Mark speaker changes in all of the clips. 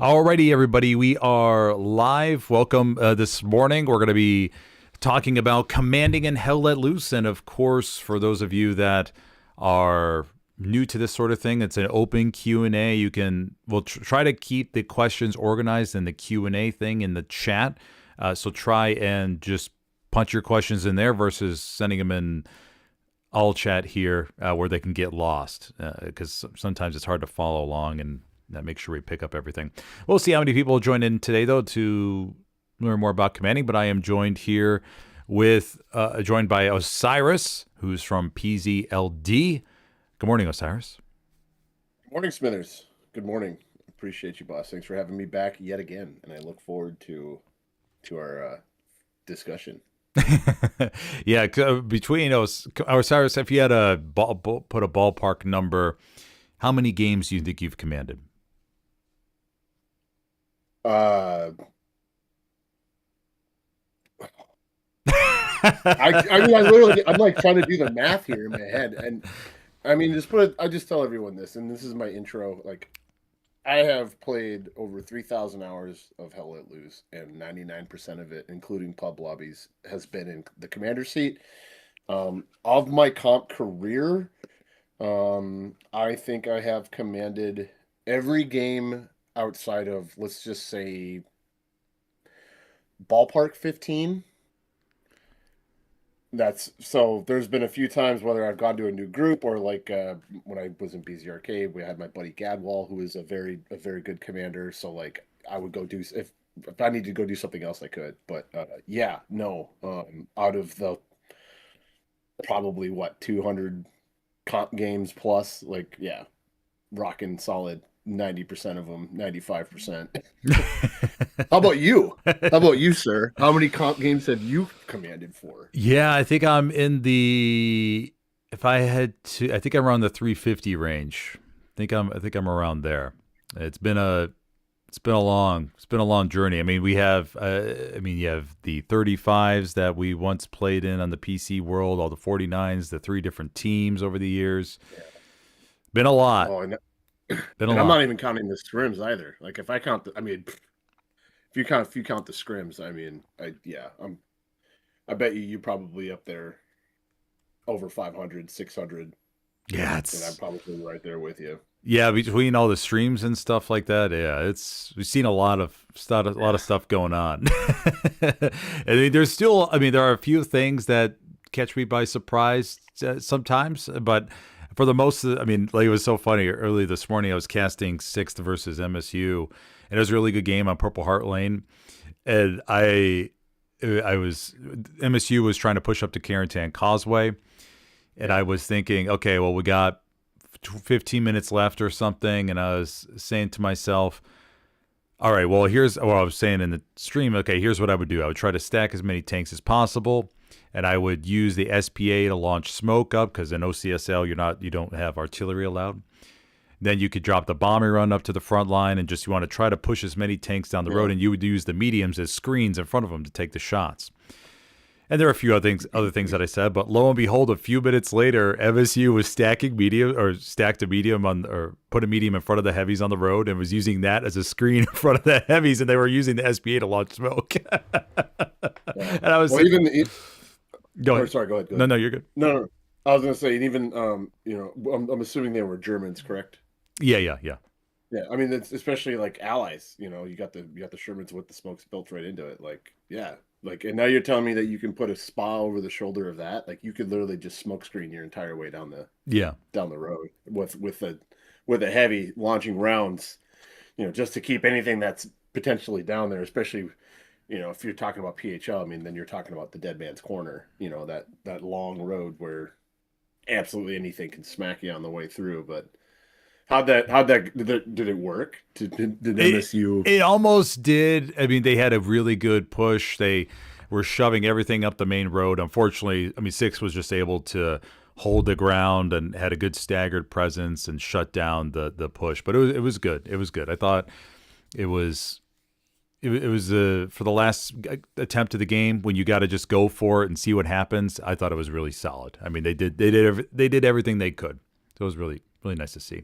Speaker 1: Alrighty, everybody, we are live. Welcome this morning. We're going to be talking about commanding and hell let loose. And of course, for those of you that are new to this sort of thing, it's an open Q&A. We'll try to keep the questions organized in the Q&A thing in the chat. So try and just punch your questions in there versus sending them in all chat here where they can get lost because sometimes it's hard to follow along and make sure we pick up everything. We'll see how many people join in today, though, to learn more about commanding. But I am joined here joined by Osiris, who's from PZLD. Good morning, Osiris.
Speaker 2: Good morning, Smithers. Good morning. Appreciate you, boss. Thanks for having me back yet again, and I look forward to our discussion.
Speaker 1: Yeah, between Osiris, if you had to put a ballpark number, how many games do you think you've commanded?
Speaker 2: I mean, I'm like trying to do the math here in my head, and I mean, I just tell everyone this, and this is my intro. Like, I have played over 3,000 hours of Hell Let Loose, and 99% of it, including pub lobbies, has been in the commander seat. Of my comp career, I think I have commanded every game outside of, let's just say, ballpark 15. So there's been a few times whether I've gone to a new group or like when I was in BZ Arcade, we had my buddy Gadwall, who is a very good commander. So like I would go do if I need to go do something else, I could. But out of the probably 200 comp games plus, like rocking solid 90% of them, 95%. How about you? How about you, sir? How many comp games have you commanded for?
Speaker 1: Yeah, I think I'm in I think I'm around the 350 range. I think I'm around there. It's been a long journey. I mean, you have the 35s that we once played in on the PC world, all the 49s, the 3 different teams over the years. Yeah. Been a lot.
Speaker 2: Oh, I'm not even counting the scrims either. Like if I count if you count the scrims, I mean, I bet you're probably up there over 500, 600.
Speaker 1: Yeah,
Speaker 2: and I'm probably right there with you.
Speaker 1: Yeah, between all the streams and stuff like that, we've seen a lot of stuff going on. I mean, there are a few things that catch me by surprise sometimes, but for the most, it was so funny. Early this morning, I was casting 6th versus MSU, and it was a really good game on Purple Heart Lane. And MSU was trying to push up to Carentan Causeway, and I was thinking, okay, well, we got 15 minutes left or something, and I was saying to myself, all right, well, I was saying in the stream, okay, here's what I would do. I would try to stack as many tanks as possible, and I would use the SPA to launch smoke up because in OCSL you don't have artillery allowed. Then you could drop the bomber run up to the front line and you want to try to push as many tanks down the road, and you would use the mediums as screens in front of them to take the shots. And there are a few other things that I said, but lo and behold, a few minutes later, MSU was stacking medium or stacked a medium or put a medium in front of the heavies on the road and was using that as a screen in front of the heavies, and they were using the SPA to launch smoke. And I was go ahead.
Speaker 2: Sorry, go ahead.
Speaker 1: No, you're good.
Speaker 2: No. I was going to say, and even I'm assuming they were Germans, correct?
Speaker 1: Yeah.
Speaker 2: Yeah, I mean, it's especially like allies. You got the Shermans with the smokes built right into it. And now you're telling me that you can put a SPA over the shoulder of that. Like you could literally just smoke screen your entire way down the road with a heavy launching rounds. Just to keep anything that's potentially down there, especially if you're talking about PHL. I mean, then you're talking about the dead man's corner. That long road where absolutely anything can smack you on the way through, but. Did it work? Did MSU?
Speaker 1: It almost did. I mean, they had a really good push. They were shoving everything up the main road. Unfortunately, 6 was just able to hold the ground and had a good staggered presence and shut down the push. But it was good. It was good. I thought it was for the last attempt of the game when you got to just go for it and see what happens. I thought it was really solid. I mean, they did everything they could. So it was really nice to see.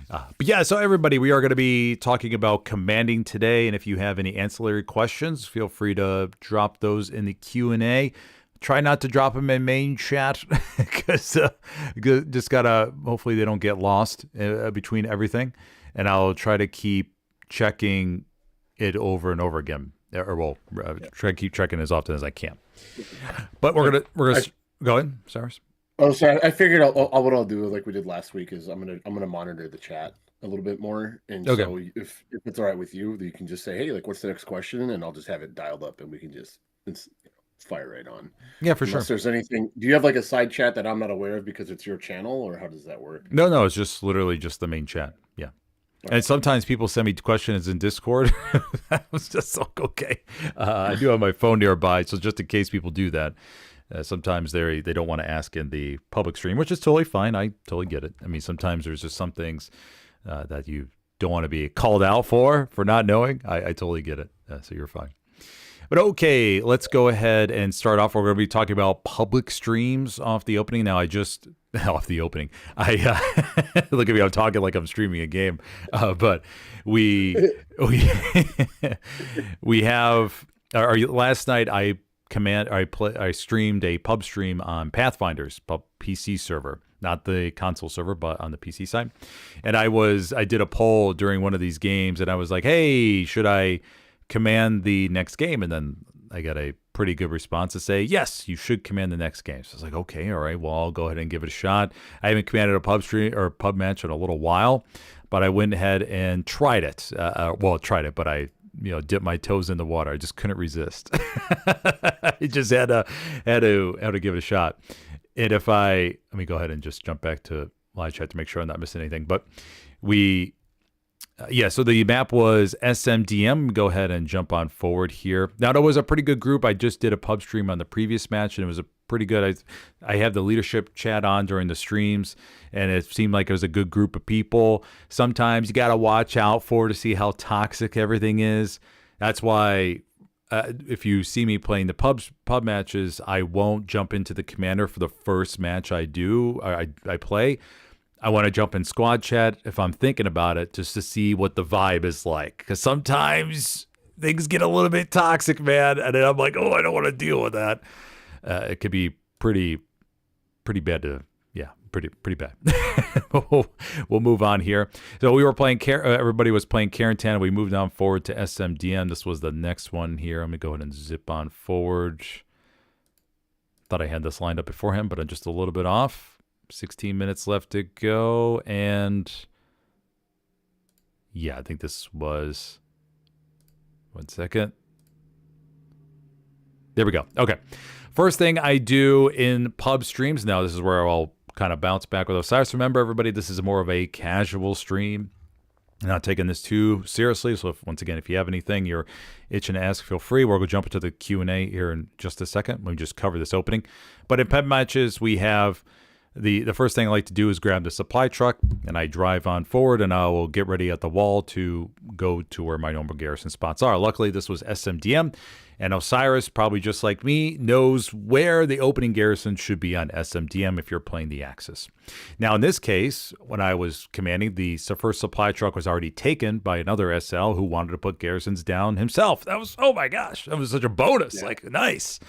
Speaker 1: But yeah, so everybody, we are going to be talking about commanding today, and if you have any ancillary questions, feel free to drop those in the Q&A. Try not to drop them in main chat because just gotta, hopefully they don't get lost between everything, and I'll try to keep checking it over and over again, or try to keep checking as often as I can. But we're gonna go ahead, Cyrus.
Speaker 2: Oh, so I figured what I'll do, like we did last week, is I'm gonna monitor the chat a little bit more, and
Speaker 1: Okay.
Speaker 2: so if it's all right with you, you can just say, hey, like, what's the next question, and I'll just have it dialed up, and we can just fire right on.
Speaker 1: Yeah, for
Speaker 2: Unless
Speaker 1: sure.
Speaker 2: there's anything, do you have like a side chat that I'm not aware of because it's your channel, or how does that work?
Speaker 1: No, it's just literally just the main chat. Yeah. And sometimes people send me questions in Discord. That was just like, okay. I do have my phone nearby, so just in case people do that, sometimes they don't want to ask in the public stream, which is totally fine. I totally get it. I mean, sometimes there's just some things that you don't want to be called out for not knowing. I totally get it. So you're fine. But okay, let's go ahead and start off. We're going to be talking about public streams off the opening. Now, off the opening. Look at me, I'm talking like I'm streaming a game. But we have, last night I streamed a pub stream on Pathfinder's pub PC server, not the console server, but on the PC side. And I did a poll during one of these games, and I was like, hey, should I command the next game? And then I got a pretty good response to say, yes, you should command the next game. So I was like, okay, all right, well, I'll go ahead and give it a shot. I haven't commanded a pub stream or pub match in a little while, but I went ahead and tried it. But I dipped my toes in the water. I just couldn't resist. I just had to give it a shot. And let me go ahead and just jump back to live chat to make sure I'm not missing anything. But so the map was SMDM. Go ahead and jump on forward here. Now, it was a pretty good group. I just did a pub stream on the previous match, and it was a pretty good. I have the leadership chat on during the streams, and it seemed like it was a good group of people. Sometimes you got to watch out to see how toxic everything is. That's why if you see me playing the pub matches, I won't jump into the commander for the first match I play. I want to jump in squad chat if I'm thinking about it, just to see what the vibe is like. Because sometimes things get a little bit toxic, man. And then I'm like, oh, I don't want to deal with that. It could be pretty bad pretty bad. We'll move on here. So we were playing, everybody was playing Carentan. We moved on forward to SMDM. This was the next one here. Let me go ahead and zip on forward. Thought I had this lined up beforehand, but I'm just a little bit off. 16 minutes left to go, and yeah, I think this was, one second. There we go. Okay. First thing I do in pub streams, now this is where I'll kind of bounce back with Osiris. Remember, everybody, this is more of a casual stream. I'm not taking this too seriously, so once again, if you have anything you're itching to ask, feel free. We'll go jump into the Q&A here in just a second. Let me just cover this opening. But in pub matches, we have the first thing I like to do is grab the supply truck, and I drive on forward, and I will get ready at the wall to go to where my normal garrison spots are. Luckily, this was SMDM, and Osiris, probably just like me, knows where the opening garrison should be on SMDM if you're playing the Axis. Now, in this case, when I was commanding, the first supply truck was already taken by another SL who wanted to put garrisons down himself. That was, oh my gosh, that was such a bonus. Yeah. Like, nice.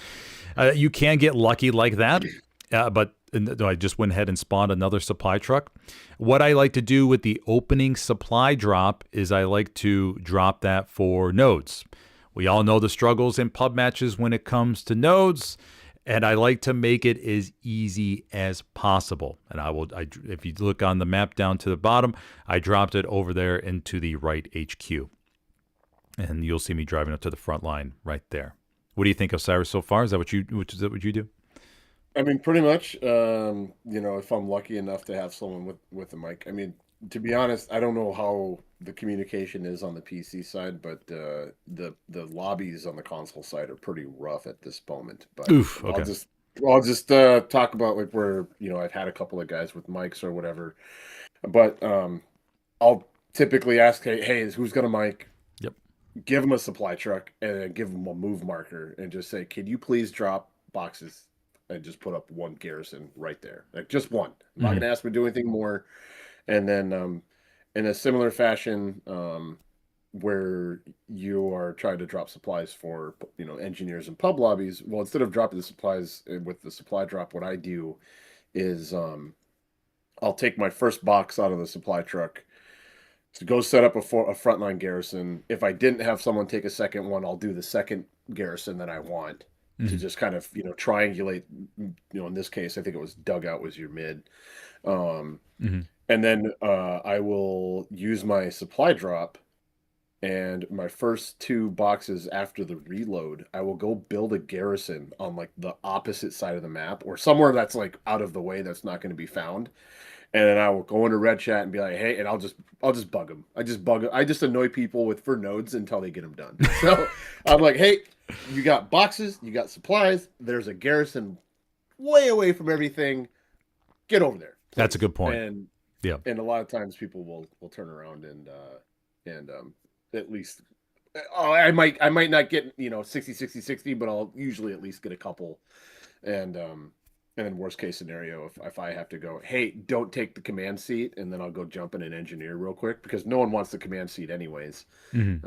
Speaker 1: You can get lucky like that, but I just went ahead and spawned another supply truck. What I like to do with the opening supply drop is I like to drop that for nodes. We all know the struggles in pub matches when it comes to nodes, and I like to make it as easy as possible. And if you look on the map down to the bottom, I dropped it over there into the right HQ. And you'll see me driving up to the front line right there. What do you think, Osiris, so far? Is that what you do?
Speaker 2: I mean, pretty much, if I'm lucky enough to have someone with a mic. I mean, to be honest, I don't know how the communication is on the PC side, but the lobbies on the console side are pretty rough at this moment. But
Speaker 1: oof, okay.
Speaker 2: I'll just talk about like where, I've had a couple of guys with mics or whatever. But I'll typically ask, hey, who's got a mic?
Speaker 1: Yep.
Speaker 2: Give them a supply truck and give them a move marker and just say, can you please drop boxes? And just put up one garrison right there, like just one. I'm not gonna ask them to do anything more. And then in a similar fashion, where you are trying to drop supplies for, engineers and pub lobbies. Well, instead of dropping the supplies with the supply drop, what I do is I'll take my first box out of the supply truck to go set up a frontline garrison. If I didn't have someone take a second one, I'll do the second garrison that I want to
Speaker 1: Mhm.
Speaker 2: just kind of, triangulate. In this case, I think it was dugout was your mid. Um,
Speaker 1: Mhm.
Speaker 2: and then I will use my supply drop and my first two boxes after the reload, I will go build a garrison on like the opposite side of the map or somewhere that's like out of the way that's not going to be found. And then I will go into red chat and be like, "Hey," and I'll just bug them. I just annoy people with for nodes until they get them done. So I'm like, "Hey, you got boxes, you got supplies. There's a garrison way away from everything. Get over there,
Speaker 1: That's a
Speaker 2: please."
Speaker 1: good point. Yeah.
Speaker 2: And a lot of times people will turn around and at least I might not get 60 60 60, but I'll usually at least get a couple. And then worst case scenario, if I have to go, hey, don't take the command seat, and then I'll go jump in an engineer real quick because no one wants the command seat anyways.
Speaker 1: Mhm.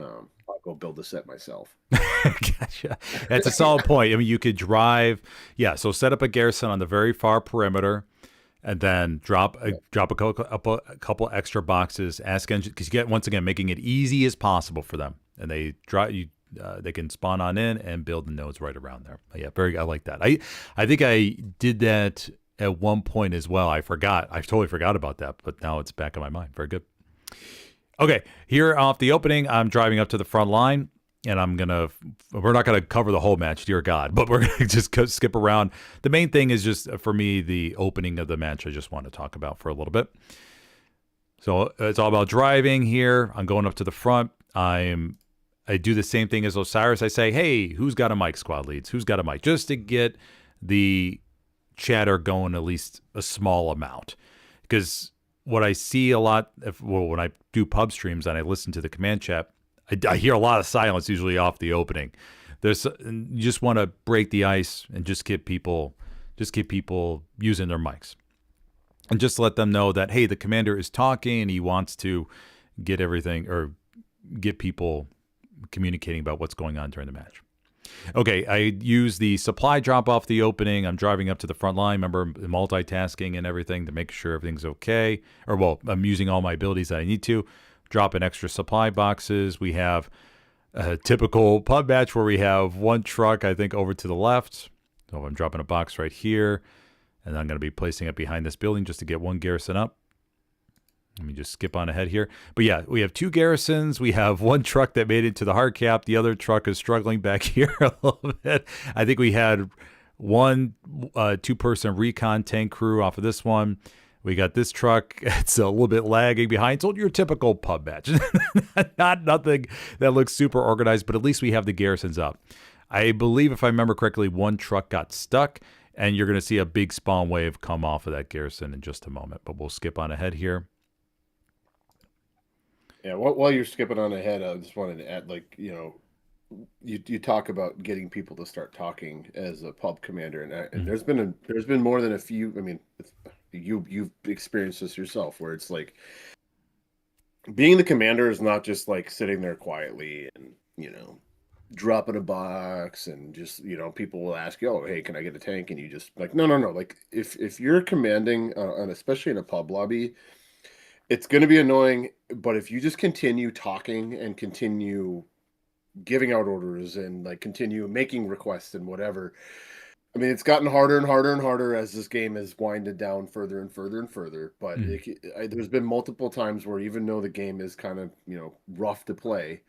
Speaker 2: I'll go build the set myself.
Speaker 1: Gotcha. That's a solid point. I mean, you could drive, yeah. So set up a garrison on the very far perimeter, and then drop a
Speaker 2: Yeah.
Speaker 1: couple extra boxes. Ask engine because you get once again making it easy as possible for them, and they drive you. They can spawn on in and build the nodes right around there. Yeah, very. I like that. I think I did that at one point as well. I forgot. I totally forgot about that, but now it's back in my mind. Very good. Okay, here off the opening, I'm driving up to the front line, and we're not gonna cover the whole match, dear God, but we're gonna just skip around. The main thing is just for me the opening of the match. I just want to talk about for a little bit. So it's all about driving here. I'm going up to the front. I do the same thing as Osiris. I say, hey, who's got a mic, squad leads? Who's got a mic? Just to get the chatter going at least a small amount, because what I see a lot, when I do pub streams and I listen to the command chat, I hear a lot of silence usually off the opening. You just want to break the ice and just get people using their mics, and just let them know that hey, the commander is talking and he wants to get everything or get people communicating about what's going on during the match. Okay, I use the supply drop off the opening. I'm driving up to the front line. Remember, multitasking and everything to make sure everything's okay. Or, well, I'm using all my abilities that I need to. Drop in extra supply boxes. We have a typical pub match where we have one truck, I think, over to the left. So I'm dropping a box right here. And I'm going to be placing it behind this building just to get one garrison up. Let me just skip on ahead here. But yeah, we have two garrisons. We have one truck that made it to the hard cap. The other truck is struggling back here a little bit. I think we had one two-person recon tank crew off of this one. We got this truck. It's a little bit lagging behind. So your typical pub match. Nothing that looks super organized, but at least we have the garrisons up. I believe, if I remember correctly, one truck got stuck, and you're going to see a big spawn wave come off of that garrison in just a moment. But we'll skip on ahead here.
Speaker 2: Yeah, while you're skipping on ahead, I just wanted to add, like, you talk about getting people to start talking as a pub commander, and there's been more than a few. I mean, you've experienced this yourself, where it's like being the commander is not just like sitting there quietly and dropping a box and just people will ask you, oh, hey, can I get a tank? And you just like, no, like if you're commanding, and especially in a pub lobby, it's going to be annoying, but if you just continue talking and continue giving out orders and like continue making requests and whatever, I mean, it's gotten harder and harder and harder as this game has winded down further and further and further. But there's been multiple times where even though the game is kind of, rough to play,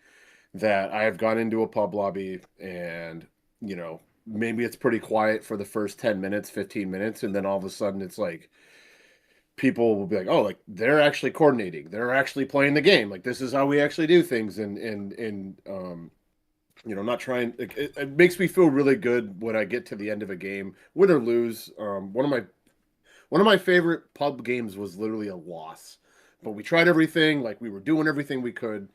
Speaker 2: that I have gone into a pub lobby and, maybe it's pretty quiet for the first 10 minutes, 15 minutes. And then all of a sudden it's like, people will be like, oh, like they're actually coordinating. They're actually playing the game. Like this is how we actually do things. And not trying, like, it makes me feel really good when I get to the end of a game, win or lose. One of my favorite pub games was literally a loss, but we tried everything. Like we were doing everything we could.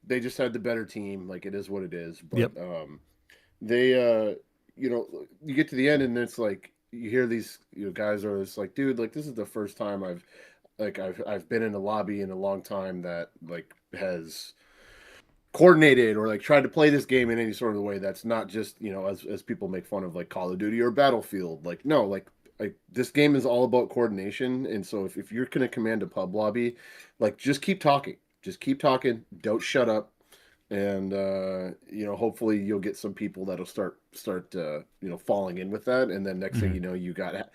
Speaker 2: They just had the better team. Like it is what it is. But
Speaker 1: Yep.
Speaker 2: they you get to the end and it's like you hear these guys are just like, dude, like this is the first time like I've been in a lobby in a long time that like has coordinated or like tried to play this game in any sort of way that's not just, you know, as people make fun of like Call of Duty or Battlefield. Like no, like this game is all about coordination. And so if you're gonna command a pub lobby, like just keep talking. Just keep talking. Don't shut up. And you know, hopefully you'll get some people that'll start you know, falling in with that. And then next thing you know, you got,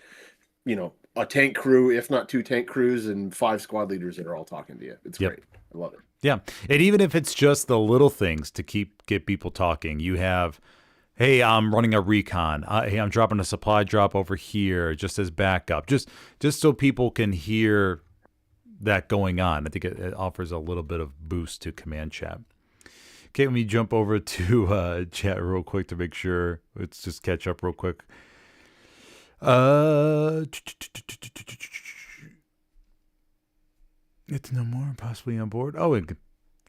Speaker 2: you know, a tank crew, if not two tank crews, and 5 squad leaders that are all talking to you. It's great. I love it.
Speaker 1: Yeah. And even if it's just the little things to get people talking, you have, hey, I'm running a recon. Hey, I'm dropping a supply drop over here just as backup, just so people can hear that going on. I think it offers a little bit of boost to command chat. Okay, let me jump over to chat real quick to make sure. Let's just catch up real quick. It's no more, possibly on board. Oh, and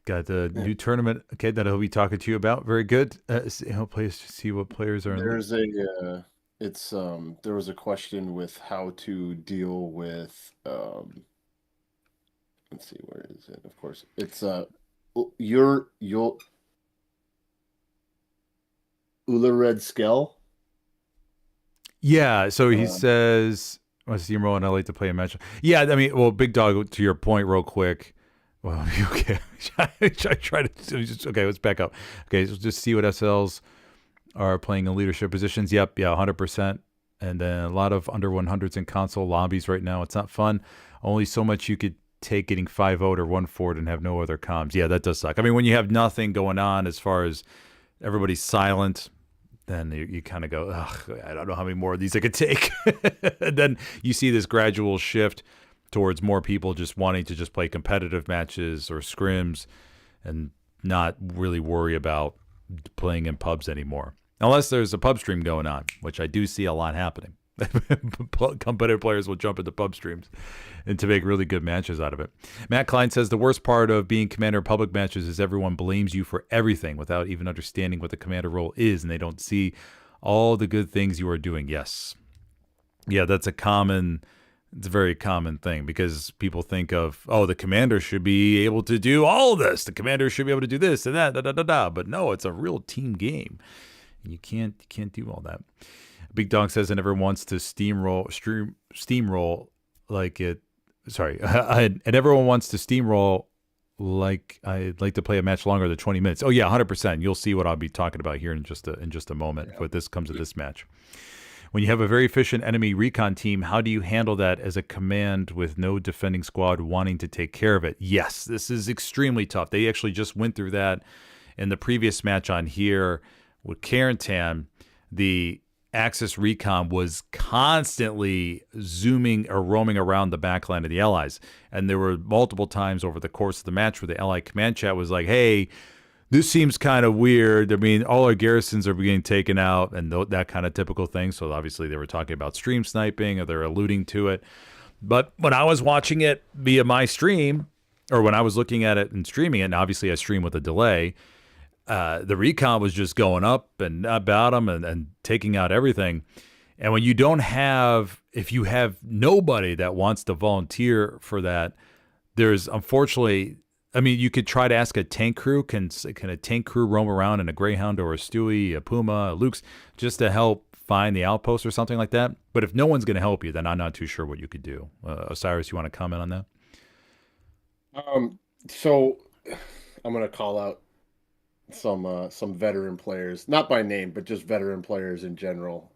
Speaker 1: got the new tournament. Okay, that he'll be talking to you about. Very good. He'll play to see what players are.
Speaker 2: There's there was a question with how to deal with let's see, where is it? Of course, it's you'll Ulared Skell.
Speaker 1: Yeah, so he says, I see him rolling. I like to play a match. Yeah, I mean, well, Big Dog, to your point, real quick. Well, okay. I try to just, okay, let's back up. Okay, so just see what SLs are playing in leadership positions. Yep, yeah, 100%. And then a lot of under 100s in console lobbies right now. It's not fun. Only so much you could take getting 5-0 or 1-4 and have no other comms. Yeah, that does suck. I mean, when you have nothing going on as far as everybody's silent, then you kind of go, ugh, I don't know how many more of these I could take. And then you see this gradual shift towards more people just wanting to just play competitive matches or scrims and not really worry about playing in pubs anymore. Unless there's a pub stream going on, which I do see a lot happening. Competitive players will jump into pub streams and to make really good matches out of it. Matt Klein says the worst part of being commander of public matches is everyone blames you for everything without even understanding what the commander role is, and they don't see all the good things you are doing. Yes. Yeah, it's a very common thing because people think of, oh, the commander should be able to do all of this. The commander should be able to do this and that, But no, it's a real team game. You can't do all that. Big Dog says I never wants to steamroll like it. Sorry, and everyone wants to steamroll like I'd like to play a match longer than 20 minutes. Oh yeah, 100%. You'll see what I'll be talking about here in just a moment. Yeah. But this comes to this match. When you have a very efficient enemy recon team, how do you handle that as a command with no defending squad wanting to take care of it? Yes, this is extremely tough. They actually just went through that in the previous match on here with Carentan. The Axis Recon was constantly zooming or roaming around the backline of the Allies. And there were multiple times over the course of the match where the Ally command chat was like, hey, this seems kind of weird. I mean, all our garrisons are being taken out and that kind of typical thing. So obviously they were talking about stream sniping or they're alluding to it. But when I was watching it via my stream, or when I was looking at it and streaming it, and obviously I stream with a delay, the recon was just going up and about them and taking out everything. And when you don't have, if you have nobody that wants to volunteer for that, there's unfortunately, I mean, you could try to ask a tank crew, can a tank crew roam around in a Greyhound or a Stewie, a Puma, a Luke's, just to help find the outpost or something like that? But if no one's going to help you, then I'm not too sure what you could do. Osiris, you want to comment on that?
Speaker 2: So I'm going to call out some veteran players, not by name, but just veteran players in general,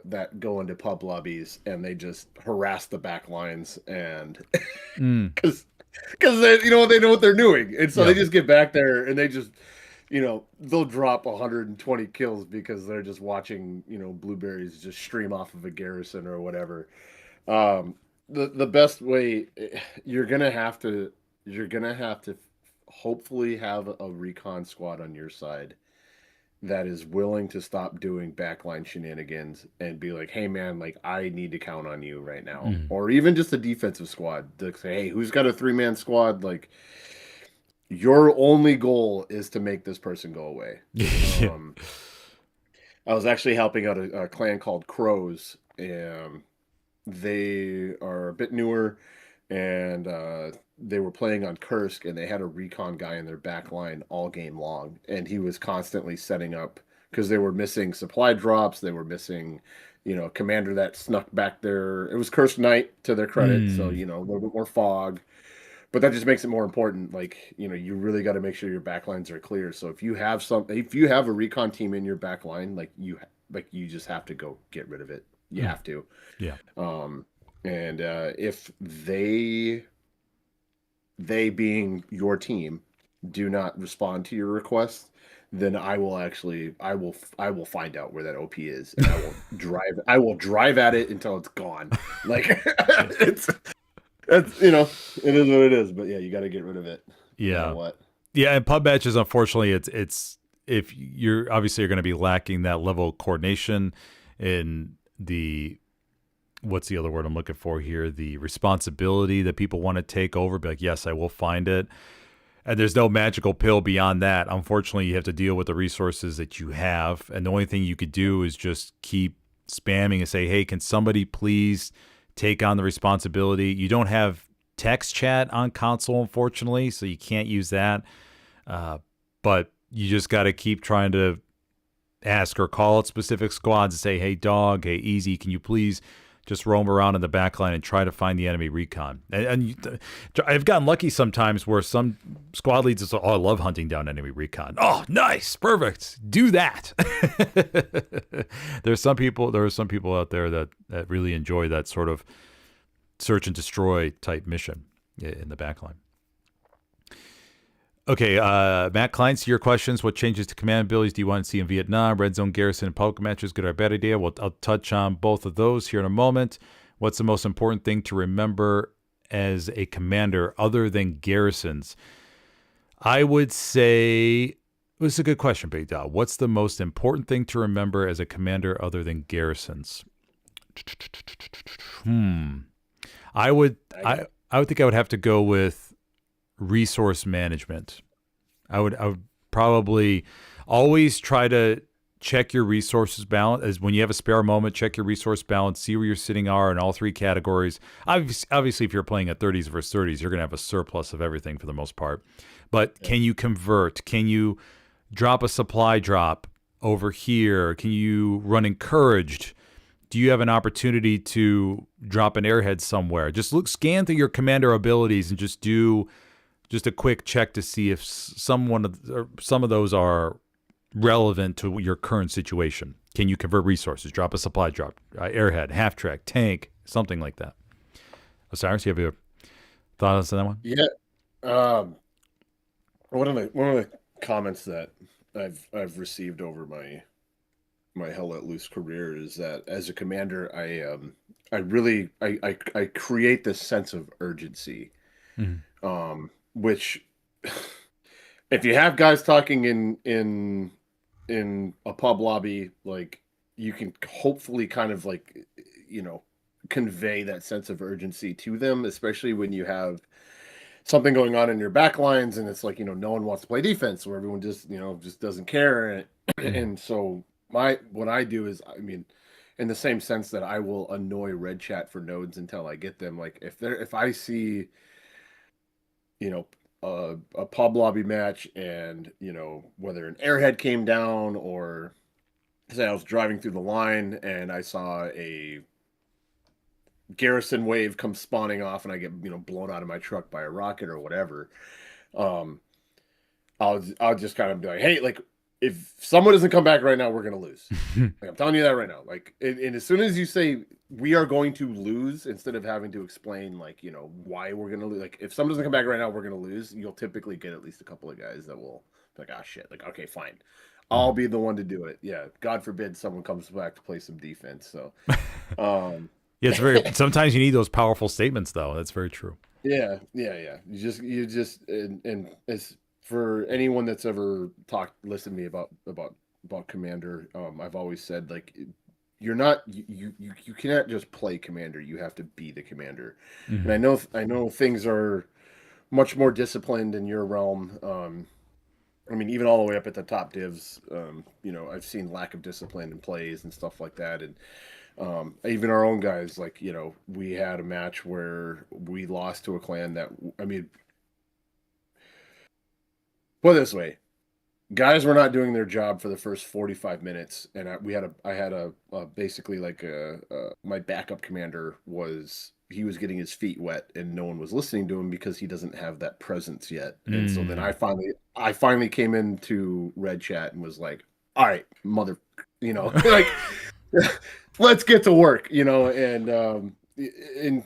Speaker 2: that go into pub lobbies and they just harass the back lines and because they, you know, they know what they're doing, and so they just get back there and they just, you know, they'll drop 120 kills because they're just watching, you know, blueberries just stream off of a garrison or whatever. The best way, you're gonna have to hopefully have a recon squad on your side that is willing to stop doing backline shenanigans and be like, hey man, like I need to count on you right now. Or even just a defensive squad to say, hey, who's got a 3-man squad? Like your only goal is to make this person go away. I was actually helping out a clan called Crows, and they are a bit newer. and they were playing on Kursk, and they had a recon guy in their back line all game long, and he was constantly setting up because they were missing supply drops, they were missing, a commander that snuck back there. It was Kursk night to their credit, so
Speaker 1: Mm.
Speaker 2: a little bit more fog, but that just makes it more important. Like, you really got to make sure your back lines are clear. So if you have a recon team in your back line, like you just have to go get rid of it. You
Speaker 1: Mm.
Speaker 2: have to.
Speaker 1: Yeah.
Speaker 2: Um, and if they being your team do not respond to your request, then I will find out where that OP is, and I will drive at it until it's gone. Like it's it is what it is. But yeah, you got to get rid of it no matter
Speaker 1: Yeah.
Speaker 2: what.
Speaker 1: Yeah, and pub matches, unfortunately, it's if you're obviously you're going to be lacking that level of coordination in the what's the other word I'm looking for here? The responsibility that people want to take over. Be like, yes, I will find it. And there's no magical pill beyond that. Unfortunately, you have to deal with the resources that you have. And the only thing you could do is just keep spamming and say, hey, can somebody please take on the responsibility? You don't have text chat on console, unfortunately, so you can't use that. But you just got to keep trying to ask or call out specific squads and say, hey, dog, hey, easy, can you please just roam around in the back line and try to find the enemy recon. I've gotten lucky sometimes where some squad leads say, oh, I love hunting down enemy recon. Oh, nice, perfect, do that. There are some people out there that really enjoy that sort of search and destroy type mission in the back line. Okay, Matt Kleins, your questions. What changes to command abilities do you want to see in Vietnam? Red Zone, Garrison, and public matches, good or bad idea? I'll touch on both of those here in a moment. What's the most important thing to remember as a commander other than garrisons? I would say, this is a good question, Big Dog. What's the most important thing to remember as a commander other than garrisons? I would think I would have to go with resource management. I would probably always try to check your resources balance. As when you have a spare moment, check your resource balance, see where you're sitting are in all three categories. Obviously, if you're playing at 30s versus 30s, you're going to have a surplus of everything for the most part. But can you convert? Can you drop a supply drop over here? Can you run encouraged? Do you have an opportunity to drop an airhead somewhere? Just scan through your commander abilities and just do just a quick check to see if some of those are relevant to your current situation. Can you convert resources? Drop a supply drop, airhead, half track, tank, something like that. Osiris, you have a thought on that one?
Speaker 2: Yeah. One of the comments that I've received over my Hell Let Loose career is that as a commander, I create this sense of urgency.
Speaker 1: Mm-hmm.
Speaker 2: Which if you have guys talking in a pub lobby, like, you can hopefully kind of like, convey that sense of urgency to them, especially when you have something going on in your back lines and it's like, no one wants to play defense, or everyone just doesn't care. And so what I do is, in the same sense that I will annoy red chat for nodes until I get them. Like, if I see a pub lobby match, and whether an airhead came down, or say I was driving through the line and I saw a Garrison wave come spawning off, and I get blown out of my truck by a rocket or whatever, um I'll just kind of be like, hey, like, if someone doesn't come back right now, we're gonna lose. Like, I'm telling you that right now. Like, and as soon as you say we are going to lose, instead of having to explain, like, why we're gonna lose, like, if someone doesn't come back right now, we're gonna lose, you'll typically get at least a couple of guys that will be like, ah, shit, like, okay, fine, I'll be the one to do it. Yeah, God forbid someone comes back to play some defense. So
Speaker 1: Yeah, it's very. Sometimes you need those powerful statements, though. That's very true.
Speaker 2: yeah. You just and as for anyone that's ever listened to me about Commander, I've always said, like, you're not you cannot just play Commander. You have to be the Commander.
Speaker 1: Mm-hmm.
Speaker 2: And I know things are much more disciplined in your realm, I mean, even all the way up at the top divs, you know, I've seen lack of discipline in plays and stuff like that. And even our own guys, like, you know, we had a match where we lost to a clan that, I mean, put it this way, guys were not doing their job for the first 45 minutes. And I had a basically like my backup commander he was getting his feet wet and no one was listening to him because he doesn't have that presence yet. And so then I finally came into Red Chat and was like, all right, mother, you know, like, let's get to work, you know, and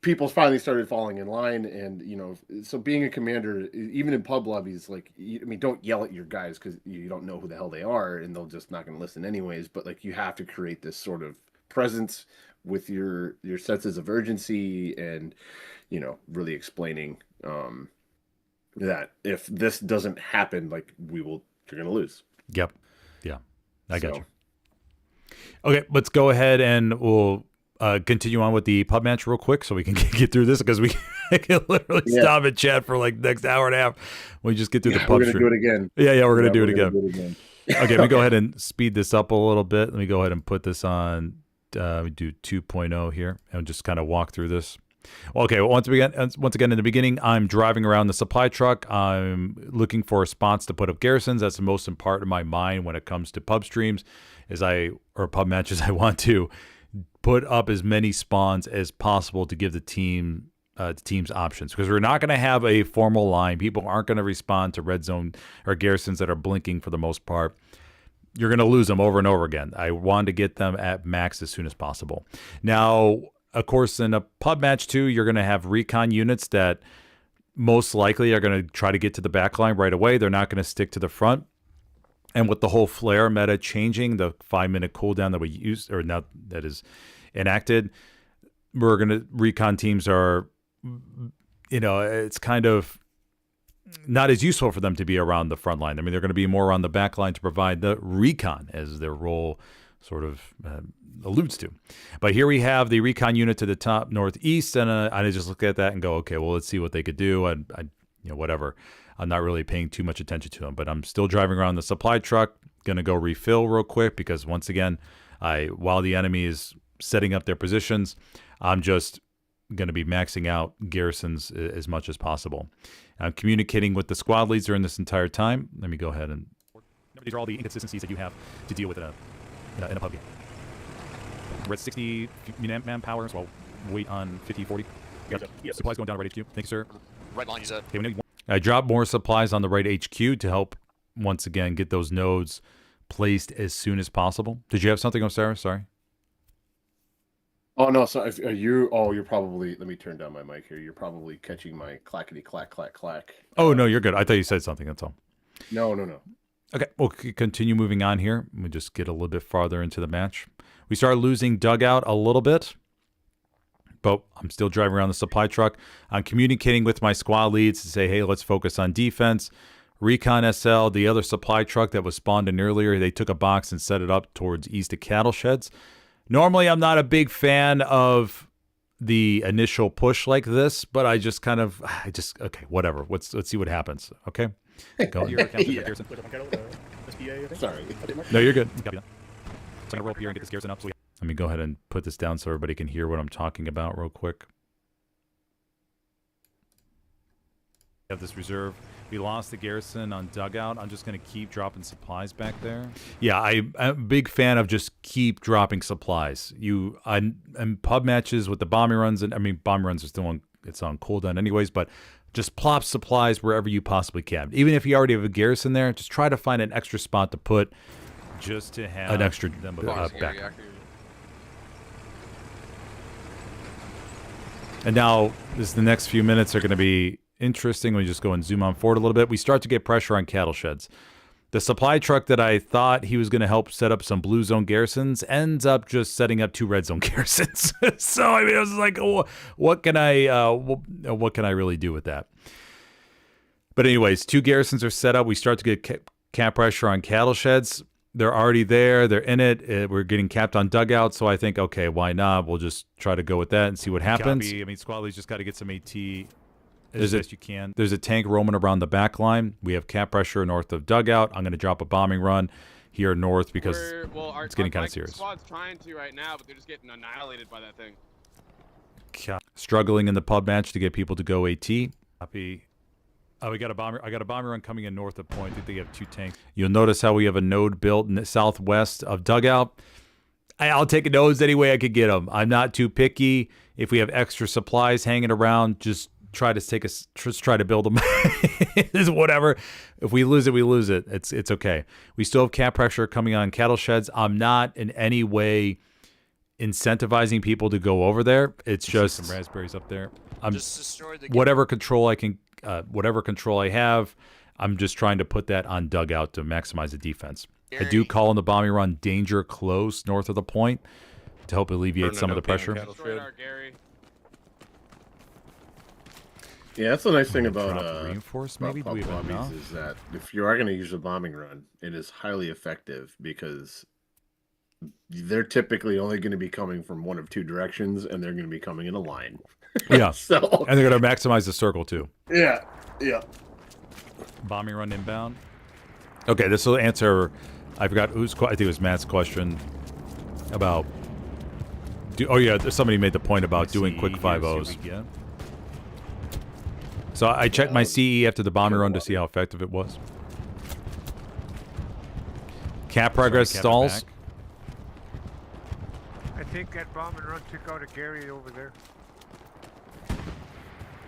Speaker 2: people finally started falling in line. And, you know, so being a commander, even in pub lobbies, like, I mean, don't yell at your guys because you don't know who the hell they are and they'll just not going to listen anyways. But like, you have to create this sort of presence with your senses of urgency and, you know, really explaining that if this doesn't happen, like you're going to lose.
Speaker 1: Yep. Yeah. I got you. Okay. Let's go ahead and we'll continue on with the pub match real quick so we can get through this because we can literally stop and chat for like the next hour and a half. We just get through the pub.
Speaker 2: We're going to do it again.
Speaker 1: Yeah. We're going to do it again. Okay. Let me go ahead and speed this up a little bit. Let me go ahead and put this on. We do 2.0 here and just kind of walk through this. Okay, well, once again, in the beginning, I'm driving around the supply truck. I'm looking for spots to put up garrisons. That's the most important part of my mind when it comes to pub streams, or pub matches. I want to put up as many spawns as possible to give the teams options because we're not going to have a formal line. People aren't going to respond to red zone or garrisons that are blinking for the most part. You're going to lose them over and over again. I want to get them at max as soon as possible. Now, of course, in a pub match too, you're going to have recon units that most likely are going to try to get to the back line right away. They're not going to stick to the front. And with the whole flare meta changing, the 5-minute cooldown that we used, or now that is enacted, recon teams are, you know, it's kind of not as useful for them to be around the front line. I mean, they're going to be more on the back line to provide the recon as their role sort of alludes to. But here we have the recon unit to the top northeast, and I just look at that and go, okay, well, let's see what they could do. And you know, whatever. I'm not really paying too much attention to them, but I'm still driving around the supply truck. Going to go refill real quick because once again, while the enemy is setting up their positions, I'm just going to be maxing out garrisons as much as possible. I'm communicating with the squad leads during this entire time. Let me go ahead and... These are all the inconsistencies that you have to deal with in a pub game. We're at 60 manpower, so I'll wait on 50, 40. Got supplies going down right HQ. Thank you, sir.
Speaker 3: Right line,
Speaker 1: okay, I dropped more supplies on the right HQ to help, once again, get those nodes placed as soon as possible. Did you have something, Osiris? Sorry.
Speaker 2: Oh, no. So you're probably, let me turn down my mic here. You're probably catching my clackety clack, clack, clack.
Speaker 1: Oh, no, you're good. I thought you said something. That's all.
Speaker 2: No.
Speaker 1: Okay, we'll continue moving on here. We just get a little bit farther into the match. We start losing dugout a little bit, but I'm still driving around the supply truck. I'm communicating with my squad leads to say, hey, let's focus on defense. Recon SL, the other supply truck that was spawned in earlier, they took a box and set it up towards east of cattle sheds. Normally, I'm not a big fan of the initial push like this, but okay, whatever. Let's see what happens. Okay. Go.
Speaker 2: Sorry.
Speaker 1: No, you're good. So I'm gonna roll up here and get this garrison up. Let me go ahead and put this down so everybody can hear what I'm talking about real quick. Have this reserve. We lost the garrison on dugout. I'm just going to keep dropping supplies back there. Yeah, I'm a big fan of just keep dropping supplies. And pub matches with the bombing runs, and I mean, bombing runs are still on cooldown anyways, but just plop supplies wherever you possibly can. Even if you already have a garrison there, just try to find an extra spot to put just to have an extra back. And now, the next few minutes are going to be interesting. We just go and zoom on forward a little bit. We start to get pressure on cattle sheds. The supply truck that I thought he was going to help set up some blue zone garrisons ends up just setting up 2 red zone garrisons. So I mean, I was like, oh, what can I really do with that? But anyways, 2 garrisons are set up. We start to get cap pressure on cattle sheds. They're already there. They're in it. We're getting capped on dugouts. So I think, okay, why not? We'll just try to go with that and see what happens. Copy. I mean, squad leads just got to get some AT as best you can. There's a tank roaming around the back line. We have cap pressure north of dugout. I'm going to drop a bombing run here north because it's getting kind of serious.
Speaker 3: Squad's trying to right now, but they're just getting annihilated by that thing.
Speaker 1: Struggling in the pub match to get people to go AT. Copy. Oh, we got a bomber. I got a bomber run coming in north of point. I think they have 2 tanks. You'll notice how we have a node built in the southwest of dugout. I'll take a nodes any way I could get them. I'm not too picky. If we have extra supplies hanging around, just try to build them. It's whatever. If we lose it, we lose it. It's okay. We still have cap pressure coming on cattle sheds. I'm not in any way incentivizing people to go over there. It's just some raspberries up there. I'm just destroyed the whatever control I can, whatever control I have. I'm just trying to put that on dugout to maximize the defense. Gary. I do call in the bombing run danger close north of the point to help alleviate some of the pressure.
Speaker 2: Yeah, that's the nice thing about
Speaker 1: reinforce. Maybe do we have enough?
Speaker 2: Is that if you are going to use a bombing run, it is highly effective because they're typically only going to be coming from one of 2 directions, and they're going to be coming in a line.
Speaker 1: Yeah.
Speaker 2: So
Speaker 1: and they're going to maximize the circle too.
Speaker 2: Yeah. Yeah.
Speaker 1: Bombing run inbound. Okay, this will answer. I forgot who's. I think it was Matt's question about. Oh yeah, somebody made the point about doing quick 5-0s. So I checked my CE after the bombing run to see how effective it was. Cap progress stalls.
Speaker 4: I think that bombing run took out a Gary over there.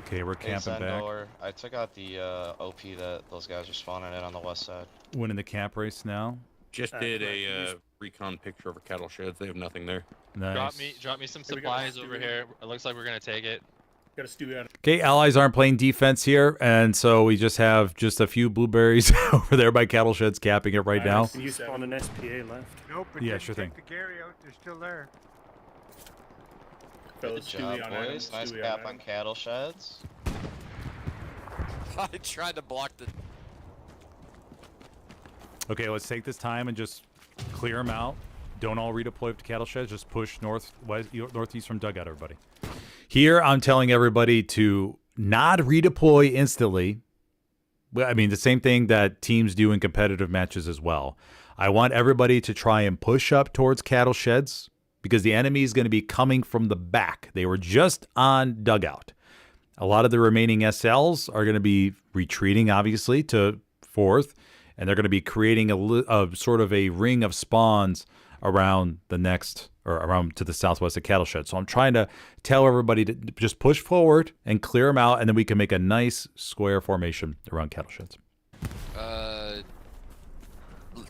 Speaker 1: Okay, we're camping back.
Speaker 5: I took out the OP that those guys are spawning in on the west side.
Speaker 1: Winning the cap race now.
Speaker 6: Just did a recon picture over cattle sheds. They have nothing there.
Speaker 1: Nice.
Speaker 7: Drop me some supplies over here. It looks like we're gonna take it.
Speaker 8: Got a stew out.
Speaker 1: Okay, allies aren't playing defense here, and so we just have a few blueberries over there by cattle sheds capping it right now.
Speaker 8: Can you spawn an SPA left?
Speaker 4: Nope, but
Speaker 1: yeah, sure thing.
Speaker 4: The Gary out, they're still there.
Speaker 5: Good job, boys. Nice cap on cattle sheds.
Speaker 7: I tried to block the...
Speaker 1: Okay, let's take this time and just clear them out. Don't all redeploy to cattle sheds. Just push northeast from dugout, everybody. Here, I'm telling everybody to not redeploy instantly. I mean, the same thing that teams do in competitive matches as well. I want everybody to try and push up towards cattle sheds because the enemy is going to be coming from the back. They were just on dugout. A lot of the remaining SLs are going to be retreating, obviously, to fourth, and they're going to be creating a sort of a ring of spawns around the next, or around to the southwest of cattle shed. So I'm trying to tell everybody to just push forward and clear them out, and then we can make a nice square formation around cattle sheds.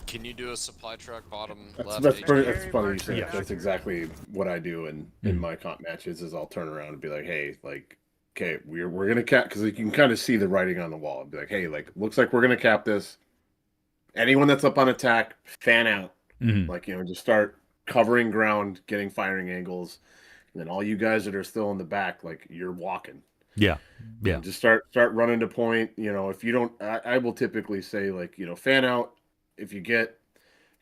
Speaker 7: Can you do a supply truck bottom left?
Speaker 2: That's funny you say that. That's exactly what I do in my comp matches. Is I'll turn around and be like, hey, like, okay, we're gonna cap, because you can kind of see the writing on the wall. I'd be like, hey, like, looks like we're gonna cap this. Anyone that's up on attack, fan out. Like, just start covering ground, getting firing angles, and then all you guys that are still in the back, like, you're walking.
Speaker 1: Yeah.
Speaker 2: And just start running to point. If you don't, I will typically say, like, fan out if you get,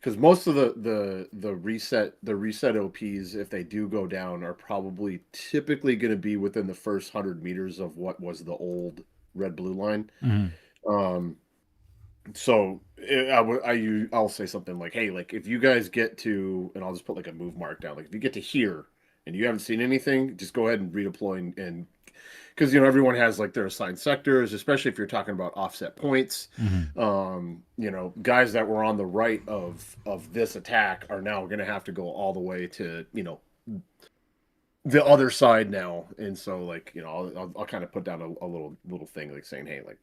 Speaker 2: because most of the reset OPs, if they do go down, are probably typically going to be within the first 100 meters of what was the old red-blue line. So I'll say something like, hey, like, if you guys get to, and I'll just put like a move mark down, like, if you get to here and you haven't seen anything, just go ahead and redeploy, and because everyone has like their assigned sectors, especially if you're talking about offset points. Guys that were on the right of this attack are now going to have to go all the way to the other side now, and so, like, I'll kind of put down a little thing like saying, hey, like,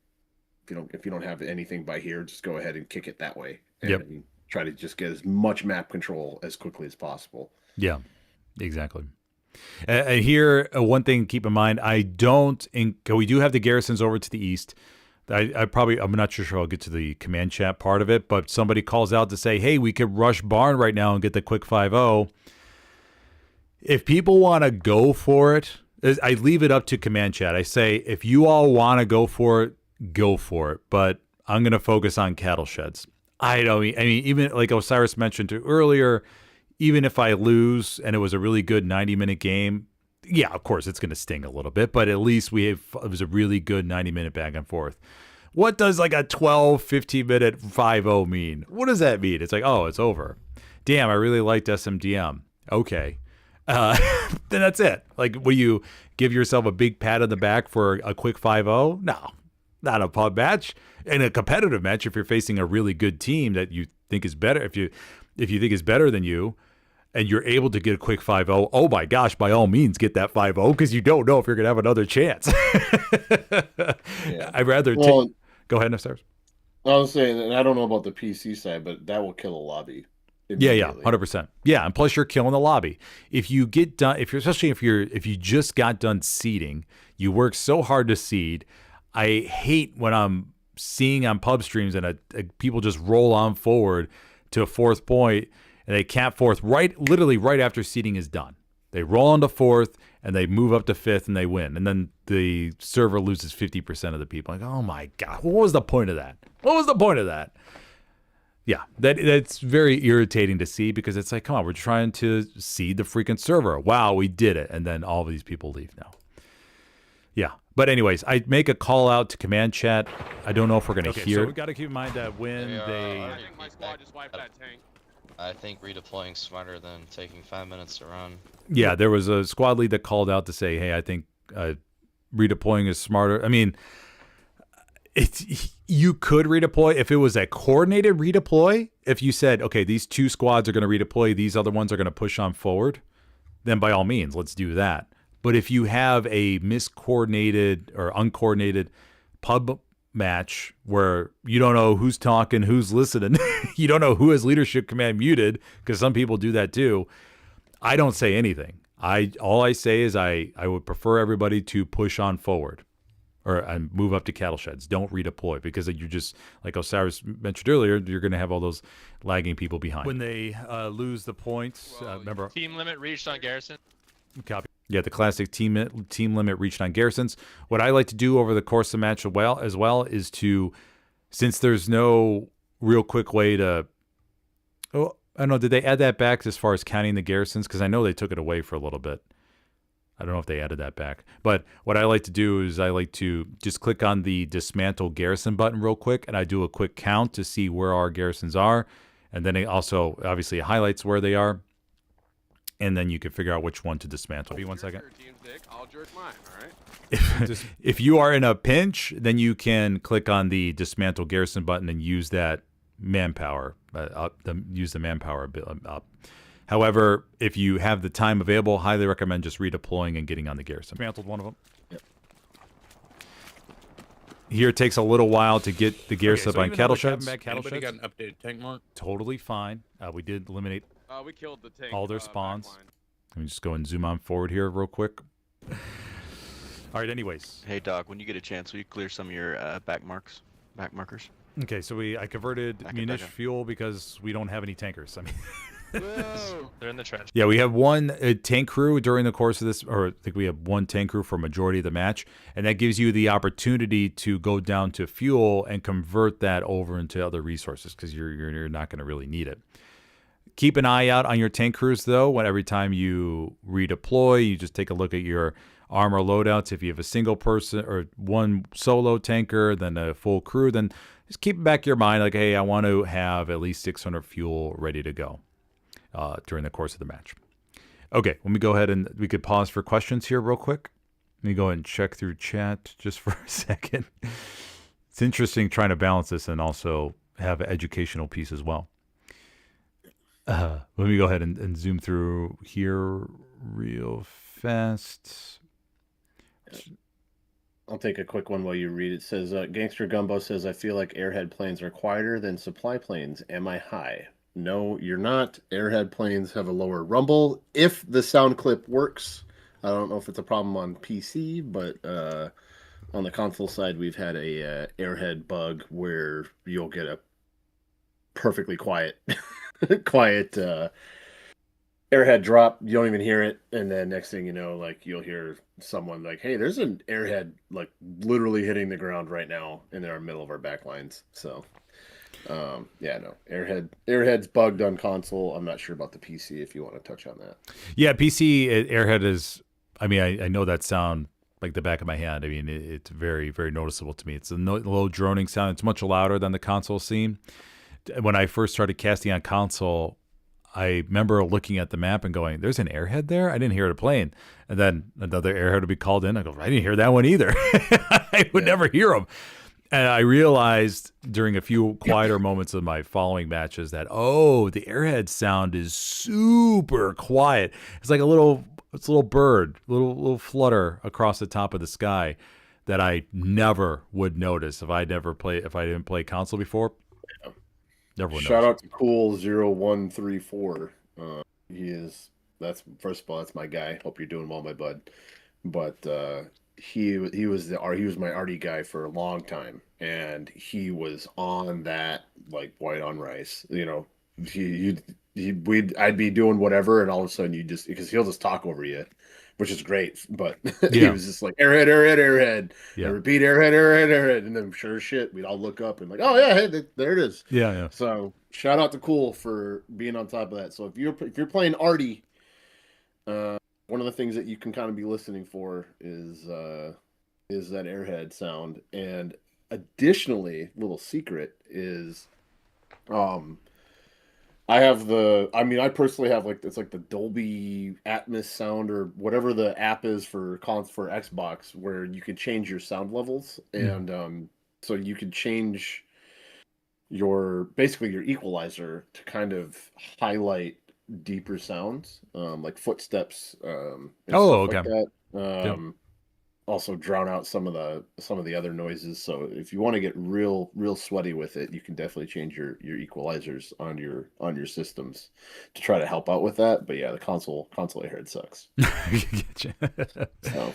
Speaker 2: if you don't have anything by here, just go ahead and kick it that way, and try to just get as much map control as quickly as possible. Yeah,
Speaker 1: exactly. Here, one thing to keep in mind, we do have the garrisons over to the east. I'm not sure I'll get to the command chat part of it, but somebody calls out to say, hey, we could rush barn right now and get the quick 5-0. If people want to go for it, I leave it up to command chat. I say, if you all want to go for it, go for it. But I'm going to focus on cattle sheds. I mean, even like Osiris mentioned earlier, even if I lose and it was a really good 90-minute game, yeah, of course, it's going to sting a little bit, but at least it was a really good 90-minute back and forth. What does like a 12, 15-minute 5-0 mean? What does that mean? It's like, oh, it's over. Damn, I really liked SMDM. Okay. Then that's it. Like, will you give yourself a big pat on the back for a quick 5-0? No, not a pub match. In a competitive match, if you're facing a really good team that you think is better, if you think is better than you, and you're able to get a quick 5-0, oh my gosh, by all means, get that 5-0 because you don't know if you're going to have another chance. I'd rather
Speaker 2: Well,
Speaker 1: go ahead, Stars.
Speaker 2: I was saying, and I don't know about the PC side, but that will kill a lobby.
Speaker 1: Yeah,
Speaker 2: immediately.
Speaker 1: 100%. Yeah, and plus you're killing the lobby. If you get done, especially if you just got done seeding, you work so hard to seed. I hate when I'm seeing on pub streams and people just roll on forward to a fourth point and they cap fourth literally right after seeding is done. They roll on to fourth and they move up to fifth and they win. And then the server loses 50% of the people. Like, oh my God, what was the point of that? What was the point of that? Yeah, that's very irritating to see because it's like, come on, we're trying to seed the freaking server. Wow, we did it. And then all of these people leave now. Yeah. But anyways, I make a call out to command chat. I don't know if we're going to hear. So we got to keep in mind that when
Speaker 3: I think my squad just wiped that tank.
Speaker 5: I think redeploying smarter than taking 5 minutes to run.
Speaker 1: Yeah, there was a squad lead that called out to say, hey, I think redeploying is smarter. I mean, you could redeploy if it was a coordinated redeploy. If you said, okay, these two squads are going to redeploy, these other ones are going to push on forward, then by all means, let's do that. But if you have a miscoordinated or uncoordinated pub match where you don't know who's talking, who's listening, you don't know who has leadership command muted, because some people do that too, I don't say anything. All I say is I would prefer everybody to push on forward and move up to cattle sheds. Don't redeploy because you're just, like Osiris mentioned earlier, you're going to have all those lagging people behind. When they lose the points, remember...
Speaker 7: Team limit reached on Garrison.
Speaker 1: Copy. Yeah, the classic team limit reached on Garrisons. What I like to do over the course of the match as well is to, since there's no real quick way to... Oh, I don't know, did they add that back as far as counting the Garrisons? Because I know they took it away for a little bit. I don't know if they added that back. But what I like to do is I like to just click on the dismantle garrison button real quick, and I do a quick count to see where our garrisons are. And then it also obviously highlights where they are. And then you can figure out which one to dismantle. Be 1 second.
Speaker 3: I'll jerk mine, all right?
Speaker 1: If you are in a pinch, then you can click on the dismantle garrison button and use that manpower, use the manpower up. However, if you have the time available, highly recommend just redeploying and getting on the garrison. Dismantled one of them. Yep. Here it takes a little while to get the garrison up on cattle sheds.
Speaker 6: Anybody got an updated tank mark?
Speaker 1: Totally fine. We did eliminate
Speaker 3: we killed the tank.
Speaker 1: all their spawns. Let me just go and zoom on forward here real quick. All right, anyways.
Speaker 9: Hey, Doc, when you get a chance, will you clear some of your back markers?
Speaker 1: Okay, so I converted munition fuel because we don't have any tankers. I mean...
Speaker 7: They're in the trench.
Speaker 1: Yeah, we have one tank crew during the course of this, or I think we have one tank crew for majority of the match, and that gives you the opportunity to go down to fuel and convert that over into other resources because you're not going to really need it. Keep an eye out on your tank crews, though. Every time you redeploy, you just take a look at your armor loadouts. If you have a single person or one solo tanker, then a full crew, then just keep it back in your mind like, hey, I want to have at least 600 fuel ready to go during the course of the match. Okay, let me go ahead and we could pause for questions here real quick. Let me go ahead and check through chat just for a second. It's interesting trying to balance this and also have an educational piece as well. Let me go ahead and zoom through here real fast.
Speaker 2: I'll take a quick one while you read. It says, Gangster Gumbo says, I feel like Airhead planes are quieter than supply planes. Am I high? No, you're not. Airhead planes have a lower rumble. If the sound clip works, I don't know if it's a problem on PC, but on the console side, we've had a Airhead bug where you'll get a perfectly quiet Airhead drop. You don't even hear it, and then next thing you know, like you'll hear someone like, "Hey, there's an Airhead like literally hitting the ground right now in our middle of our backlines." So, yeah, no, Airhead's bugged on console. I'm not sure about the PC. If you want to touch on that,
Speaker 1: yeah, PC Airhead is. I mean, I know that sound like the back of my hand. I mean, it's very, very noticeable to me. It's a low droning sound. It's much louder than the console scene. When I first started casting on console, I remember looking at the map and going, there's an airhead there? I didn't hear it playing. And then another airhead would be called in. I go, I didn't hear that one either. I would never hear them. And I realized during a few quieter moments of my following matches that, the airhead sound is super quiet. It's like a little bird, little flutter across the top of the sky that I never would notice if I didn't play console before. Never would
Speaker 2: Shout
Speaker 1: notice.
Speaker 2: out to Cool0134. That's first of all, that's my guy. Hope you're doing well, my bud. But he was my arty guy for a long time, and he was on that like white on rice. You know, I'd be doing whatever, and all of a sudden because he'll just talk over you, which is great. But he was just like airhead, and repeat airhead, and then sure as shit, we'd all look up and like, oh yeah, hey, there it is.
Speaker 1: Yeah.
Speaker 2: So shout out to Cool for being on top of that. So if you're playing arty, one of the things that you can kind of be listening for is that airhead sound. And additionally, little secret is, I personally have it's like the Dolby Atmos sound or whatever the app is for Xbox, where you can change your sound levels, and so you can change your equalizer to kind of highlight deeper sounds, like footsteps, and stuff like that. Also drown out some of the other noises. So if you want to get real sweaty with it, you can definitely change your equalizers on your systems to try to help out with that. But yeah, the console airhead sucks. So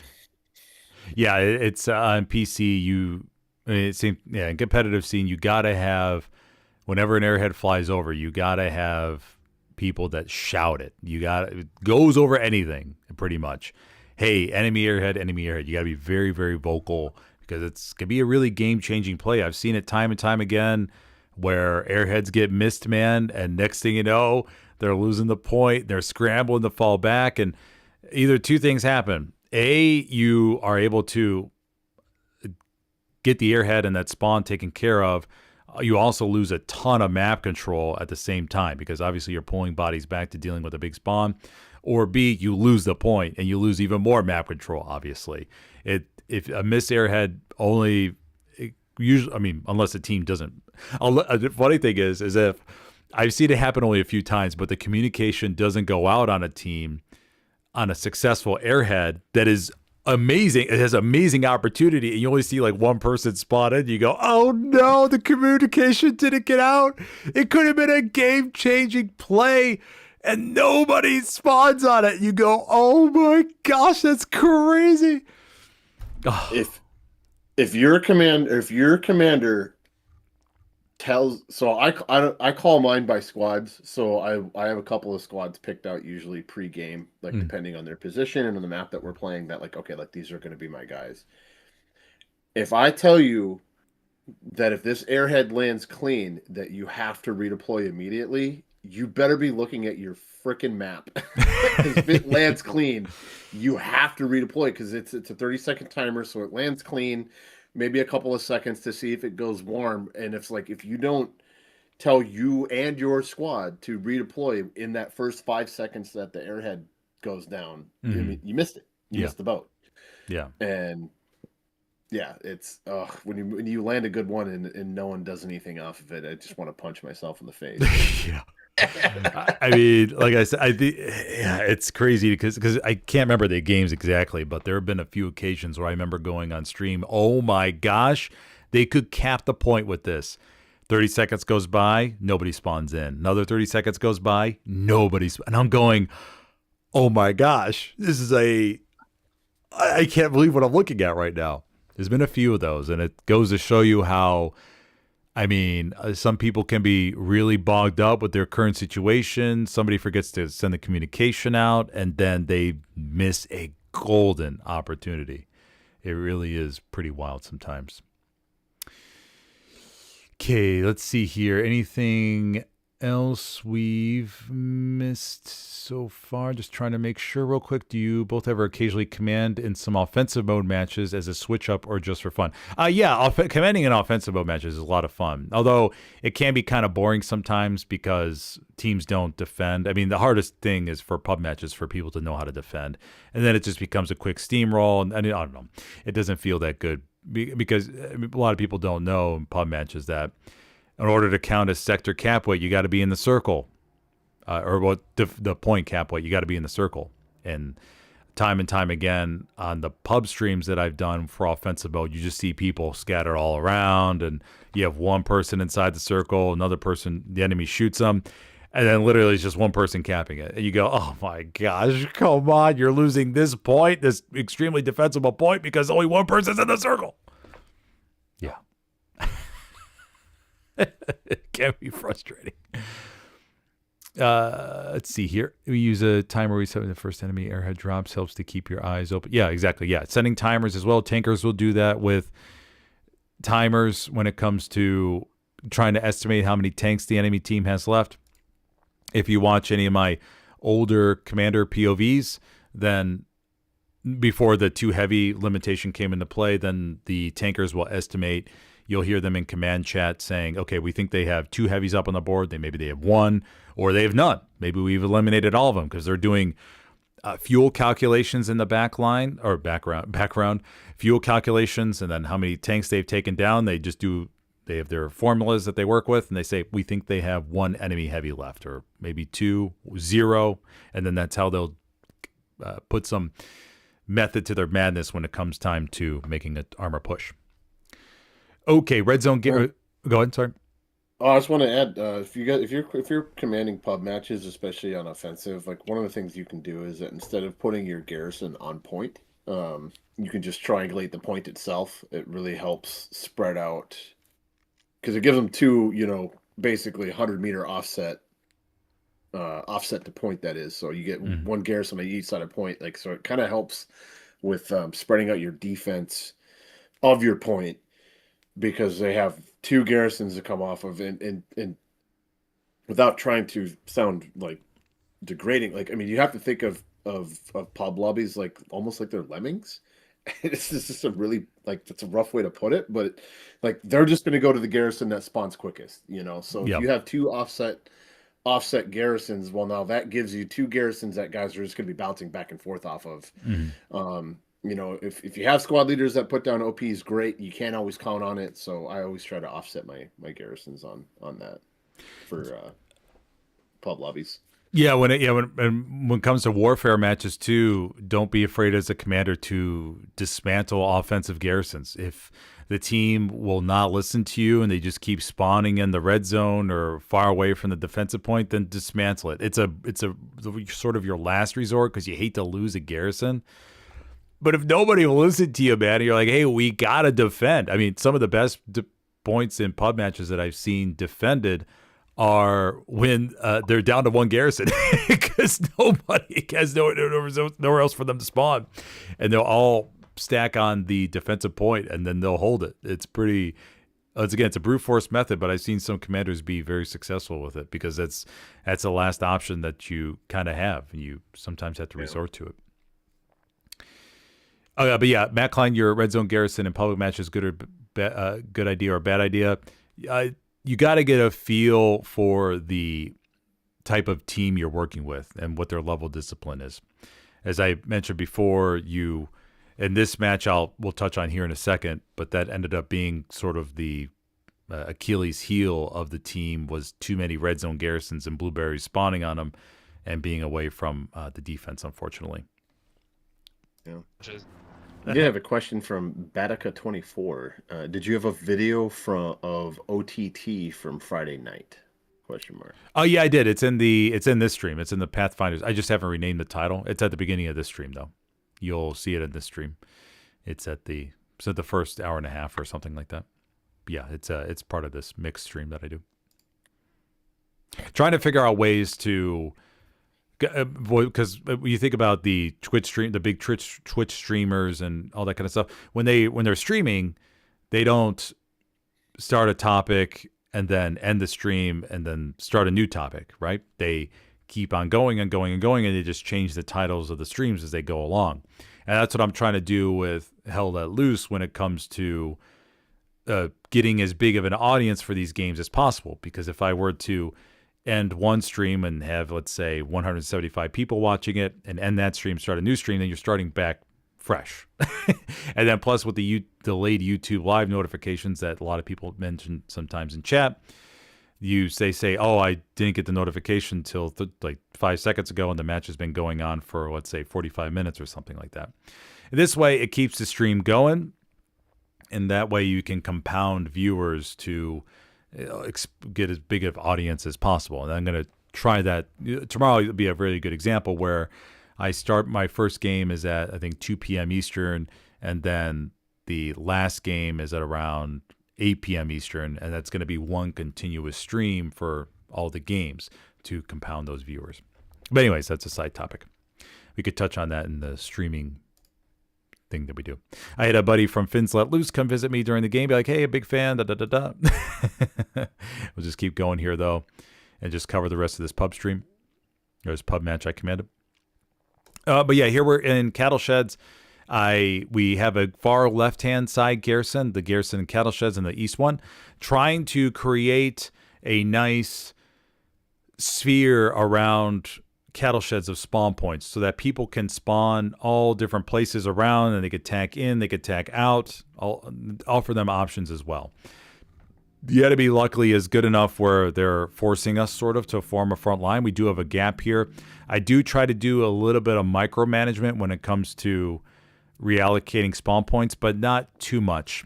Speaker 1: yeah, it's on PC. In competitive scene, you gotta have, whenever an airhead flies over, you gotta have people that shout it. It goes over anything pretty much. Hey, enemy airhead. You got to be very, very vocal, because it's going to be a really game-changing play. I've seen it time and time again where airheads get missed, man, and next thing you know, they're losing the point. They're scrambling to fall back, and either two things happen. A, you are able to get the airhead and that spawn taken care of. You also lose a ton of map control at the same time, because obviously you're pulling bodies back to dealing with a big spawn. Or B, you lose the point and you lose even more map control, obviously. If a missed airhead unless the team doesn't. The funny thing is if I've seen it happen only a few times, but the communication doesn't go out on a team on a successful airhead that is amazing. It has amazing opportunity, and you only see like one person spotted. You go, oh no, the communication didn't get out. It could have been a game-changing play, and nobody spawns on it. You go, oh my gosh, that's crazy. Oh.
Speaker 2: If your commander tells, so I call mine by squads. So I have a couple of squads picked out usually pre-game, like depending on their position and on the map that we're playing, that like, okay, like these are going to be my guys. If I tell you that if this airhead lands clean, that you have to redeploy immediately, you better be looking at your freaking map. Because if it lands clean, you have to redeploy, because it's a 30-second timer, so it lands clean, maybe a couple of seconds to see if it goes warm. And if you don't tell you and your squad to redeploy in that first 5 seconds that the airhead goes down, you missed it. You missed the boat. Yeah. And yeah, it's when you land a good one and no one does anything off of it, I just want to punch myself in the face.
Speaker 1: Yeah. I mean, like I said, it's crazy because I can't remember the games exactly, but there have been a few occasions where I remember going on stream, oh my gosh, they could cap the point with this. 30 seconds goes by, nobody spawns in. Another 30 seconds goes by, and I'm going, oh my gosh, I can't believe what I'm looking at right now. There's been a few of those, and it goes to show you how, I mean, some people can be really bogged up with their current situation. Somebody forgets to send the communication out, and then they miss a golden opportunity. It really is pretty wild sometimes. Okay, let's see here. Anything else we've missed? so far. Just trying to make sure real quick. Do you both ever occasionally command in some offensive mode matches as a switch up or just for fun? Yeah, commanding in offensive mode matches is a lot of fun. Although it can be kind of boring sometimes because teams don't defend. I mean, the hardest thing is for pub matches for people to know how to defend. And then it just becomes a quick steamroll. And I don't know. It doesn't feel that good because a lot of people don't know in pub matches that in order to count as sector cap weight, you got to be in the circle. The point cap weight, you got to be in the circle. And time again on the pub streams that I've done for offensive mode, you just see people scattered all around, and you have one person inside the circle, another person, the enemy shoots them, and then literally it's just one person capping it. And you go, oh my gosh, come on, you're losing this point, this extremely defensible point, because only one person's in the circle. Yeah. It can be frustrating. Let's see here. We use a timer reset when the first enemy airhead drops. Helps to keep your eyes open. Yeah, exactly. Yeah, sending timers as well. Tankers will do that with timers when it comes to trying to estimate how many tanks the enemy team has left. If you watch any of my older commander POVs, then before the too heavy limitation came into play, then the tankers will estimate. You'll hear them in command chat saying, okay, we think they have 2 heavies up on the board. Maybe they have 1, or they have none. Maybe we've eliminated all of them because they're doing fuel calculations in the background, fuel calculations, and then how many tanks they've taken down. They have their formulas that they work with, and they say, we think they have 1 enemy heavy left, or maybe 2, 0, and then that's how they'll put some method to their madness when it comes time to making an armor push. Okay, red zone. Go ahead. Sorry.
Speaker 2: Oh, I just want to add, if you're commanding pub matches, especially on offensive, like one of the things you can do is that instead of putting your garrison on point, you can just triangulate the point itself. It really helps spread out because it gives them 2, basically 100-meter offset to point. That is, so you get 1 garrison on each side of point. Like, so it kind of helps with spreading out your defense of your point. Because they have 2 garrisons to come off of, and without trying to sound like degrading, like, I mean, you have to think of pub lobbies like almost like they're lemmings. This is just a really, like, that's a rough way to put it, but like they're just going to go to the garrison that spawns quickest, So if you have 2 offset garrisons, well, now that gives you 2 garrisons that guys are just going to be bouncing back and forth off of. If you have squad leaders that put down OPs, great. You can't always count on it, so I always try to offset my garrisons on that for pub lobbies.
Speaker 1: Yeah, when it comes to warfare matches too, don't be afraid as a commander to dismantle offensive garrisons. If the team will not listen to you and they just keep spawning in the red zone or far away from the defensive point, then dismantle it. It's a sort of your last resort because you hate to lose a garrison. But if nobody will listen to you, man, you're like, hey, we got to defend. I mean, some of the best points in pub matches that I've seen defended are when they're down to 1 garrison because nobody has nowhere else for them to spawn. And they'll all stack on the defensive point, and then they'll hold it. It's pretty... It's a brute force method, but I've seen some commanders be very successful with it because that's the last option that you kind of have, and you sometimes have to resort to it. Oh yeah, but yeah, Matt Klein, your red zone garrison in public matches, good idea or bad idea? You got to get a feel for the type of team you're working with and what their level of discipline is. As I mentioned before, in this match we'll touch on here in a second, but that ended up being sort of the Achilles heel of the team was too many red zone garrisons and blueberries spawning on them and being away from the defense, unfortunately.
Speaker 2: Yeah. I did have a question from Batica24. Did you have a video of OTT from Friday night? ?
Speaker 1: Oh yeah, I did. It's in this stream. It's in the Pathfinders. I just haven't renamed the title. It's at the beginning of this stream though. You'll see it in this stream. It's at the first hour and a half or something like that. Yeah, it's part of this mixed stream that I do. Trying to figure out ways to, because when you think about the Twitch stream, the big Twitch streamers and all that kind of stuff, when they're streaming, they don't start a topic and then end the stream and then start a new topic, right? They keep on going and going and going, and they just change the titles of the streams as they go along. And that's what I'm trying to do with Hell Let Loose when it comes to getting as big of an audience for these games as possible. Because if I were to end one stream and have, let's say, 175 people watching it, and end that stream, start a new stream, then you're starting back fresh. And then plus with the delayed YouTube live notifications that a lot of people mention sometimes in chat, say, oh, I didn't get the notification till like 5 seconds ago, and the match has been going on for, let's say, 45 minutes or something like that. This way, it keeps the stream going, and that way you can compound viewers to get as big of audience as possible. And I'm going to try that. Tomorrow will be a really good example where I start my first game is at, I think, 2 p.m. Eastern, and then the last game is at around 8 p.m. Eastern, and that's going to be one continuous stream for all the games to compound those viewers. But anyways, that's a side topic. We could touch on that in the streaming thing that we do. I had a buddy from Fins Let Loose come visit me during the game, be like, hey, a big fan, da-da-da-da. We'll just keep going here, though, and just cover the rest of this pub stream, or this pub match I commanded. But yeah, here we're in cattle sheds. We have a far left-hand side Garrison, the Garrison cattle sheds in the east one, trying to create a nice sphere around cattle sheds of spawn points so that people can spawn all different places around, and they could tack in, they could tack out, offer them options as well. The enemy, luckily, is good enough where they're forcing us sort of to form a front line. We do have a gap here. I do try to do a little bit of micromanagement when it comes to reallocating spawn points, but not too much.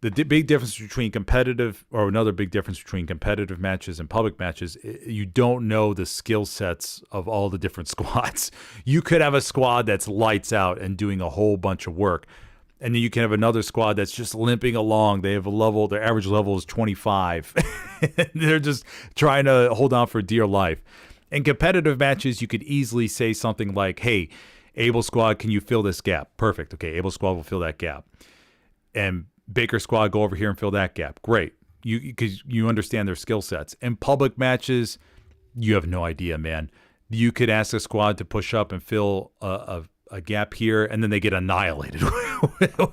Speaker 1: The big difference between competitive, or another big difference between competitive matches and public matches, you don't know the skill sets of all the different squads. You could have a squad that's lights out and doing a whole bunch of work, and then you can have another squad that's just limping along. They have a level, their average level is 25. They're just trying to hold on for dear life. In competitive matches, you could easily say something like, hey, Able Squad, can you fill this gap? Perfect. Okay, Able Squad will fill that gap. And Baker Squad, go over here and fill that gap. Great. Because you understand their skill sets. In public matches, you have no idea, man. You could ask a squad to push up and fill a gap here, and then they get annihilated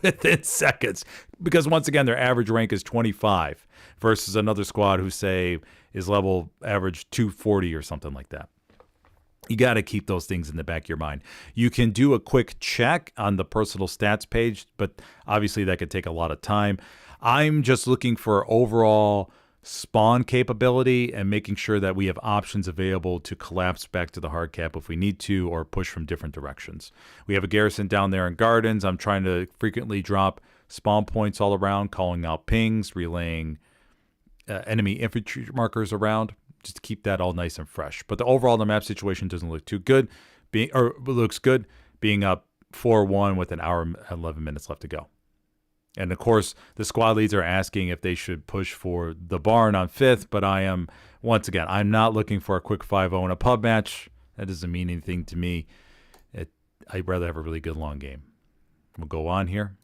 Speaker 1: within seconds. Because once again, their average rank is 25 versus another squad who, say, is level average 240 or something like that. You got to keep those things in the back of your mind. You can do a quick check on the personal stats page, but obviously that could take a lot of time. I'm just looking for overall spawn capability and making sure that we have options available to collapse back to the hard cap if we need to, or push from different directions. We have a Garrison down there in Gardens. I'm trying to frequently drop spawn points all around, calling out pings, relaying enemy infantry markers around, just to keep that all nice and fresh. But the overall, the map situation doesn't look too good. Looks good, being up 4-1 with an hour and 11 minutes left to go. And of course, the squad leads are asking if they should push for the barn on 5th, but I am, once again, I'm not looking for a quick 5-0 in a pub match. That doesn't mean anything to me. I'd rather have a really good long game. We'll go on here.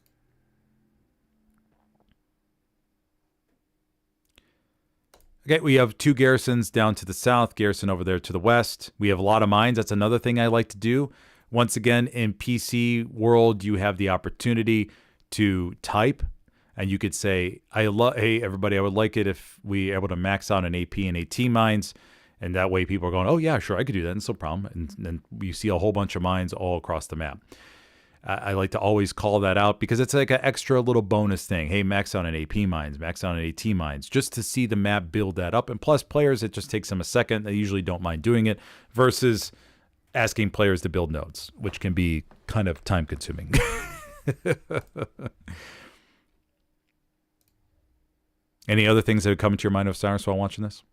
Speaker 1: Okay, we have 2 Garrisons down to the south, Garrison over there to the west. We have a lot of mines. That's another thing I like to do. Once again, in PC world, you have the opportunity to type, and you could say, hey, everybody, I would like it if we were able to max out an AP and AT mines, and that way people are going, oh, yeah, sure, I could do that, it's no problem. And then you see a whole bunch of mines all across the map. I like to always call that out because it's like an extra little bonus thing. Hey, max out an AP mines, max out an AT mines, just to see the map build that up. And plus players, it just takes them a second. They usually don't mind doing it versus asking players to build nodes, which can be kind of time consuming. Any other things that would come into your mind, Osiris, while watching this?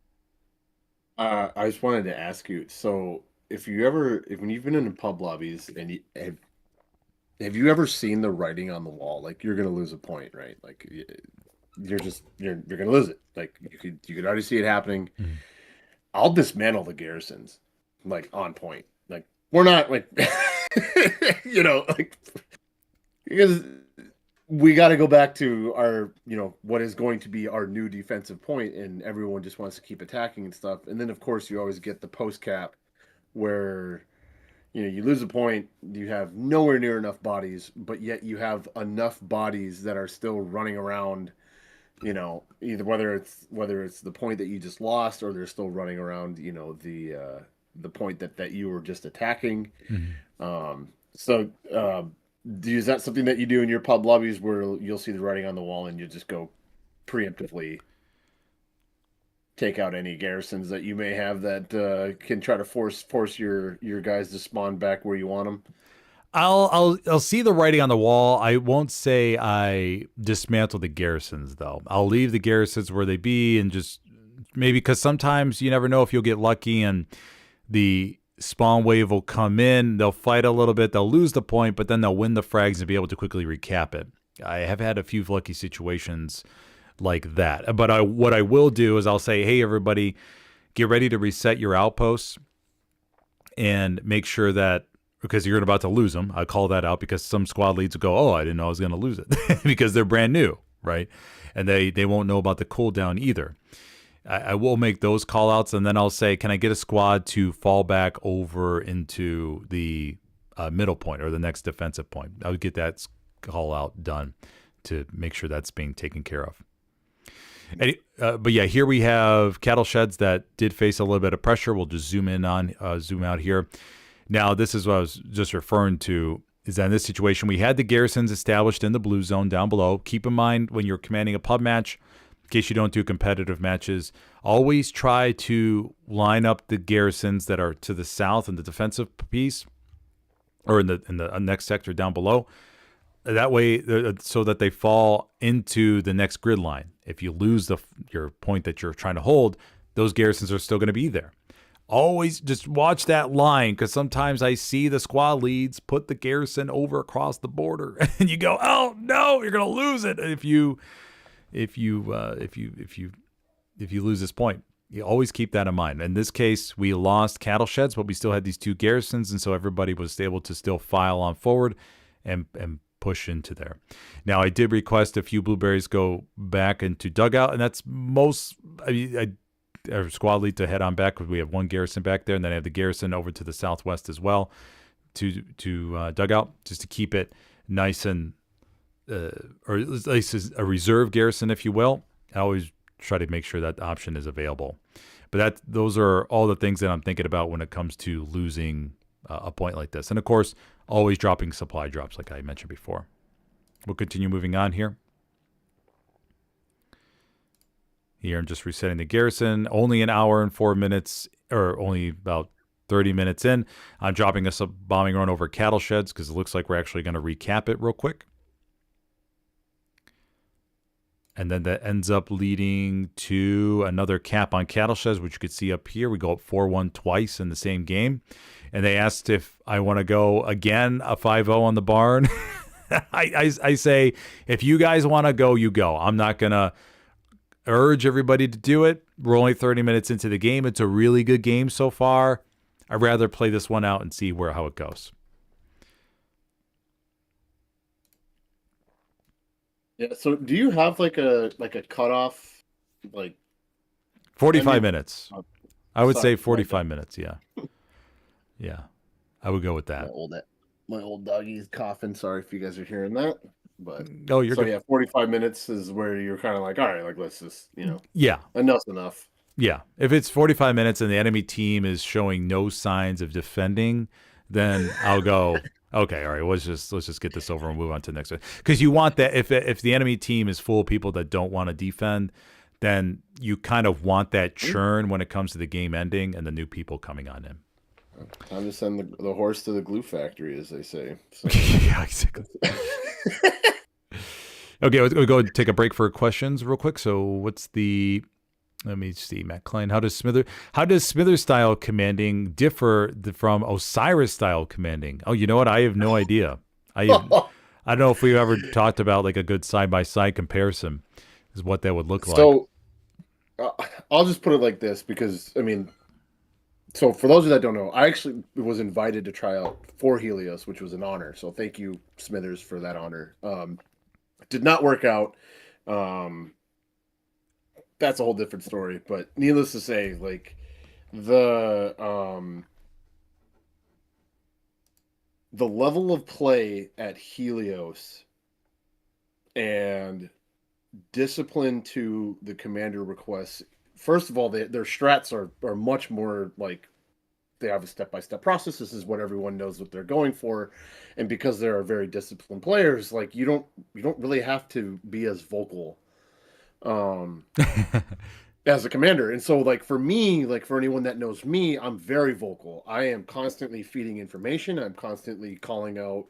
Speaker 2: I just wanted to ask you, so when you've been in pub lobbies and have you ever seen the writing on the wall? Like, you're gonna lose a point, right? Like, you're gonna lose it. Like, you could already see it happening. Mm-hmm. I'll dismantle the Garrisons, like, on point. Like, we're not like, like, because we got to go back to our, what is going to be our new defensive point, and everyone just wants to keep attacking and stuff. And then, of course, you always get the post cap where, you lose a point, you have nowhere near enough bodies, but yet you have enough bodies that are still running around, either whether it's the point that you just lost or they're still running around, the point that you were just attacking. Is that something that you do in your pub lobbies where you'll see the writing on the wall and you just go preemptively take out any garrisons that you may have that can try to force your guys to spawn back where you want them?
Speaker 1: I'll see the writing on the wall. I won't say I dismantle the garrisons though. I'll leave the garrisons where they be and just maybe because sometimes you never know if you'll get lucky and the spawn wave will come in, they'll fight a little bit, they'll lose the point, but then they'll win the frags and be able to quickly recap it. I have had a few lucky situations like that. But what I will do is I'll say, hey, everybody, get ready to reset your outposts and make sure that, because you're about to lose them, I call that out because some squad leads will go, oh, I didn't know I was going to lose it because they're brand new, right? And they won't know about the cooldown either. I will make those call outs, and then I'll say, can I get a squad to fall back over into the middle point or the next defensive point? I would get that call out done to make sure that's being taken care of. But yeah, here we have cattle sheds that did face a little bit of pressure. We'll just zoom out here. Now, this is what I was just referring to, is that in this situation, we had the garrisons established in the blue zone down below. Keep in mind when you're commanding a pub match, in case you don't do competitive matches, always try to line up the garrisons that are to the south in the defensive piece or in the next sector down below. That way, so that they fall into the next grid line. If you lose your point that you're trying to hold, those garrisons are still going to be there. Always just watch that line, because sometimes I see the squad leads put the garrison over across the border, and you go, "Oh no, you're going to lose it if you lose this point." You always keep that in mind. In this case, we lost cattle sheds, but we still had these two garrisons, and so everybody was able to still file on forward and push into there. Now, I did request a few blueberries go back into dugout, and that's most. Our squad lead to head on back because we have one garrison back there, and then I have the garrison over to the southwest as well to dugout, just to keep it nice and or at least a reserve garrison, if you will. I always try to make sure that option is available. But those are all the things that I'm thinking about when it comes to losing a point like this. And of course, always dropping supply drops like I mentioned before. We'll continue moving on here. Here I'm just resetting the garrison. Only an hour and 4 minutes, or only about 30 minutes in. I'm dropping us a bombing run over cattle sheds because it looks like we're actually going to recap it real quick. And then that ends up leading to another cap on cattle sheds, which you could see up here. We go up 4-1 twice in the same game. And they asked if I want to go again, a 5-0 on the barn. I say, if you guys want to go, you go. I'm not going to urge everybody to do it. We're only 30 minutes into the game. It's a really good game so far. I'd rather play this one out and see how it goes.
Speaker 2: Yeah. So, do you have like a cutoff, like
Speaker 1: 45 minutes? I would say 45 minutes. Yeah. Yeah, I would go with that.
Speaker 2: My old doggy's coughing. Sorry if you guys are hearing that. But
Speaker 1: you're good.
Speaker 2: Yeah, 45 minutes is where you're kind of like, all right, like let's just,
Speaker 1: yeah,
Speaker 2: enough's enough.
Speaker 1: Yeah, if it's 45 minutes and the enemy team is showing no signs of defending, then I'll go, okay, all right, let's just get this over and move on to the next one. Because you want that, if the enemy team is full of people that don't want to defend, then you kind of want that churn when it comes to the game ending and the new people coming on in.
Speaker 2: Time to send the horse to the glue factory, as they say. So.
Speaker 1: Yeah, exactly. Okay, let's go and take a break for questions real quick. So let me see, Matt Klein. How does Smithers style commanding differ from Osiris style commanding? Oh, you know what? I have no idea. I don't know if we ever talked about like a good side-by-side comparison is what that would look like.
Speaker 2: So I'll just put it like this because, so for those of you that don't know, I actually was invited to try out for Helios, which was an honor. So thank you, Smithers, for that honor. Did not work out. That's a whole different story. But needless to say, like the level of play at Helios and discipline to the commander requests. First of all, their strats are much more like they have a step-by-step process. This is what everyone knows what they're going for, and because they are very disciplined players, like you don't really have to be as vocal as a commander. And so, like for me, like for anyone that knows me, I'm very vocal. I am constantly feeding information. I'm constantly calling out,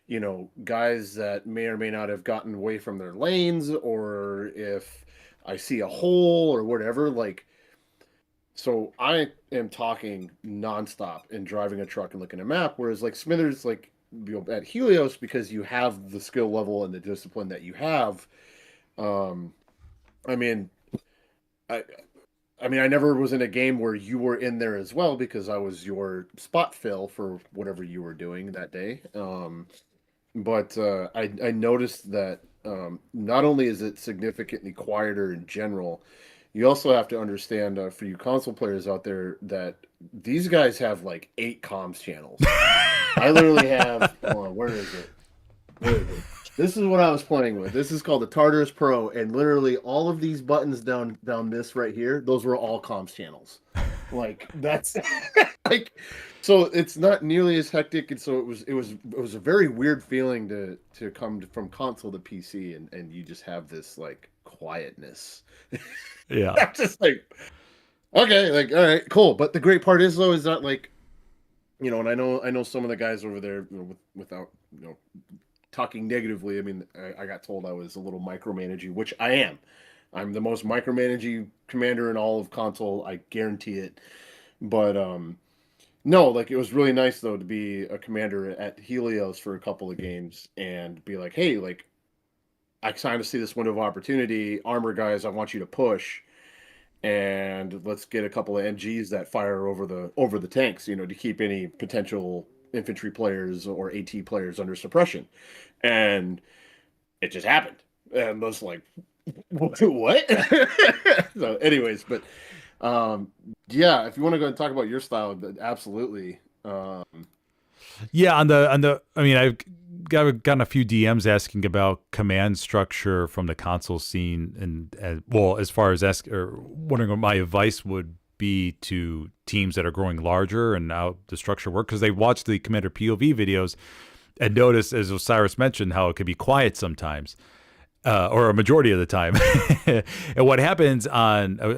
Speaker 2: you know, guys that may or may not have gotten away from their lanes, or if I see a hole or whatever, like. So I am talking nonstop and driving a truck and looking at a map, whereas like Smithers, like at Helios, because you have the skill level and the discipline that you have. I mean, I never was in a game where you were in there as well because I was your spot fill for whatever you were doing that day. But I noticed that not only is it significantly quieter in general. You also have to understand, for you console players out there, that these guys have like 8 comms channels. I literally have. Hold on, where is it? This is what I was playing with. This is called the Tartarus Pro, and literally all of these buttons down this right here, those were all comms channels. Like that's like, so it's not nearly as hectic, and so it was a very weird feeling to come from console to PC, and you just have this like quietness.
Speaker 1: Yeah.
Speaker 2: I'm just like, okay, like, all right, cool. But the great part is though, is that like, you know, and I know some of the guys over there, you know, without, you know, talking negatively. I mean, I got told I was a little micromanaging, which I am. I'm the most micromanaging commander in all of console. I guarantee it. But no, like it was really nice though to be a commander at Helios for a couple of games and be like, hey, like, I kind of see this window of opportunity. Armor guys, I want you to push, and let's get a couple of MGs that fire over the tanks, you know, to keep any potential infantry players or AT players under suppression. And it just happened. And I was like, what? So, anyways, but yeah, if you want to go and talk about your style, absolutely.
Speaker 1: Yeah, on the I mean, I've gotten a few DMs asking about command structure from the console scene, and well, as far as wondering what my advice would be to teams that are growing larger and how the structure works, because they watch the commander POV videos and notice, as Osiris mentioned, how it could be quiet sometimes, or a majority of the time. And what happens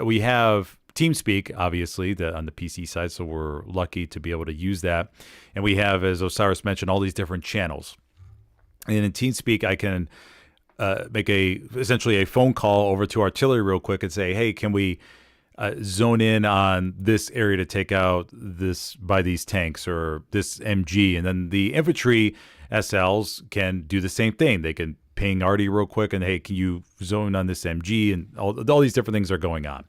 Speaker 1: we have TeamSpeak, obviously, on the PC side, so we're lucky to be able to use that. And we have, as Osiris mentioned, all these different channels. And in TeamSpeak, I can make essentially a phone call over to artillery real quick and say, hey, can we zone in on this area to take out these tanks or this MG? And then the infantry SLs can do the same thing. They can ping arty real quick and, hey, can you zone on this MG? And all these different things are going on.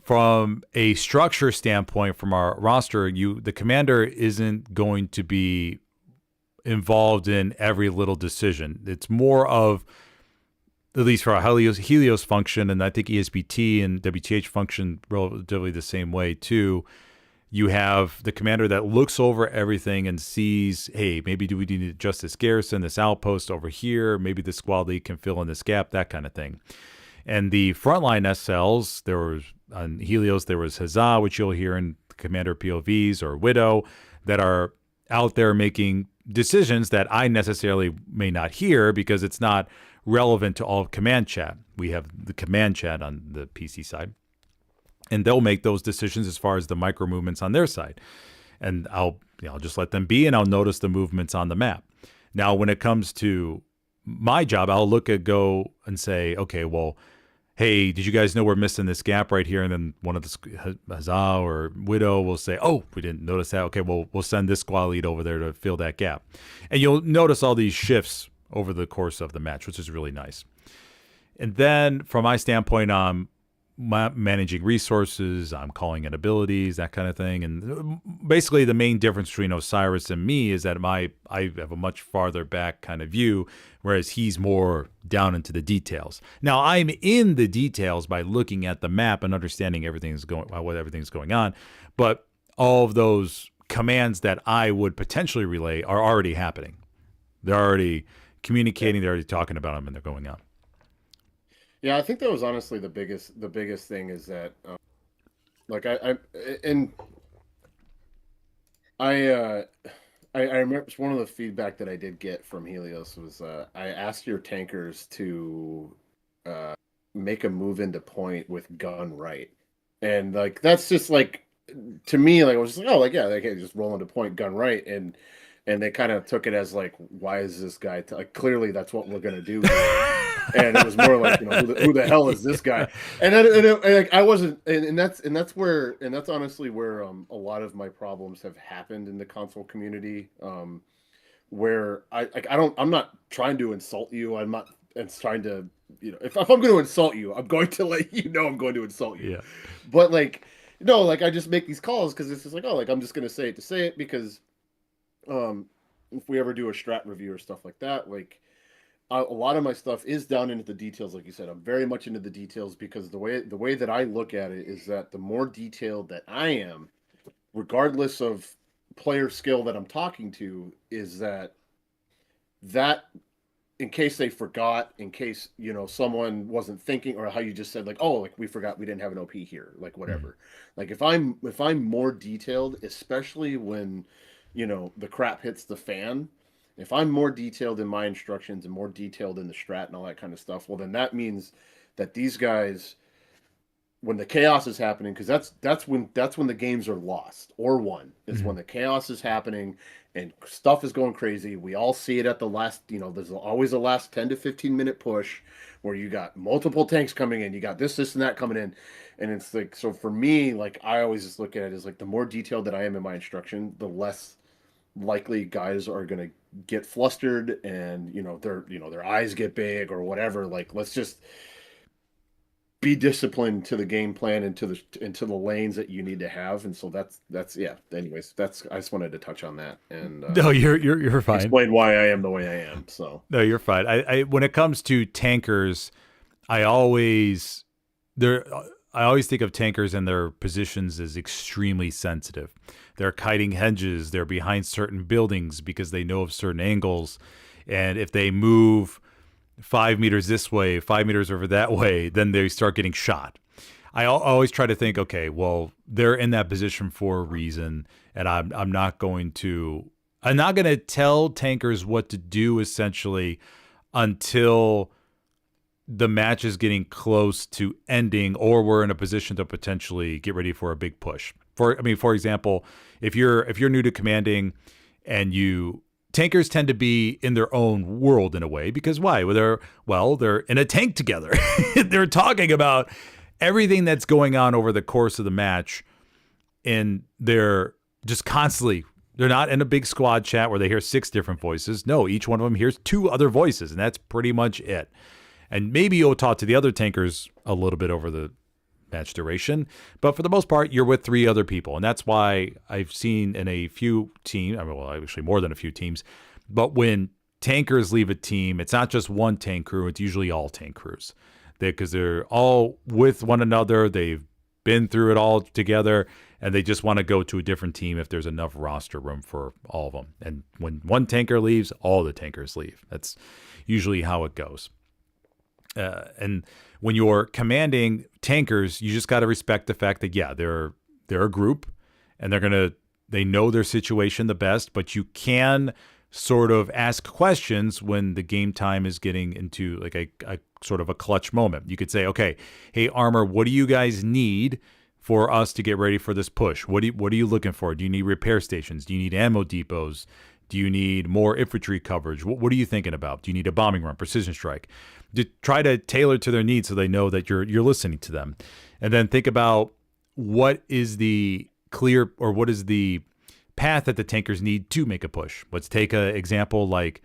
Speaker 1: From a structure standpoint, from our roster, the commander isn't going to be involved in every little decision. It's more of, at least for our Helios function, and I think ESBT and WTH function relatively the same way too. You have the commander that looks over everything and sees, hey, maybe do we need to adjust this garrison, this outpost over here? Maybe the squad lead can fill in this gap, that kind of thing. And the frontline SLs, on Helios, there was Huzzah, which you'll hear in commander POVs, or Widow, that are out there making decisions that I necessarily may not hear because it's not relevant to all of command chat. We have the command chat on the PC side, and they'll make those decisions as far as the micro movements on their side. And I'll just let them be, and I'll notice the movements on the map. Now, when it comes to my job, I'll go and say, okay, well, hey, did you guys know we're missing this gap right here? And then one of the Huzzah or Widow will say, oh, we didn't notice that. Okay, well, we'll send this squad lead over there to fill that gap. And you'll notice all these shifts over the course of the match, which is really nice. And then from my standpoint, managing resources. I'm calling in abilities, that kind of thing. And basically, the main difference between Osiris and me is that I have a much farther back kind of view, whereas he's more down into the details. Now, I'm in the details by looking at the map and understanding what everything's going on, but all of those commands that I would potentially relay are already happening. They're already communicating. They're already talking about them, and they're going on.
Speaker 2: Yeah, I think that was honestly the biggest thing is that, like I remember one of the feedback that I did get from Helios was I asked your tankers to make a move into point with gun right, and like that's just like to me like I was just like, oh, like yeah, they can just roll into point gun right, and they kind of took it as like, why is this guy like clearly that's what we're gonna do here. And it was more like, you know, who the hell is this guy? And I wasn't, and that's honestly where a lot of my problems have happened in the console community, where I'm not trying to insult you. I'm not trying to, you know, if I'm going to insult you, I'm going to let you know I'm going to insult you.
Speaker 1: Yeah.
Speaker 2: But like, no, like I just make these calls because it's just like, oh, like I'm just going to say it to say it because, if we ever do a strat review or stuff like that, like. A lot of my stuff is down into the details, like you said. I'm very much into the details because the way that I look at it is that the more detailed that I am, regardless of player skill that I'm talking to, is that in case they forgot, in case, you know, someone wasn't thinking, or how you just said like, oh, like we forgot we didn't have an OP here, like whatever. Like if I'm more detailed, especially when, you know, the crap hits the fan. If I'm more detailed in my instructions and more detailed in the strat and all that kind of stuff, well, then that means that these guys, when the chaos is happening, because that's when the games are lost or won. It's when the chaos is happening and stuff is going crazy. We all see it at the last, you know, there's always a last 10 to 15 minute push where you got multiple tanks coming in, you got this and that coming in. And it's like, so for me, like I always just look at it as like the more detailed that I am in my instruction, the less likely guys are going to get flustered and their eyes get big or whatever. Like let's just be disciplined to the game plan and to the lanes that you need to have. And so that's yeah, anyways, I just wanted to touch on that. And
Speaker 1: no, you're fine.
Speaker 2: Explain why I am the way I am. So
Speaker 1: no, you're fine. I when it comes to tankers, I always think of tankers and their positions as extremely sensitive. They're kiting hedges. They're behind certain buildings because they know of certain angles. And if they move 5 meters this way, 5 meters over that way, then they start getting shot. I always try to think, okay, well, they're in that position for a reason. And I'm not going to tell tankers what to do essentially until the match is getting close to ending or we're in a position to potentially get ready for a big push. For example, if you're new to commanding and tankers tend to be in their own world in a way because why? Well, they're in a tank together. They're talking about everything that's going on over the course of the match and they're just constantly, they're not in a big squad chat where they hear 6 different voices. No, each one of them hears 2 other voices and that's pretty much it. And maybe you'll talk to the other tankers a little bit over the match duration, but for the most part, you're with 3 other people. And that's why I've seen in a few teams, well, actually more than a few teams, but when tankers leave a team, it's not just one tank crew, it's usually all tank crews. Because they're all with one another, they've been through it all together, and they just want to go to a different team if there's enough roster room for all of them. And when one tanker leaves, all the tankers leave. That's usually how it goes. And when you're commanding tankers, you just got to respect the fact that, yeah, they're a group and they know their situation the best, but you can sort of ask questions when the game time is getting into like a sort of a clutch moment. You could say, okay, hey, Armor, what do you guys need for us to get ready for this push? What are you looking for? Do you need repair stations? Do you need ammo depots? Do you need more infantry coverage? What are you thinking about? Do you need a bombing run, precision strike? To try to tailor to their needs so they know that you're listening to them. And then think about what is the clear or what is the path that the tankers need to make a push. Let's take an example like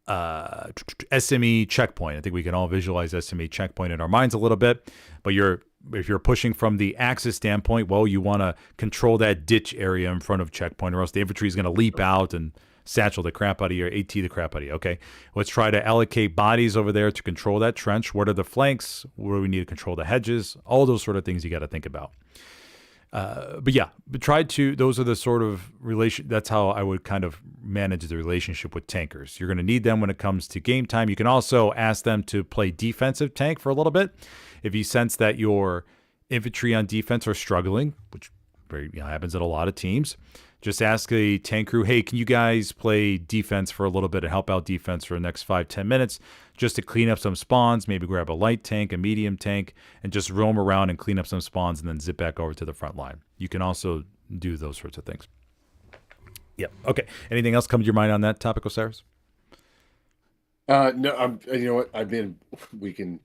Speaker 1: SME checkpoint. I think we can all visualize SME checkpoint in our minds a little bit, but you're if you're pushing from the axis standpoint, well, you want to control that ditch area in front of checkpoint, or else the infantry is going to leap out and satchel the crap out of you, or AT the crap out of you. Okay, let's try to allocate bodies over there to control that trench. What are the flanks? Where do we need to control the hedges? All those sort of things you got to think about. But those are the sort of that's how I would kind of manage the relationship with tankers. You're going to need them when it comes to game time. You can also ask them to play defensive tank for a little bit. If you sense that your infantry on defense are struggling, which happens in a lot of teams, just ask a tank crew, hey, can you guys play defense for a little bit and help out defense for the next 5-10 minutes just to clean up some spawns, maybe grab a light tank, a medium tank, and just roam around and clean up some spawns and then zip back over to the front line. You can also do those sorts of things. Yep. Okay. Anything else come to your mind on that topic, Osiris?
Speaker 2: No, you know what? We can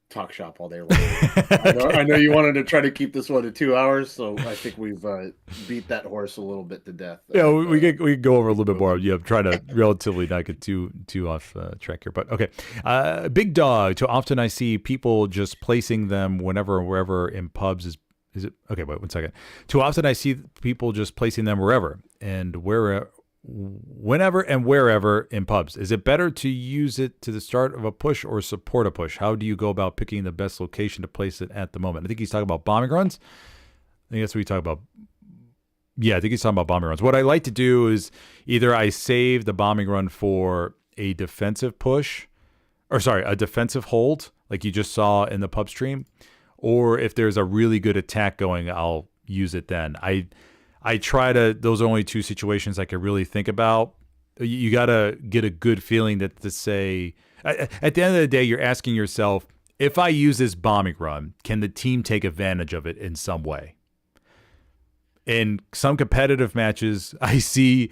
Speaker 2: talk shop all day long. I know you wanted to try to keep this one to 2 hours, so I think we've beat that horse a little bit to death.
Speaker 1: Yeah, we could go over a little bit more. Yeah, try to relatively not get too off track here. But okay, Big Dog. Too often I see people just placing them whenever and wherever in pubs. Is it okay? Wait 1 second. Too often I see people just placing them wherever and whenever and wherever in pubs. Is it better to use it to the start of a push or support a push? How do you go about picking the best location to place it at the moment? I think he's talking about bombing runs. I think that's what he's talking about. Yeah, I think he's talking about bombing runs. What I like to do is either I save the bombing run for a defensive push, a defensive hold, like you just saw in the pub stream, or if there's a really good attack going, I'll use it then. I try to, those are only two situations I could really think about. You got to get a good feeling that to say, at the end of the day, you're asking yourself, if I use this bombing run, can the team take advantage of it in some way? In some competitive matches, I see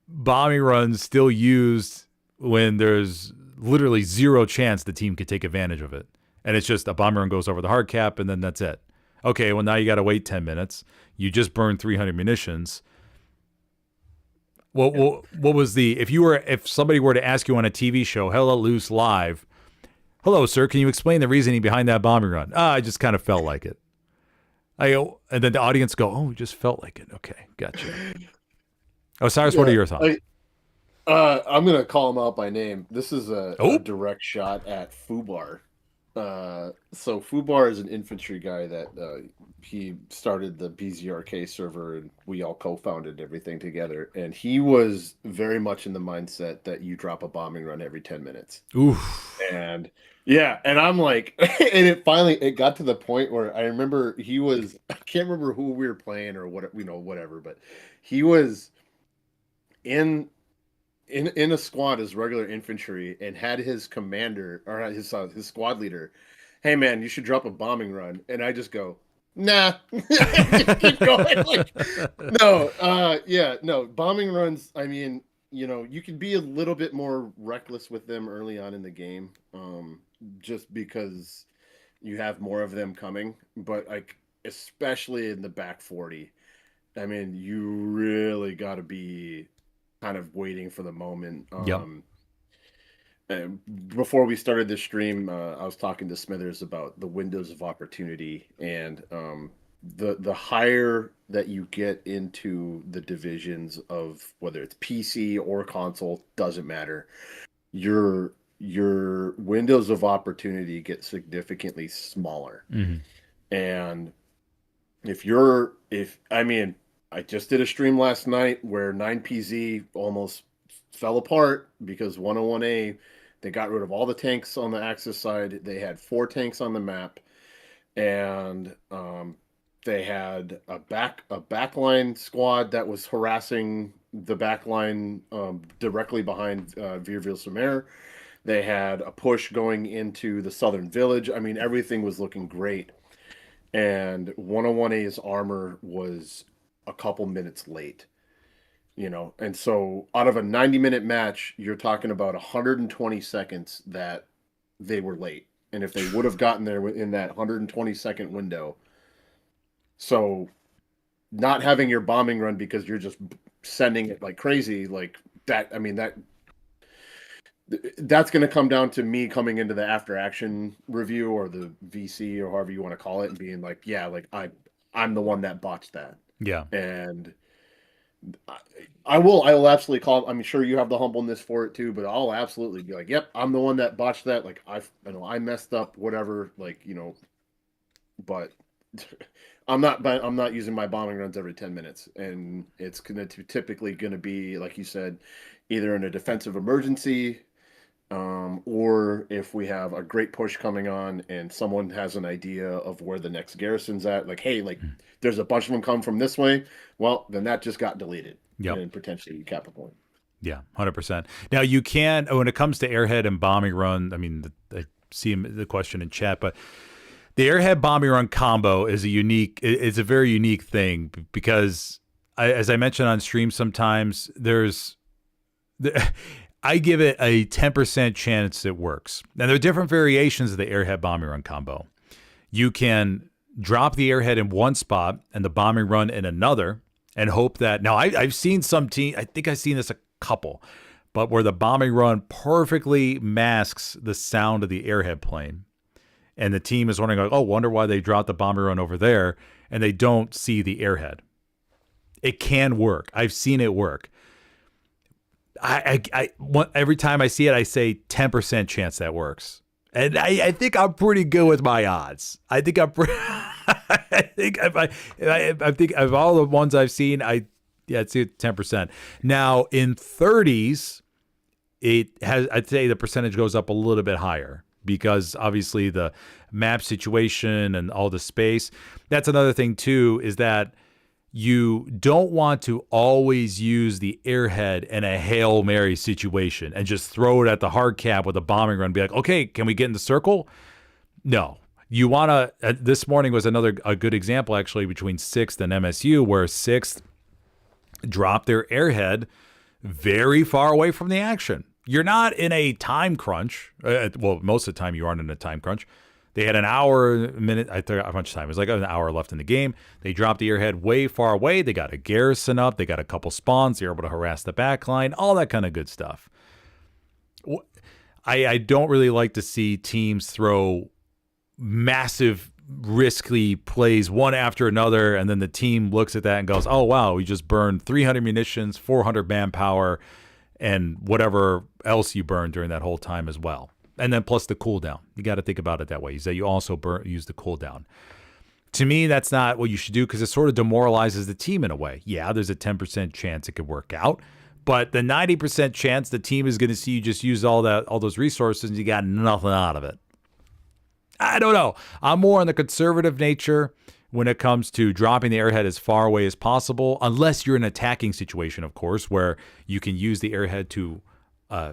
Speaker 1: bombing runs still used when there's literally zero chance the team could take advantage of it. And it's just a bombing run goes over the hard cap and then that's it. Okay, well, now you got to wait 10 minutes. You just burned 300 munitions. What was if somebody were to ask you on a TV show, Hell Let Loose Live, hello, sir, can you explain the reasoning behind that bombing run? I just kind of felt like it. And then the audience go, oh, we just felt like it. Okay, gotcha. Cyrus, what are your thoughts?
Speaker 2: I'm going to call him out by name. This is a direct shot at Fubar. So Fubar is an infantry guy that he started the BZRK server, and we all co-founded everything together. And he was very much in the mindset that you drop a bombing run every 10 minutes.
Speaker 1: Oof.
Speaker 2: And yeah, and I'm like, and it got to the point where I remember I can't remember who we were playing or what, whatever, but he was in a squad as regular infantry and had his commander or his squad leader, hey man, you should drop a bombing run. And I just go, nah, just keep going. Like, no, bombing runs. I mean, you can be a little bit more reckless with them early on in the game, just because you have more of them coming. But like, especially in the back 40, I mean, you really got to be kind of waiting for the moment. Before we started this stream, I was talking to Smithers about the windows of opportunity, and the higher that you get into the divisions of whether it's PC or console, doesn't matter. Your windows of opportunity get significantly smaller. Mm-hmm. And I just did a stream last night where 9PZ almost fell apart because 101A, they got rid of all the tanks on the Axis side. They had 4 tanks on the map, and they had a backline squad that was harassing the backline directly behind Vierville-sur-Mer. They had a push going into the southern village. I mean, everything was looking great. And 101A's armor was a couple minutes late, and so out of a 90-minute match, you're talking about 120 seconds that they were late. And if they would have gotten there in that 120-second window, so not having your bombing run because you're just sending it like crazy, like that, I mean, that's going to come down to me coming into the after action review or the VC or however you want to call it and being like, yeah, like I'm the one that botched that.
Speaker 1: Yeah.
Speaker 2: And I will absolutely call. I'm sure you have the humbleness for it too, but I'll absolutely be like, yep, I'm the one that botched that. Like I messed up, whatever, like, but I'm not using my bombing runs every 10 minutes. And it's typically going to be, like you said, either in a defensive emergency, or if we have a great push coming on and someone has an idea of where the next garrison's at, like, hey, like there's a bunch of them come from this way. Well, then that just got deleted.
Speaker 1: Yep.
Speaker 2: And potentially cap a point.
Speaker 1: Yeah, 100%. Now you can, when it comes to airhead and bombing run, I mean, I see the question in chat, but the airhead bombing run combo is it's a very unique thing because as I mentioned on stream, sometimes I give it a 10% chance it works. Now there are different variations of the airhead bombing run combo. You can drop the airhead in one spot and the bombing run in another and hope that, now I've seen some team, I think I've seen this a couple, but where the bombing run perfectly masks the sound of the airhead plane. And the team is wondering, like, oh, wonder why they dropped the bombing run over there, and they don't see the airhead. It can work. I've seen it work. Every time I see it, I say 10% chance that works. And I think I'm pretty good with my odds. I think I'm I think of all the ones I've seen, I'd say 10%. Now in 30s, I'd say the percentage goes up a little bit higher because obviously the map situation and all the space. That's another thing too, is that you don't want to always use the airhead in a Hail Mary situation and just throw it at the hard cap with a bombing run and be like, okay, can we get in the circle? No. You want to, this morning was a good example actually between 6th and MSU, where 6th dropped their airhead very far away from the action. You're not in a time crunch. Well, most of the time you aren't in a time crunch. They had an hour, minute, I forgot how much time. It was like an hour left in the game. They dropped the airhead way far away. They got a garrison up. They got a couple spawns. They were able to harass the back line, all that kind of good stuff. I don't really like to see teams throw massive, risky plays one after another, and then the team looks at that and goes, oh, wow, we just burned 300 munitions, 400 manpower, and whatever else you burned during that whole time as well. And then plus the cooldown. You got to think about it that way, is that you also use the cooldown. To me, that's not what you should do because it sort of demoralizes the team in a way. Yeah, there's a 10% chance it could work out, but the 90% chance the team is going to see you just use all those resources and you got nothing out of it. I don't know. I'm more on the conservative nature when it comes to dropping the airhead as far away as possible, unless you're in an attacking situation, of course, where you can use the airhead to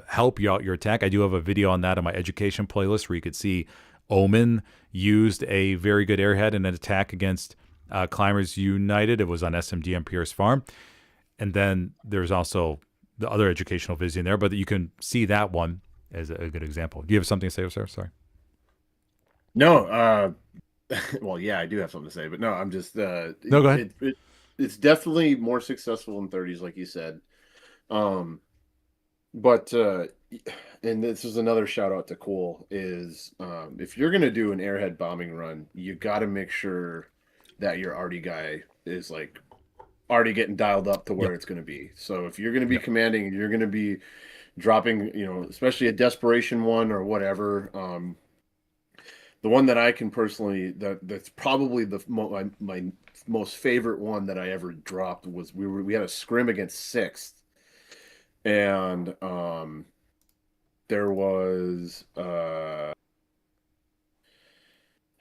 Speaker 1: help you out your attack. I do have a video on that on my education playlist where you could see Omen used a very good airhead in an attack against Climbers United. It was on SMD on Pierce Farm. And then there's also the other educational videos in there, but you can see that one as a good example. Do you have something to say, sir? Sorry.
Speaker 2: No, well, yeah, I do have something to say, but no, I'm just
Speaker 1: no, go ahead.
Speaker 2: It's definitely more successful in 30s, like you said. But and this is another shout out to Cool, is if you're gonna do an airhead bombing run, you got to make sure that your arty guy is like already getting dialed up to where it's going to be. So if you're going to be commanding and you're going to be dropping, especially a desperation one or whatever, the one that I can personally, that's probably my most favorite one that I ever dropped was we had a scrim against 6th, and there was I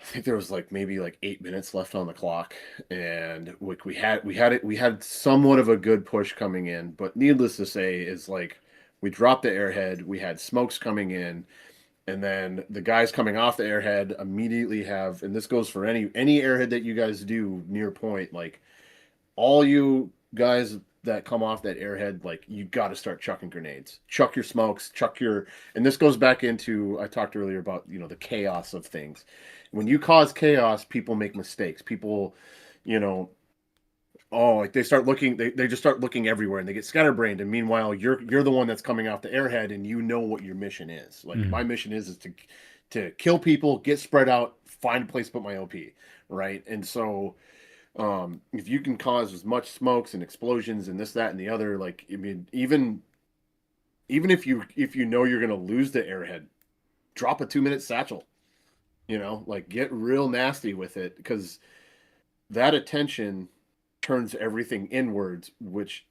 Speaker 2: think there was maybe 8 minutes left on the clock, and we had somewhat of a good push coming in, but needless to say is we dropped the airhead, we had smokes coming in, and then the guys coming off the airhead immediately have, and this goes for any airhead that you guys do near point, all you guys that come off that airhead, you got to start chucking grenades, chuck your smokes, and this goes back into, I talked earlier about, the chaos of things. When you cause chaos, people make mistakes. People, Oh, like they start looking, they just start looking everywhere and they get scatterbrained. And meanwhile, you're the one that's coming off the airhead and you know what your mission is. Like my mission is to kill people, get spread out, find a place to put my OP, right? And so if you can cause as much smokes and explosions and this, that, and the other, like I mean, even if you know you're gonna lose the airhead, drop a 2-minute satchel. You know, like get real nasty with it because that attention turns everything inwards, which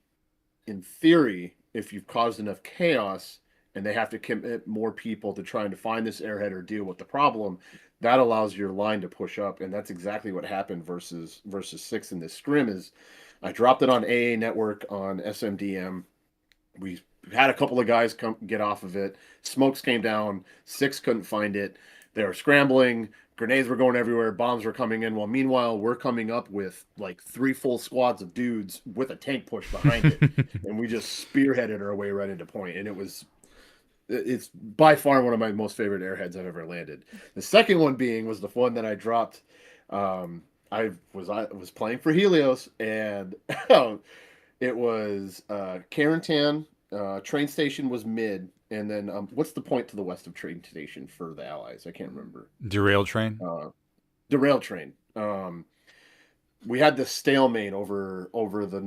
Speaker 2: in theory, if you've caused enough chaos and they have to commit more people to trying to find this airhead or deal with the problem, that allows your line to push up. And that's exactly what happened versus 6 in this scrim is I dropped it on AA network on SMDM. We had a couple of guys get off of it. Smokes came down. 6 couldn't find it. They were scrambling. Grenades were going everywhere. Bombs were coming in. Well, meanwhile, we're coming up with like 3 full squads of dudes with a tank push behind it. And we just spearheaded our way right into point. And it's by far one of my most favorite airheads I've ever landed. The second one was the one that I dropped. I was playing for Helios and it was Carentan. Train station was mid. And then what's the point to the west of train station for the Allies? I can't remember.
Speaker 1: Derail train?
Speaker 2: Derail train. We had this stalemate over the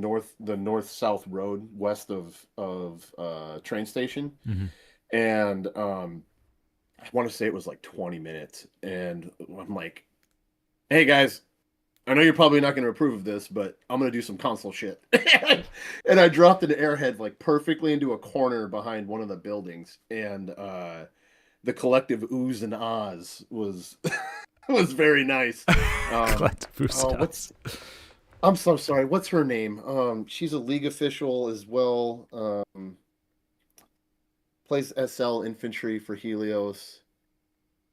Speaker 2: north-south road west of train station. And I want to say it was like 20 minutes. And I'm like, hey guys, I know you're probably not going to approve of this, but I'm going to do some console shit. And I dropped an airhead like perfectly into a corner behind one of the buildings. And the collective oohs and ahs was was very nice.
Speaker 1: Collective oohs and ahs.
Speaker 2: I'm so sorry. What's her name? She's a league official as well. Plays SL infantry for Helios.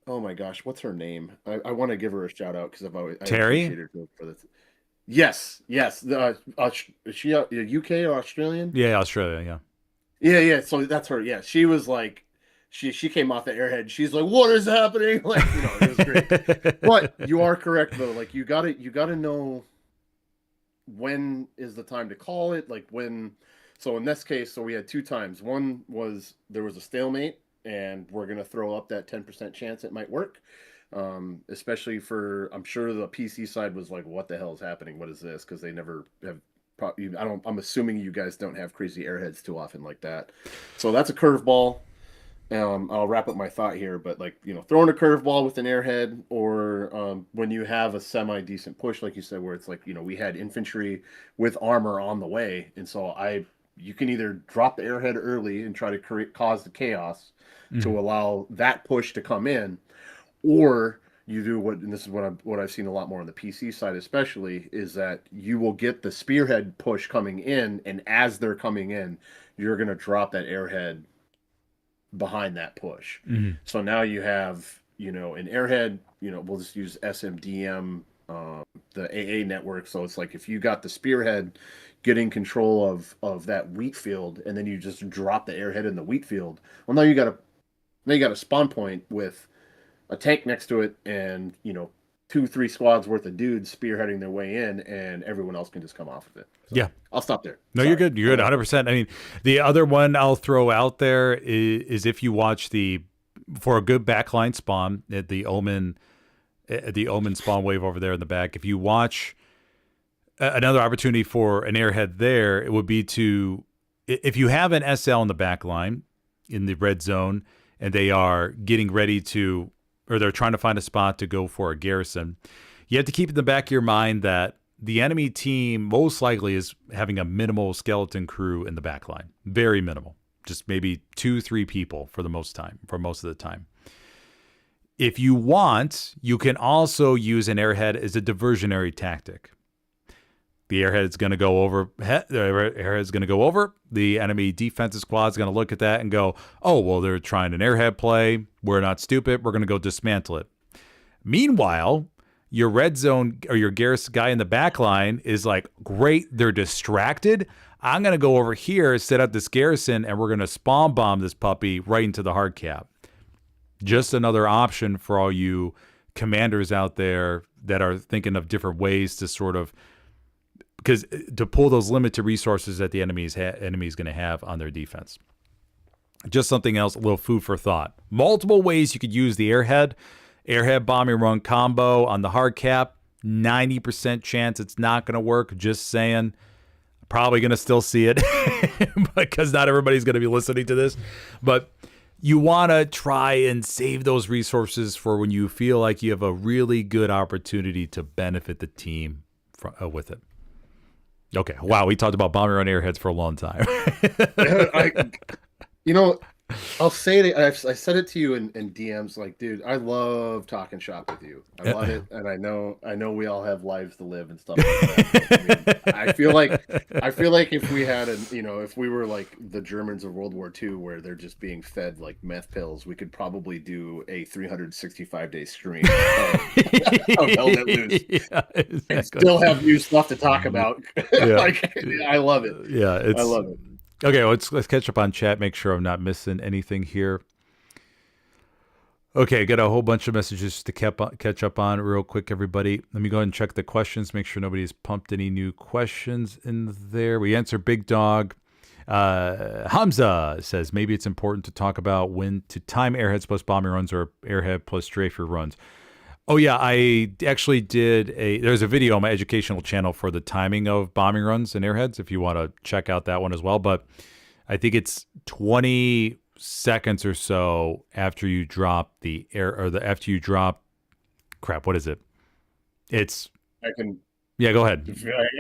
Speaker 2: Oh my gosh, what's her name? I want to give her a shout out because I
Speaker 1: Terry.
Speaker 2: appreciate her for this. Yes. Is she UK or Australian?
Speaker 1: Yeah, Australia.
Speaker 2: Yeah. So that's her. Yeah, she was like, she came off the airhead. She's like, what is happening? Like, it was great. But you are correct though. Like, you gotta know when is the time to call it. Like when. So in this case, we had 2 times. One was there was a stalemate. And we're going to throw up that 10% chance it might work. Especially for, I'm sure the PC side was like, what the hell is happening? What is this? Because they never have, I'm assuming you guys don't have crazy airheads too often like that. So that's a curveball. I'll wrap up my thought here, but like, throwing a curveball with an airhead or when you have a semi-decent push, like you said, where it's like, we had infantry with armor on the way. And so you can either drop the airhead early and try to cause the chaos to allow that push to come in, or you do and this is what I've seen a lot more on the PC side especially, is that you will get the spearhead push coming in, and as they're coming in, you're going to drop that airhead behind that push. So now you have, an airhead, we'll just use SMDM, the AA network. So it's like if you got the spearhead getting control of that wheat field, and then you just drop the airhead in the wheat field. Well, now you got a spawn point with a tank next to it, and 2-3 squads worth of dudes spearheading their way in, and everyone else can just come off of it. So
Speaker 1: yeah,
Speaker 2: I'll stop there.
Speaker 1: No, Sorry. You're good. You're good. 100%. I mean, the other one I'll throw out there is if you watch for a good backline spawn at the Omen spawn wave over there in the back. If you watch. Another opportunity for an airhead there, it would be if you have an SL in the back line in the red zone and they are getting ready or they're trying to find a spot to go for a garrison, you have to keep in the back of your mind that the enemy team most likely is having a minimal skeleton crew in the back line. Very minimal. Just maybe 2-3 people for most of the time. If you want, you can also use an airhead as a diversionary tactic. The airhead is going to go over. The enemy defensive squad is going to look at that and go, oh, well, they're trying an airhead play. We're not stupid. We're going to go dismantle it. Meanwhile, your red zone or your garrison guy in the back line is like, great, they're distracted. I'm going to go over here, set up this garrison, and we're going to spawn bomb this puppy right into the hard cap. Just another option for all you commanders out there that are thinking of different ways to sort of because to pull those limited resources that the enemy is going to have on their defense. Just something else, a little food for thought. Multiple ways you could use the Airhead bombing run combo on the hard cap. 90% chance it's not going to work. Just saying. Probably going to still see it because not everybody's going to be listening to this. But you want to try and save those resources for when you feel like you have a really good opportunity to benefit the team with it. Okay. Wow. We talked about bombing run airheads for a long time.
Speaker 2: I'll say it. I said it to you in DMs. Like, dude, I love talking shop with you. I love it, and I know we all have lives to live and stuff like that. I feel like if we had if we were like the Germans of World War II, where they're just being fed like meth pills, we could probably do a 365-day stream of Hell Let Loose,
Speaker 1: exactly.
Speaker 2: and still have new stuff to talk about.
Speaker 1: Yeah.
Speaker 2: I love it.
Speaker 1: Yeah,
Speaker 2: I love it.
Speaker 1: Okay, let's catch up on chat. Make sure I'm not missing anything here. Okay, got a whole bunch of messages to catch up on real quick, everybody. Let me go ahead and check the questions. Make sure nobody's pumped any new questions in there. We answer Big Dog. Hamza says maybe it's important to talk about when to time airheads plus bombing runs or airhead plus strafer runs. Oh, yeah, I actually there's a video on my educational channel for the timing of bombing runs and airheads, if you want to check out that one as well. But I think it's 20 seconds or so after you drop crap, what is it? Yeah, go ahead.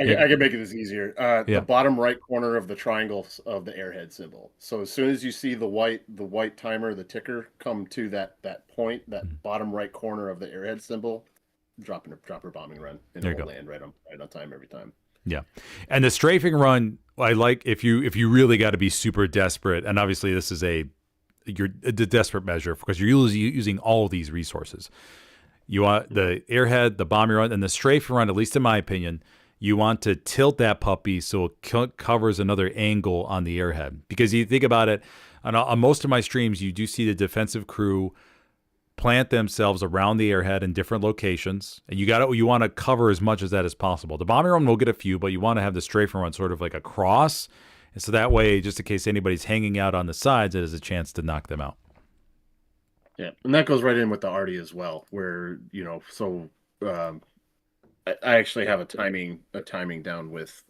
Speaker 2: I can make it this easier. The bottom right corner of the triangle of the airhead symbol. So as soon as you see the white timer, the ticker come to that point, that bottom right corner of the airhead symbol, drop her bombing run, and it'll land right on time every time.
Speaker 1: Yeah, and the strafing run, I like if you really got to be super desperate, and obviously this is the desperate measure because you're using all of these resources. You want the airhead, the bombing run, and the strafe run, at least in my opinion, you want to tilt that puppy so it covers another angle on the airhead. Because you think about it, on most of my streams, you do see the defensive crew plant themselves around the airhead in different locations. And you want to cover as much of that as possible. The bombing run will get a few, but you want to have the strafe run sort of like a cross. And so that way, just in case anybody's hanging out on the sides, it has a chance to knock them out.
Speaker 2: Yeah, and that goes right in with the arty as well, where I actually have a timing down with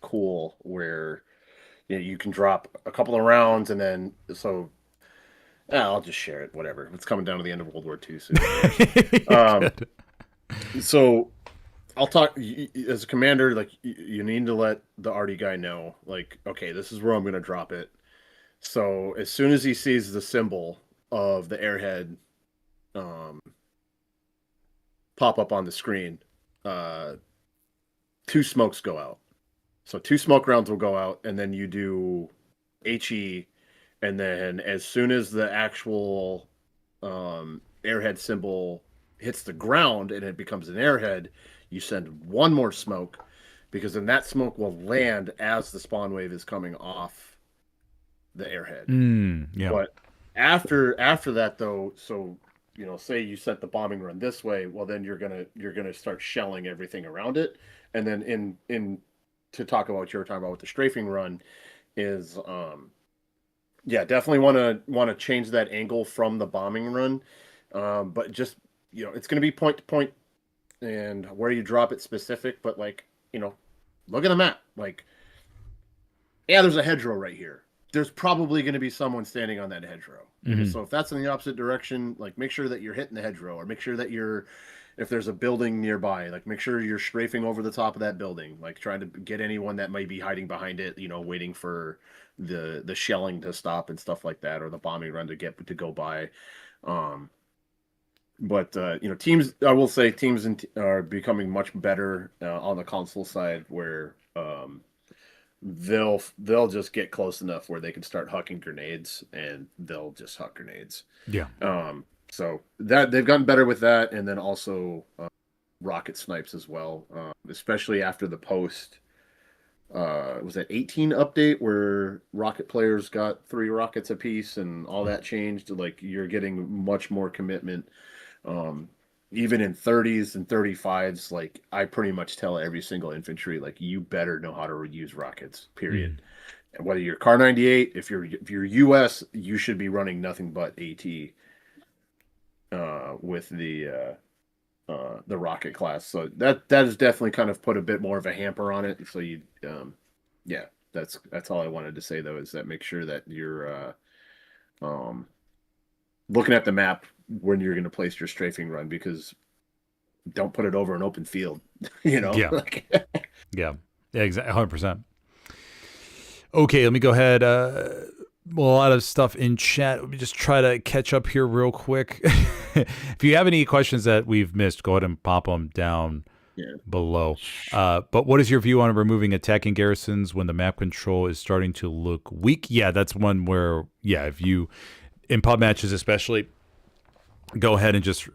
Speaker 2: Cool where you can drop a couple of rounds and then I'll just share it. Whatever, it's coming down to the end of World War II soon. So I'll talk as a commander. Like you need to let the arty guy know, like, okay, this is where I'm going to drop it. So as soon as he sees the symbol of the airhead pop up on the screen, 2 smokes go out. So 2 smoke rounds will go out, and then you do HE, and then as soon as the actual airhead symbol hits the ground and it becomes an airhead, you send 1 more smoke, because then that smoke will land as the spawn wave is coming off the airhead.
Speaker 1: Yeah.
Speaker 2: But after that though, so say you set the bombing run this way, well then you're gonna start shelling everything around it, and then in to talk about what you were talking about with the strafing run is definitely want to change that angle from the bombing run, but just it's gonna be point to point and where you drop it specific, but look at the map, there's a hedgerow right here. There's probably going to be someone standing on that hedgerow. Mm-hmm. So if that's in the opposite direction, make sure that you're hitting the hedgerow, or make sure that if there's a building nearby, make sure you're strafing over the top of that building, trying to get anyone that might be hiding behind it, waiting for the shelling to stop and stuff like that, or the bombing run to go by. Teams, I will say teams are becoming much better on the console side, where they'll just get close enough where they can start hucking grenades, and they'll just huck grenades.
Speaker 1: Yeah.
Speaker 2: So that they've gotten better with that, and then also rocket snipes as well, especially after the post. Was that 18 update where rocket players got 3 rockets apiece, and all that changed? You're getting much more commitment. even in 30s and 35s, like I pretty much tell every single infantry, like you better know how to use rockets. Period. And whether you're Car 98, if you're US, you should be running nothing but AT with the rocket class. So that has definitely kind of put a bit more of a hamper on it. So you, yeah, that's all I wanted to say though, is that make sure that you're looking at the map when you're going to place your strafing run, because don't put it over an open field, you know?
Speaker 1: Yeah. Yeah, exactly. 100%. Okay, let me go ahead. Well, a lot of stuff in chat. Let me just try to catch up here real quick. If you have any questions that we've missed, go ahead and pop them down below. But what is your view on removing attacking garrisons when the map control is starting to look weak? Yeah, that's one where, if you, in pub matches especially, go ahead and just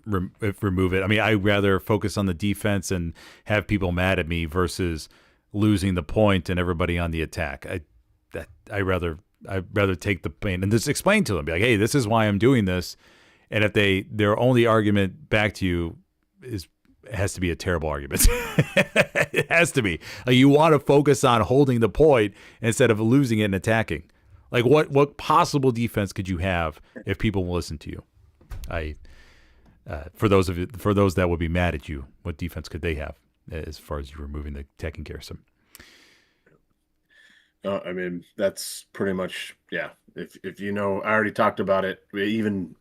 Speaker 1: remove it. I mean, I'd rather focus on the defense and have people mad at me versus losing the point and everybody on the attack. I'd rather take the pain and just explain to them, be like, hey, this is why I'm doing this. And if their only argument back to you has to be a terrible argument. It has to be. Like, you want to focus on holding the point instead of losing it and attacking. Like, what possible defense could you have if people will listen to you? For those that would be mad at you, what defense could they have as far as you removing the attacking garrison?
Speaker 2: I mean, that's pretty much, if you know, I already talked about it, even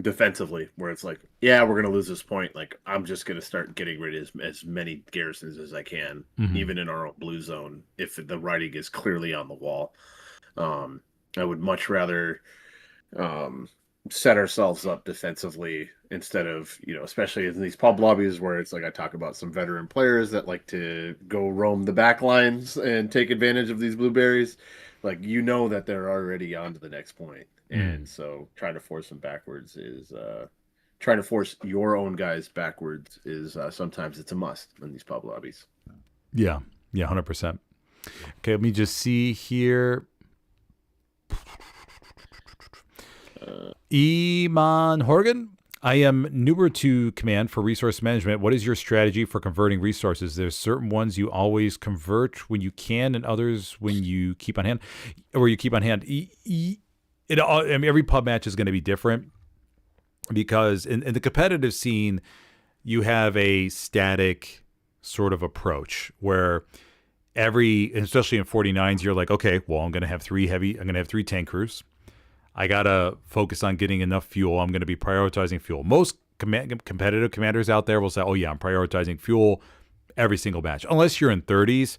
Speaker 2: defensively, where it's like, we're going to lose this point. Like, I'm just going to start getting rid of as many garrisons as I can, even in our own blue zone, if the writing is clearly on the wall. I would much rather set ourselves up defensively instead of, especially in these pub lobbies where it's like I talk about some veteran players that like to go roam the back lines and take advantage of these blueberries. Like, that they're already on to the next point. And so trying to force them backwards is trying to force your own guys backwards is sometimes it's a must in these pub lobbies.
Speaker 1: Yeah, 100%. Okay, let me just see here. Iman Horgan, I am newer to command for resource management. What is your strategy for converting resources? There's certain ones you always convert when you can, and others when you keep on hand, or you keep on hand. Every pub match is going to be different because in the competitive scene, you have a static sort of approach where especially in 49s, you're like, okay, well, I'm going to have 3 heavy, I'm going to have 3 tank crews. I got to focus on getting enough fuel. I'm going to be prioritizing fuel. Most competitive commanders out there will say, oh, yeah, I'm prioritizing fuel every single match. Unless you're in 30s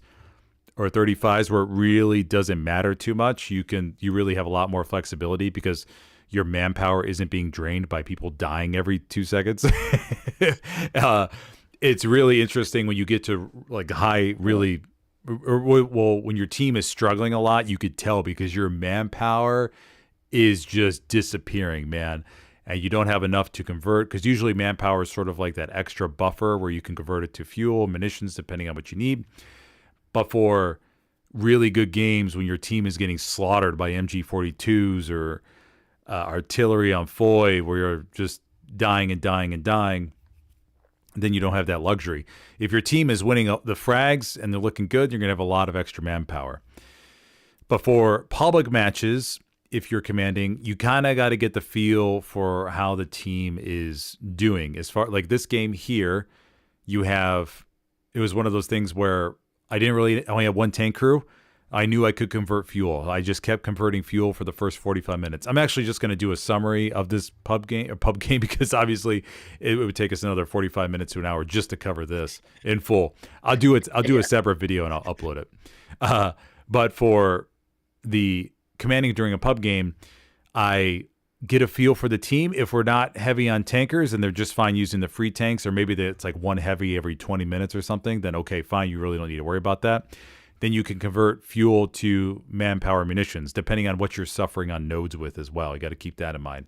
Speaker 1: or 35s where it really doesn't matter too much. You really have a lot more flexibility because your manpower isn't being drained by people dying every 2 seconds. It's really interesting when you get to like high, really, when your team is struggling a lot, you could tell because your manpower is just disappearing, man. And you don't have enough to convert because usually manpower is sort of like that extra buffer where you can convert it to fuel, munitions, depending on what you need. But for really good games, when your team is getting slaughtered by MG42s or artillery on Foy, where you're just dying and dying and dying, then you don't have that luxury. If your team is winning the frags and they're looking good, you're going to have a lot of extra manpower. But for public matches, if you're commanding, you kind of got to get the feel for how the team is doing. As far like this game here, it was one of those things where I only had 1 tank crew. I knew I could convert fuel. I just kept converting fuel for the first 45 minutes. I'm actually just going to do a summary of this pub game because obviously it would take us another 45 minutes to an hour just to cover this in full. I'll do a separate video and I'll upload it. But for the commanding during a pub game, I get a feel for the team. If we're not heavy on tankers and they're just fine using the free tanks, or maybe it's like 1 heavy every 20 minutes or something, then okay, fine, you really don't need to worry about that. Then you can convert fuel to manpower munitions, depending on what you're suffering on nodes with as well. You got to keep that in mind.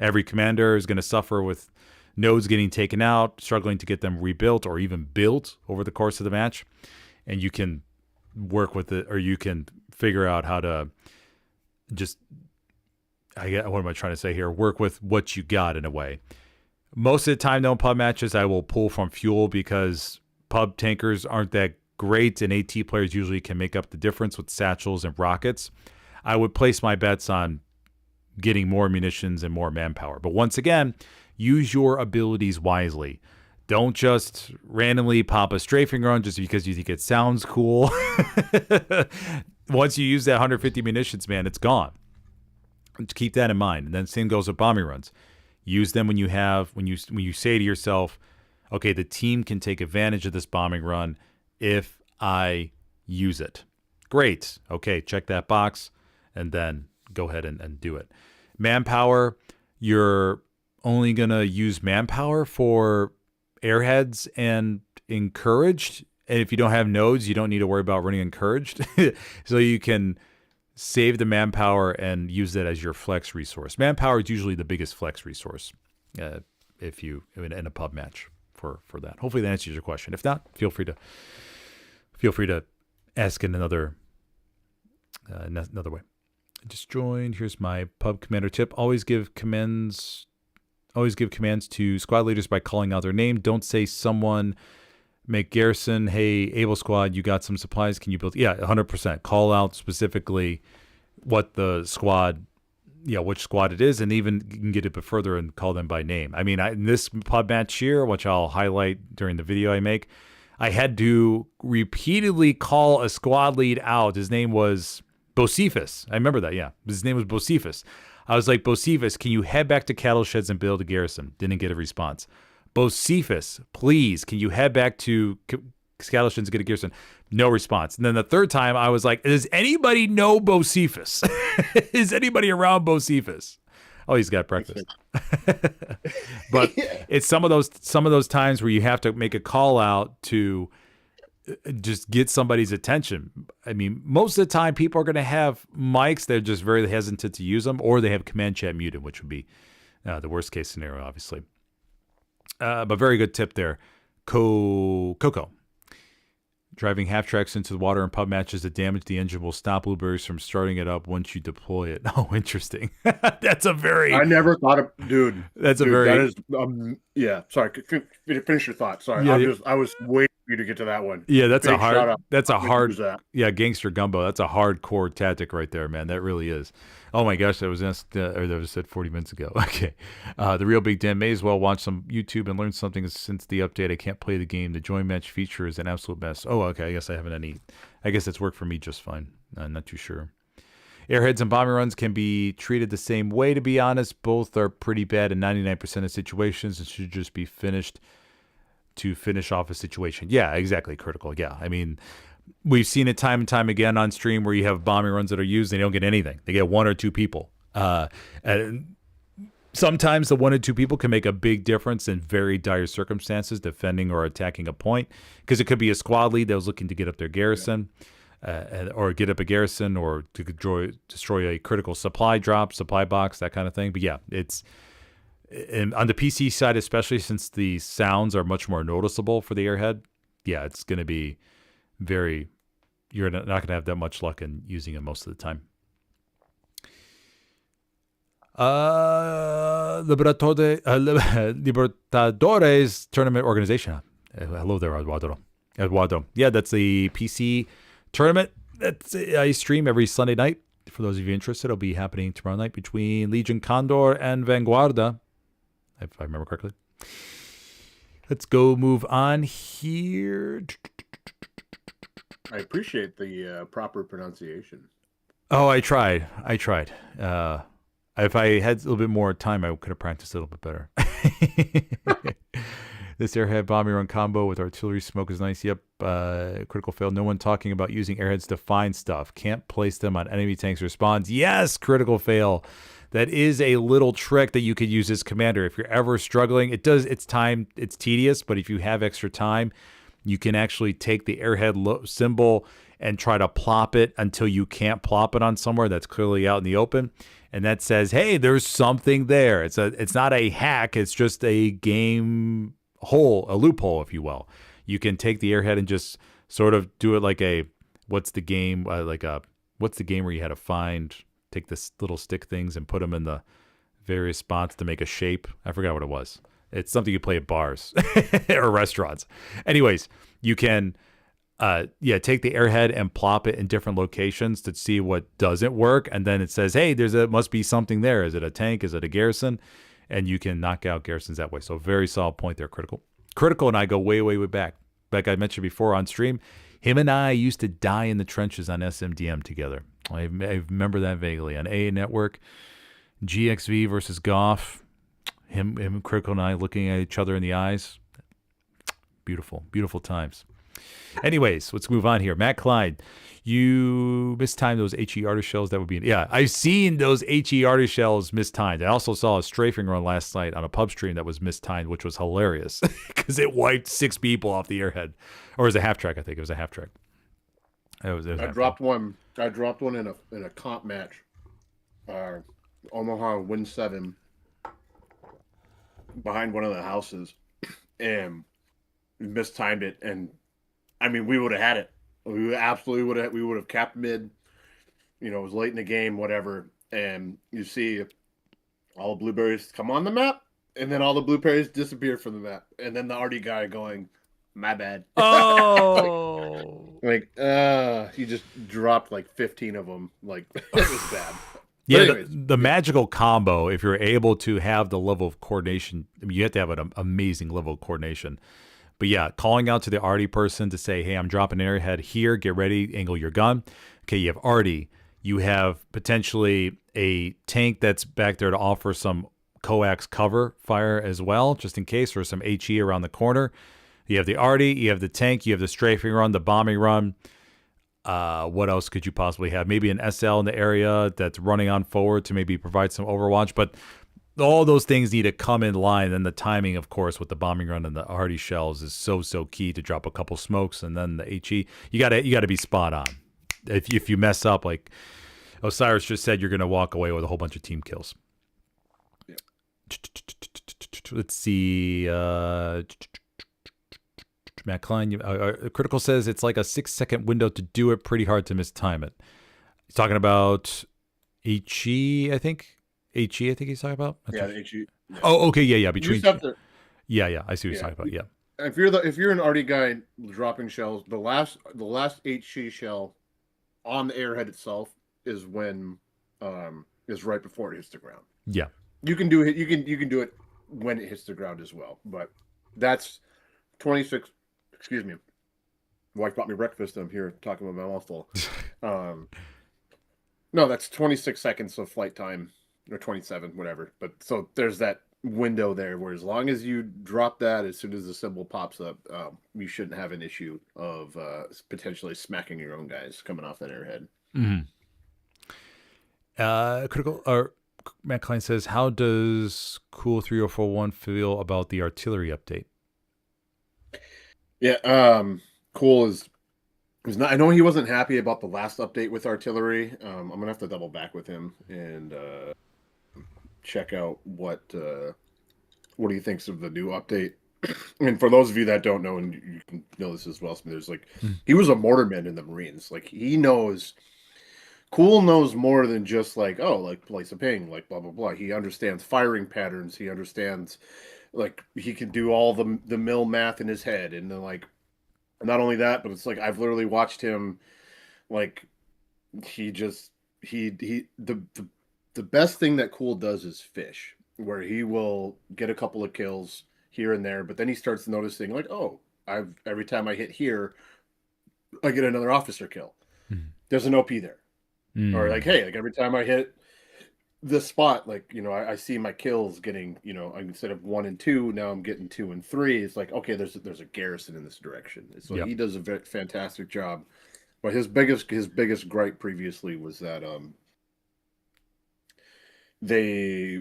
Speaker 1: Every commander is going to suffer with nodes getting taken out, struggling to get them rebuilt or even built over the course of the match. And you can work with it, or you can figure out how to what am I trying to say here? Work with what you got in a way. Most of the time, though, in pub matches, I will pull from fuel because pub tankers aren't that great, and AT players usually can make up the difference with satchels and rockets. I would place my bets on getting more munitions and more manpower. But once again, use your abilities wisely. Don't just randomly pop a strafing run just because you think it sounds cool. Once you use that 150 munitions, man, it's gone. Just keep that in mind. And then same goes with bombing runs. Use them when you say to yourself, okay, the team can take advantage of this bombing run if I use it. Great. Okay, check that box and then go ahead and do it. Manpower, you're only going to use manpower for airheads and encouraged. And if you don't have nodes, you don't need to worry about running encouraged. So you can save the manpower and use that as your flex resource. Manpower is usually the biggest flex resource if you in a pub match for that. Hopefully that answers your question. If not, feel free to ask in another way. I just joined. Here's my pub commander tip. Always give commands to squad leaders by calling out their name. Don't say someone. Make Garrison, hey, Able Squad, you got some supplies? Can you build? Yeah, 100%. Call out specifically what the squad, which squad it is, and even you can get a bit further and call them by name. I mean, in this pub match here, which I'll highlight during the video I make, I had to repeatedly call a squad lead out. His name was Bocephus. I remember that, yeah. His name was Bocephus. I was like, Bocephus, can you head back to cattle sheds and build a garrison? Didn't get a response. Bocephus, please, can you head back to cattle sheds and get a garrison? No response. And then the third time, I was like, does anybody know Bocephus? Is anybody around Bocephus? Oh, he's got breakfast. But it's some of those times where you have to make a call out to just get somebody's attention. I mean, most of the time, people are going to have mics. They're just very hesitant to use them, or they have command chat muted, which would be the worst case scenario, obviously. But very good tip there. Coco. Driving half tracks into the water in pub matches that damage the engine will stop blueberries from starting it up once you deploy it. Oh, interesting. That's a very...
Speaker 2: I never thought of... Dude.
Speaker 1: That's a very...
Speaker 2: That is... yeah, sorry. Finish your thought. Sorry.
Speaker 1: Yeah,
Speaker 2: I was waiting for you to get to that one.
Speaker 1: Yeah, that's
Speaker 2: Big
Speaker 1: a hard... That's a hard...
Speaker 2: That.
Speaker 1: Yeah, gangster gumbo. That's a hardcore tactic right there, man. That really is. Oh my gosh, that was asked, or that was said 40 minutes ago. Okay. The Real Big Dan, may as well watch some YouTube and learn something since the update. I can't play the game. The join match feature is an absolute mess. Oh, okay. I guess I haven't any. I guess it's worked for me just fine. I'm not too sure. Airheads and bombing runs can be treated the same way, to be honest. Both are pretty bad in 99% of situations. It should just be finished to finish off a situation. Yeah, exactly. Critical. Yeah. I mean, we've seen it time and time again on stream where you have bombing runs that are used. They don't get anything. They get one or two people. And sometimes the one or two people can make a big difference in very dire circumstances, defending or attacking a point. Because it could be a squad lead that was looking to get up their garrison, or get up a garrison, or to destroy a critical supply drop, supply box, that kind of thing. But yeah, it's... And on the PC side, especially since the sounds are much more noticeable for the Airhead, yeah, it's going to be... you're not going to have that much luck in using it most of the time. Libertadores tournament organization. Hello there, Eduardo. Yeah, that's the PC tournament. I stream every Sunday night. For those of you interested, it'll be happening tomorrow night between Legion Condor and Vanguardia, if I remember correctly. Let's go move on here.
Speaker 2: I appreciate the proper pronunciation.
Speaker 1: Oh, I tried. If I had a little bit more time, I could have practiced a little bit better. This airhead bombing run combo with artillery smoke is nice. Yep. Critical fail. No one talking about using airheads to find stuff. Can't place them on enemy tanks or spawns. Yes, critical fail. That is a little trick that you could use as commander. If you're ever struggling, it's tedious, but if you have extra time, you can actually take the airhead symbol and try to plop it until you can't plop it on somewhere that's clearly out in the open. And that says, hey, there's something there. It's not a hack. It's just a game hole, a loophole, if you will. You can take the airhead and just sort of do it like what's the game where you had to take this little stick things and put them in the various spots to make a shape. I forgot what it was. It's something you play at bars or restaurants. Anyways, you can take the Airhead and plop it in different locations to see what doesn't work, and then it says, hey, must be something there. Is it a tank? Is it a Garrison? And you can knock out Garrisons that way. So very solid point there, Critical. Critical and I go way, way, way back. Like I mentioned before on stream, him and I used to die in the trenches on SMDM together. I remember that vaguely. On A Network, GXV versus Goff, him, Critical and I looking at each other in the eyes. Beautiful, beautiful times. Anyways, let's move on here. Matt Clyde, you mistimed those HE artist shells. That would be... Yeah, I've seen those HE artist shells mistimed. I also saw a strafing run last night on a pub stream that was mistimed, which was hilarious because it wiped 6 people off the Airhead. Or it was a half track, I think. It was a half track.
Speaker 2: I dropped one in a comp match. Omaha Win 7 behind one of the houses, and we mistimed it, and I mean, we would have had it. We absolutely would have. We would have capped mid. You know, it was late in the game, whatever. And you see all the blueberries come on the map, and then all the blueberries disappear from the map, and then the arty guy going, "My bad."
Speaker 1: Oh,
Speaker 2: he just dropped like 15 of them. Like it was bad.
Speaker 1: Yeah, the magical combo. If you're able to have the level of coordination, I mean, you have to have an amazing level of coordination. But yeah, calling out to the arty person to say, hey, I'm dropping an Airhead here. Get ready. Angle your gun. Okay, you have arty. You have potentially a tank that's back there to offer some coax cover fire as well, just in case, or some HE around the corner. You have the arty. You have the tank. You have the strafing run, the bombing run. What else could you possibly have? Maybe an SL in the area that's running on forward to maybe provide some overwatch. But all those things need to come in line, and the timing, of course, with the bombing run and the arty shells is so key to drop a couple smokes, and then the HE. You got to be spot on. If you mess up, like Osiris just said, you're going to walk away with a whole bunch of team kills.
Speaker 2: Yeah.
Speaker 1: Let's see. Matt Klein, Critical says it's like a 6-second window to do it. Pretty hard to mistime it. He's talking about HE, I think. HE, I think he's talking about.
Speaker 2: HE.
Speaker 1: Yeah. Oh, okay, yeah. Between. Yeah, I see what he's talking about. Yeah.
Speaker 2: If you're an arty guy dropping shells, the last HE shell on the Airhead itself is when is right before it hits the ground.
Speaker 1: Yeah.
Speaker 2: You can do it. You can do it when it hits the ground as well, but that's 26. Excuse me. Wife bought me breakfast. I'm here talking with my mouth full. No, that's 26 seconds of flight time, or 27, whatever. But so there's that window there where as long as you drop that, as soon as the symbol pops up, you shouldn't have an issue of potentially smacking your own guys coming off that Airhead.
Speaker 1: Mm-hmm. Critical. Matt Klein says, how does Cool 3041 feel about the artillery update?
Speaker 2: Yeah, Cool is not. I know he wasn't happy about the last update with artillery. I'm gonna have to double back with him and check out what he thinks of the new update. And for those of you that don't know, and you can know this as well, there's he was a mortarman in the Marines. Like he knows. Cool knows more than just place a ping, like blah blah blah. He understands firing patterns. He understands. He can do all the mill math in his head, and then not only that, but it's I've literally watched him, the best thing that Cool does is fish, where he will get a couple of kills here and there, but then he starts noticing every time I hit here, I get another officer kill. Mm-hmm. There's an OP there, or every time I hit this spot, I see my kills getting, instead of 1 and 2, now I'm getting 2 and 3. It's okay, there's a Garrison in this direction. So He does a very fantastic job. But his biggest gripe previously was that they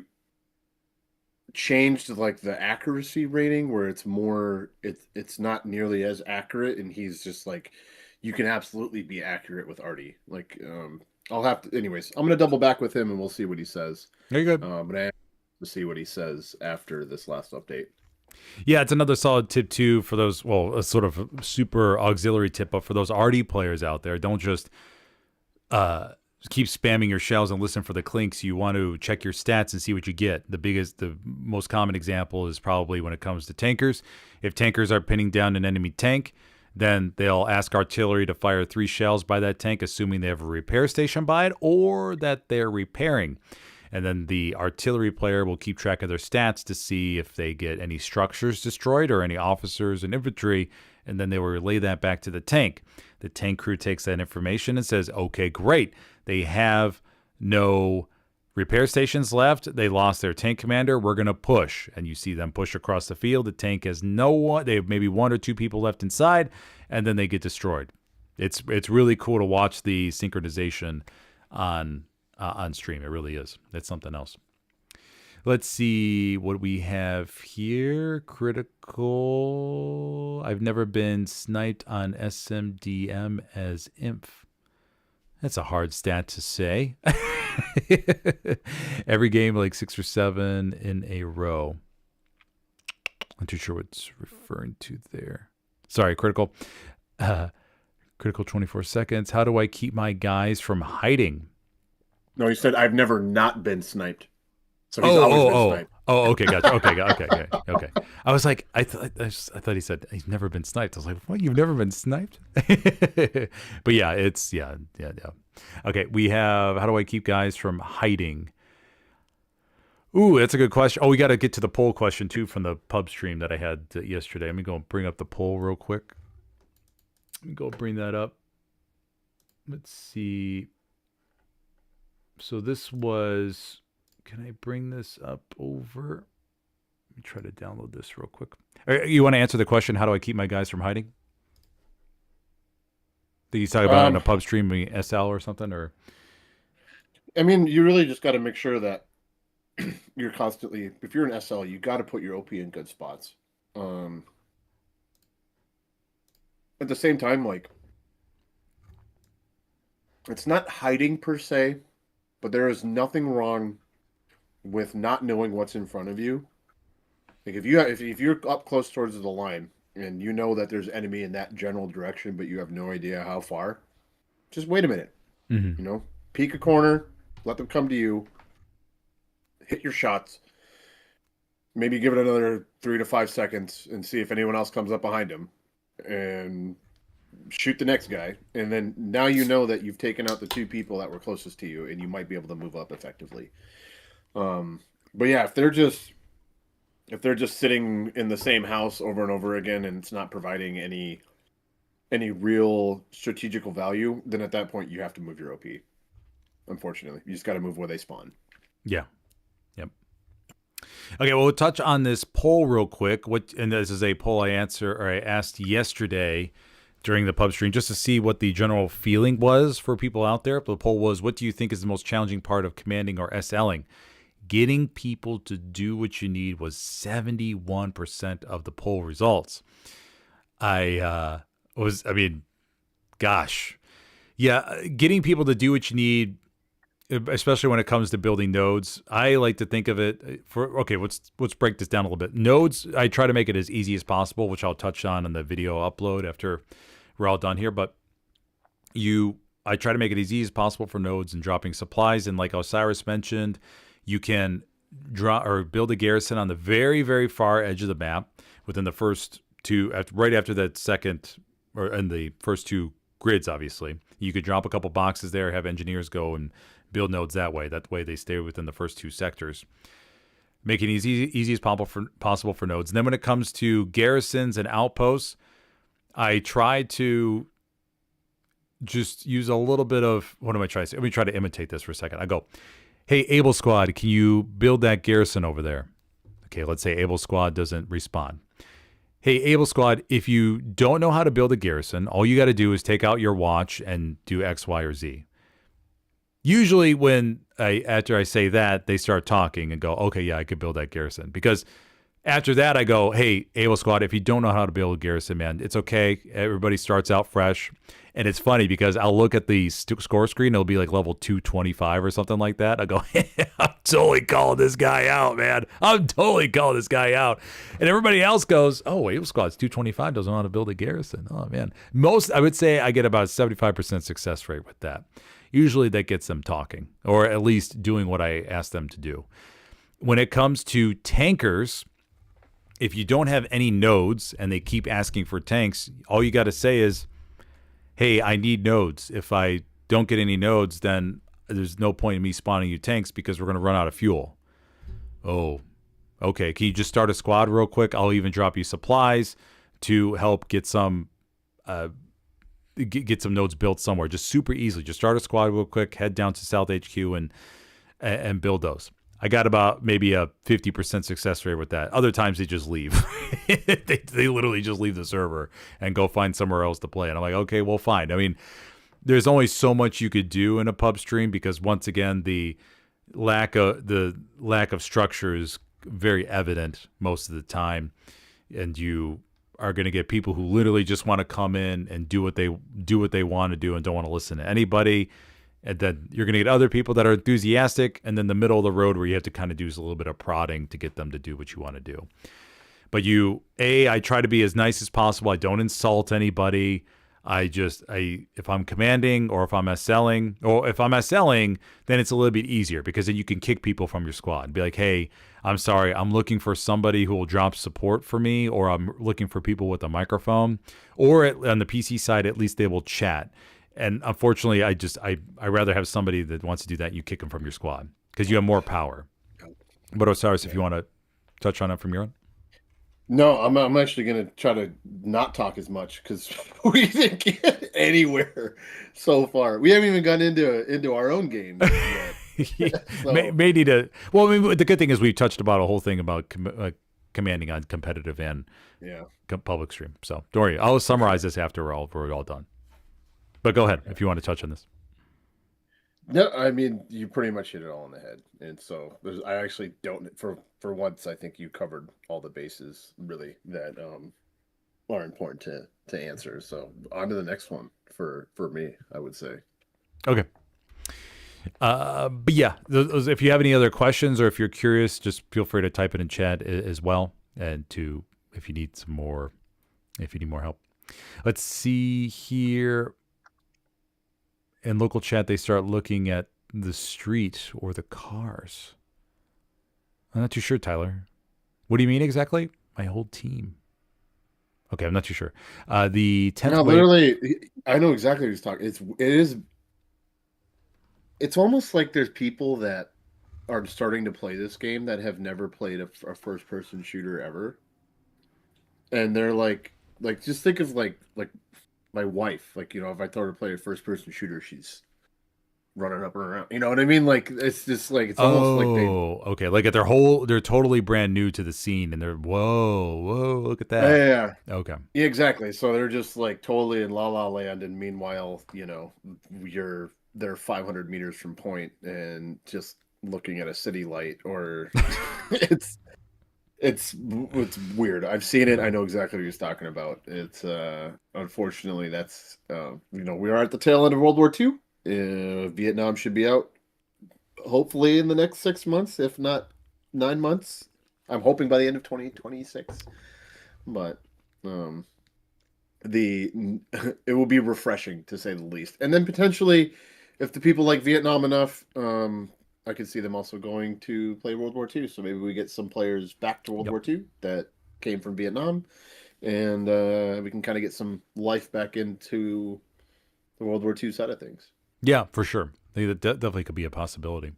Speaker 2: changed the accuracy rating, where it's more it's not nearly as accurate, and he's just you can absolutely be accurate with arty. I'll have to. Anyways, I'm gonna double back with him, and we'll see what he says.
Speaker 1: Very good.
Speaker 2: But I have to see what he says after this last update.
Speaker 1: Yeah, it's another solid tip too for those. Well, a sort of super auxiliary tip, but for those arty players out there, don't just keep spamming your shells and listen for the clinks. You want to check your stats and see what you get. The most common example is probably when it comes to tankers. If tankers are pinning down an enemy tank, then they'll ask artillery to fire 3 shells by that tank, assuming they have a repair station by it or that they're repairing. And then the artillery player will keep track of their stats to see if they get any structures destroyed or any officers and infantry, and then they will relay that back to the tank. The tank crew takes that information and says, okay, great. They have no repair stations left. They lost their tank commander. We're going to push. And you see them push across the field. The tank has no one. They have maybe 1 or 2 people left inside, and then they get destroyed. It's really cool to watch the synchronization on stream. It really is. It's something else. Let's see what we have here. Critical. I've never been sniped on SMDM as INF. That's a hard stat to say. Every game, like 6 or 7 in a row. I'm too sure what it's referring to there. Sorry, critical. Critical 24 seconds. How do I keep my guys from hiding?
Speaker 2: No, he said I've never not been sniped. So he's always been sniped.
Speaker 1: Okay, gotcha. Okay. I was like, I thought he said he's never been sniped. I was like, what? You've never been sniped? But yeah, yeah. Okay, we have, how do I keep guys from hiding? Ooh, that's a good question. Oh, we got to get to the poll question too from the pub stream that I had yesterday. Let me go and bring up the poll real quick. Let me go bring that up. Let's see. So this was, can I bring this up over? Let me try to download this real quick. You want to answer the question, how do I keep my guys from hiding? Did you talk about on a pub stream, SL or something? Or
Speaker 2: I mean, you really just got to make sure that you're constantly, if you're an SL, you got to put your OP in good spots. At the same time, like, it's not hiding per se, but there is nothing wrong with not knowing what's in front of you. Like if you're up close towards the line and you know that there's enemy in that general direction, but you have no idea how far, just wait a minute.
Speaker 1: Mm-hmm.
Speaker 2: You know, peek a corner, let them come to you, hit your shots, maybe give it another 3 to 5 seconds and see if anyone else comes up behind him, and shoot the next guy. And then now you know that you've taken out the 2 people that were closest to you, and you might be able to move up effectively. But yeah, if they're just sitting in the same house over and over again and it's not providing any real strategical value, then at that point you have to move your OP. Unfortunately, you just got to move where they spawn.
Speaker 1: Yeah. Yep. Okay, well, we'll touch on this poll real quick. And this is a poll I asked yesterday during the pub stream just to see what the general feeling was for people out there. The poll was, what do you think is the most challenging part of commanding or SLing? Getting people to do what you need was 71% of the poll results. Gosh. Yeah, getting people to do what you need, especially when it comes to building nodes. I like to think of it let's break this down a little bit. Nodes, I try to make it as easy as possible, which I'll touch on in the video upload after we're all done here. But I try to make it as easy as possible for nodes and dropping supplies. And like Osiris mentioned, you can draw or build a garrison on the very, very far edge of the map within the first 2, right after that second, or in the first 2 grids, obviously. You could drop a couple boxes there, have engineers go and build nodes that way. That way they stay within the first 2 sectors. Make it easy as possible for nodes. And then when it comes to garrisons and outposts, I try to just use a little bit of, what am I trying to say? Let me try to imitate this for a second. I go, hey, Able Squad, can you build that garrison over there? Okay, let's say Able Squad doesn't respond. Hey, Able Squad, if you don't know how to build a garrison, all you got to do is take out your watch and do X, Y, or Z. Usually after I say that, they start talking and go, okay, yeah, I could build that garrison. Because after that, I go, hey, Able Squad, if you don't know how to build a garrison, man, it's okay. Everybody starts out fresh. And it's funny because I'll look at the score screen. It'll be like level 225 or something like that. I go, hey, I'm totally calling this guy out, man. I'm totally calling this guy out. And everybody else goes, oh, Able Squad's 225, doesn't know how to build a garrison. Oh, man. I would say I get about a 75% success rate with that. Usually that gets them talking, or at least doing what I asked them to do. When it comes to tankers, if you don't have any nodes and they keep asking for tanks, all you got to say is, hey, I need nodes. If I don't get any nodes, then there's no point in me spawning you tanks because we're going to run out of fuel. Oh, okay. Can you just start a squad real quick? I'll even drop you supplies to help get some get some nodes built somewhere. Just super easily. Just start a squad real quick, head down to South HQ and build those. I got about maybe a 50% success rate with that. Other times they just leave. they literally just leave the server and go find somewhere else to play. And I'm like, okay, well, fine. I mean, there's only so much you could do in a pub stream because once again, the lack of structure is very evident most of the time, and you are going to get people who literally just want to come in and do what they want to do and don't want to listen to anybody. And then you're going to get other people that are enthusiastic, and then the middle of the road where you have to kind of do a little bit of prodding to get them to do what you want to do. But I try to be as nice as possible. I don't insult anybody. If I'm commanding or if I'm SLing, then it's a little bit easier because then you can kick people from your squad and be like, hey, I'm sorry, I'm looking for somebody who will drop support for me, or I'm looking for people with a microphone, or on the PC side, at least they will chat. And unfortunately, I rather have somebody that wants to do that. You kick them from your squad because you have more power. But Osiris, if you want to touch on it from your end.
Speaker 2: No, I'm actually going to try to not talk as much because we didn't get anywhere so far. We haven't even gotten into our own game yet. So.
Speaker 1: May need to. Well, I mean, the good thing is we touched about a whole thing about commanding on competitive and public stream. So don't worry, I'll summarize this after we're all done. But go ahead if you want to touch on this.
Speaker 2: No, I mean, you pretty much hit it all on the head. And so I actually don't, for once, I think you covered all the bases really that are important to answer. So on to the next one for me, I would say.
Speaker 1: Okay. But yeah, if you have any other questions or if you're curious, just feel free to type it in chat as well. And if you need more help. Let's see here. In local chat, they start looking at the street or the cars. I'm not too sure, Tyler. What do you mean exactly? My whole team. Okay, I'm not too sure. The 10th
Speaker 2: no, literally, I know exactly what he's talking. It's almost like there's people that are starting to play this game that have never played a first-person shooter ever, and they're like just think of like my wife, like, you know, if I told her to play a first-person shooter, she's running up and around. You know what I mean? Like, it's just like, it's almost like
Speaker 1: okay. Like they're totally brand new to the scene, and they're whoa, look at that.
Speaker 2: Yeah.
Speaker 1: Okay.
Speaker 2: Yeah, exactly. So they're just like totally in la la land, and meanwhile, you know, they're 500 meters from point and just looking at a city light, or it's weird. I've seen it. I know exactly what he's talking about. It's unfortunately that's we are at the tail end of World War II. Vietnam should be out hopefully in the next 6 months, if not 9 months. I'm hoping by the end of 2026. But it will be refreshing to say the least. And then potentially, if the people like Vietnam enough, I could see them also going to play World War II. So maybe we get some players back to World War II that came from Vietnam, and we can kind of get some life back into the World War II side of things.
Speaker 1: Yeah, for sure. I think that definitely could be a possibility.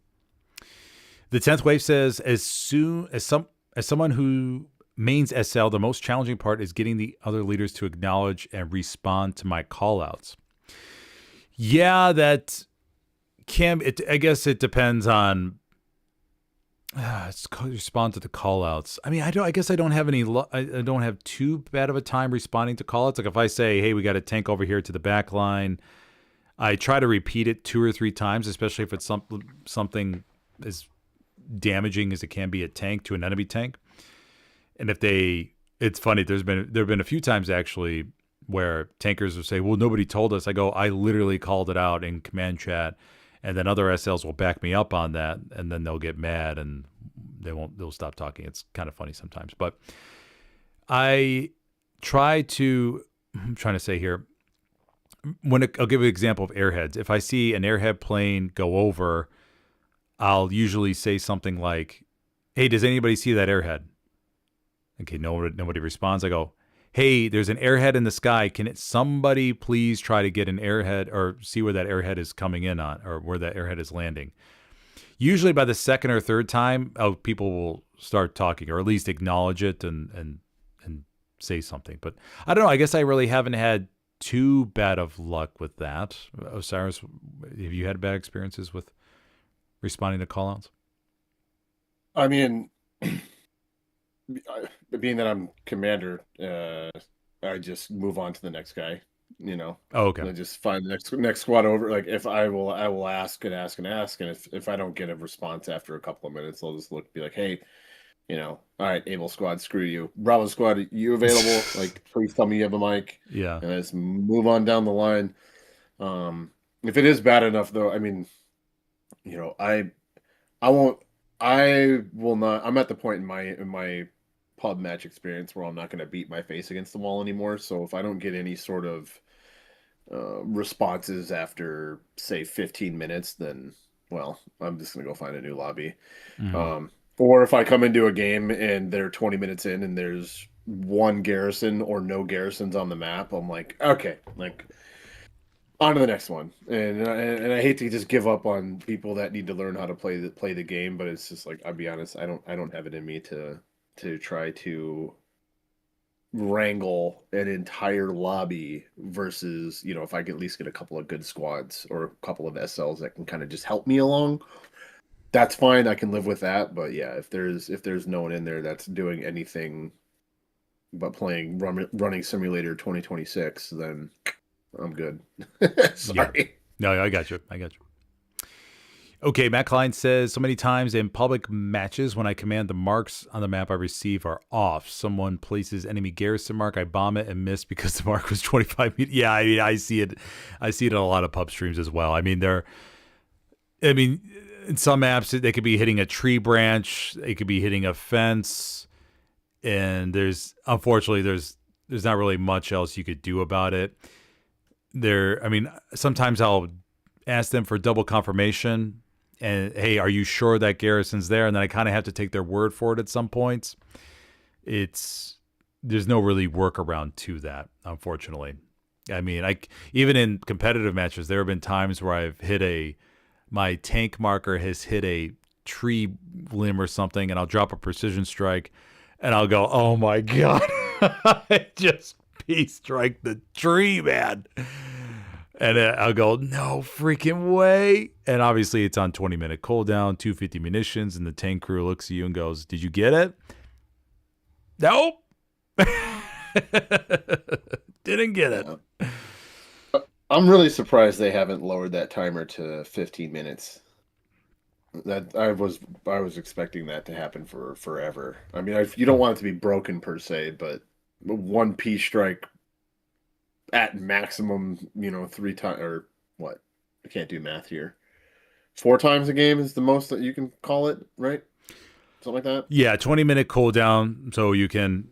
Speaker 1: The 10th wave says, as someone who mains SL, the most challenging part is getting the other leaders to acknowledge and respond to my callouts. Yeah, that can. I guess it depends on. Respond to the callouts. I mean, I guess I don't have any. I don't have too bad of a time responding to callouts. Like if I say, "Hey, we got a tank over here to the back line," I try to repeat it 2 or 3 times, especially if it's something as damaging as it can be a tank to an enemy tank. And it's funny. There've been a few times actually where tankers will say, "Well, nobody told us." I go, "I literally called it out in command chat," and then other SLs will back me up on that, and then they'll get mad and they'll stop talking. It's kind of funny sometimes, but I'm trying to say here, I'll give you an example of airheads. If I see an airhead plane go over, I'll usually say something like, "Hey, does anybody see that airhead?" Okay, nobody responds. I go, "Hey, there's an airhead in the sky. Can somebody please try to get an airhead or see where that airhead is coming in on, or where that airhead is landing?" Usually by the second or third time, people will start talking, or at least acknowledge it and say something. But I don't know. I guess I really haven't had too bad of luck with that. Osiris, have you had bad experiences with responding to call-outs?
Speaker 2: I mean, being that I'm commander, I just move on to the next guy.
Speaker 1: Oh, okay.
Speaker 2: And I just find the next squad over. Like if I will ask and ask and ask, and if I don't get a response after a couple of minutes, I'll just be like, "Hey, all right, Able Squad, screw you. Bravo Squad, you available? Like, please tell me you have a mic."
Speaker 1: Yeah.
Speaker 2: And I just move on down the line. If it is bad enough, though, I mean, I will not. I'm at the point in my pub match experience where I'm not going to beat my face against the wall anymore. So if I don't get any sort of responses after, say, 15 minutes, then, well, I'm just going to go find a new lobby.
Speaker 1: Mm-hmm.
Speaker 2: Or if I come into a game and they're 20 minutes in and there's one garrison or no garrisons on the map, I'm like, okay, like, on to the next one. And I hate to just give up on people that need to learn how to play the game, but it's just like, I'll be honest, I don't have it in me to try to wrangle an entire lobby versus, if I can at least get a couple of good squads or a couple of SLs that can kind of just help me along. That's fine. I can live with that. But yeah, if there's no one in there that's doing anything but playing running simulator 2026, then I'm good. Sorry.
Speaker 1: Yeah. No, I got you. Okay, Matt Klein says, so many times in public matches when I command, the marks on the map I receive are off. Someone places enemy garrison mark, I bomb it and miss because the mark was 25 meters. Yeah, I mean, I see it in a lot of pub streams as well. I mean, in some maps, they could be hitting a tree branch, they could be hitting a fence, and unfortunately there's not really much else you could do about it. Sometimes I'll ask them for double confirmation, and hey, are you sure that garrison's there? And then I kind of have to take their word for it at some points. There's no really workaround to that, unfortunately. I mean, even in competitive matches, there have been times where I've my tank marker has hit a tree limb or something, and I'll drop a precision strike, and I'll go, "Oh my god, I just P-strike the tree, man!" And I'll go, "No freaking way!" And obviously, it's on 20-minute cooldown, 250 munitions, and the tank crew looks at you and goes, "Did you get it?" Nope. Didn't get it.
Speaker 2: I'm really surprised they haven't lowered that timer to 15 minutes. That I was expecting that to happen for forever. I mean, you don't want it to be broken per se, but one P strike at maximum, 3 times, or what? I can't do math here. 4 times a game is the most that you can call it, right? Something like that.
Speaker 1: Yeah, 20-minute cooldown, so you can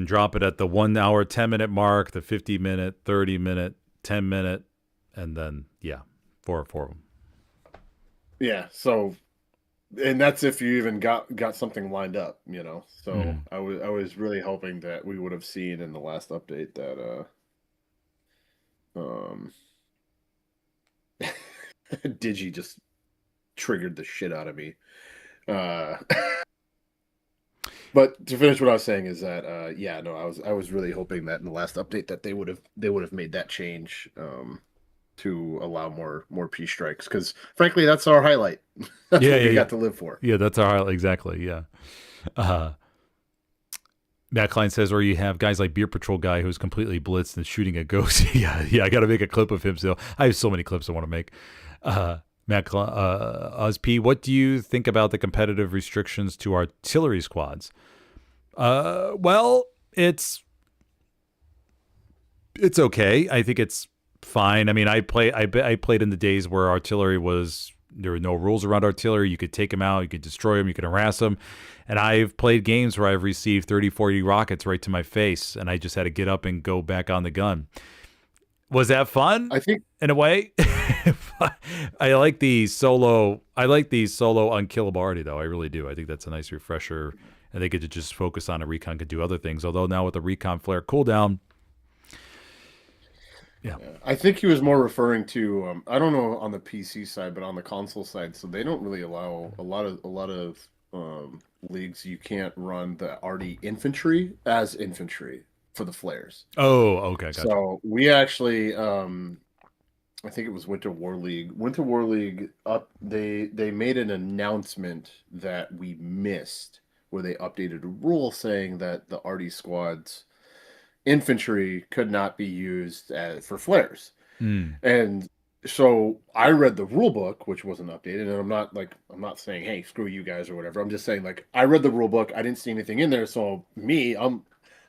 Speaker 1: drop it at the 1 hour 10-minute mark, the 50-minute, 30-minute. 10-minute, and then 4 of them.
Speaker 2: Yeah, so, and that's if you even got something lined up, So I was really hoping that we would have seen in the last update that Digi just triggered the shit out of me. But to finish what I was saying is that I was really hoping that in the last update that they would have made that change to allow more P strikes, because frankly that's our highlight. That's what we got to live for.
Speaker 1: Yeah, that's our highlight, exactly. Yeah. Matt Klein says, or you have guys like Beer Patrol guy who's completely blitzed and shooting a ghost. yeah, I got to make a clip of him still. I have so many clips I want to make. Matt Ozp, what do you think about the competitive restrictions to artillery squads? Well, it's okay. I think it's fine. I mean, I played in the days where there were no rules around artillery. You could take them out, you could destroy them, you could harass them. And I've played games where I've received 30, 40 rockets right to my face, and I just had to get up and go back on the gun. Was that fun?
Speaker 2: I think
Speaker 1: in a way. I like the solo. I like the solo unkillable arty though. I really do. I think that's a nice refresher, and they get to just focus on a recon, could do other things. Although now with the recon flare cooldown, yeah.
Speaker 2: I think he was more referring to I don't know on the PC side, but on the console side, so they don't really allow a lot of leagues. You can't run the arty infantry as infantry for the flares.
Speaker 1: Oh, okay. Gotcha.
Speaker 2: So we actually, I think it was Winter War League. Winter War League up. They made an announcement that we missed, where they updated a rule saying that the arty squads infantry could not be used for flares. And so I read the rule book, which wasn't updated, and I'm not saying, hey, screw you guys or whatever. I'm just saying, like, I read the rule book, I didn't see anything in there, so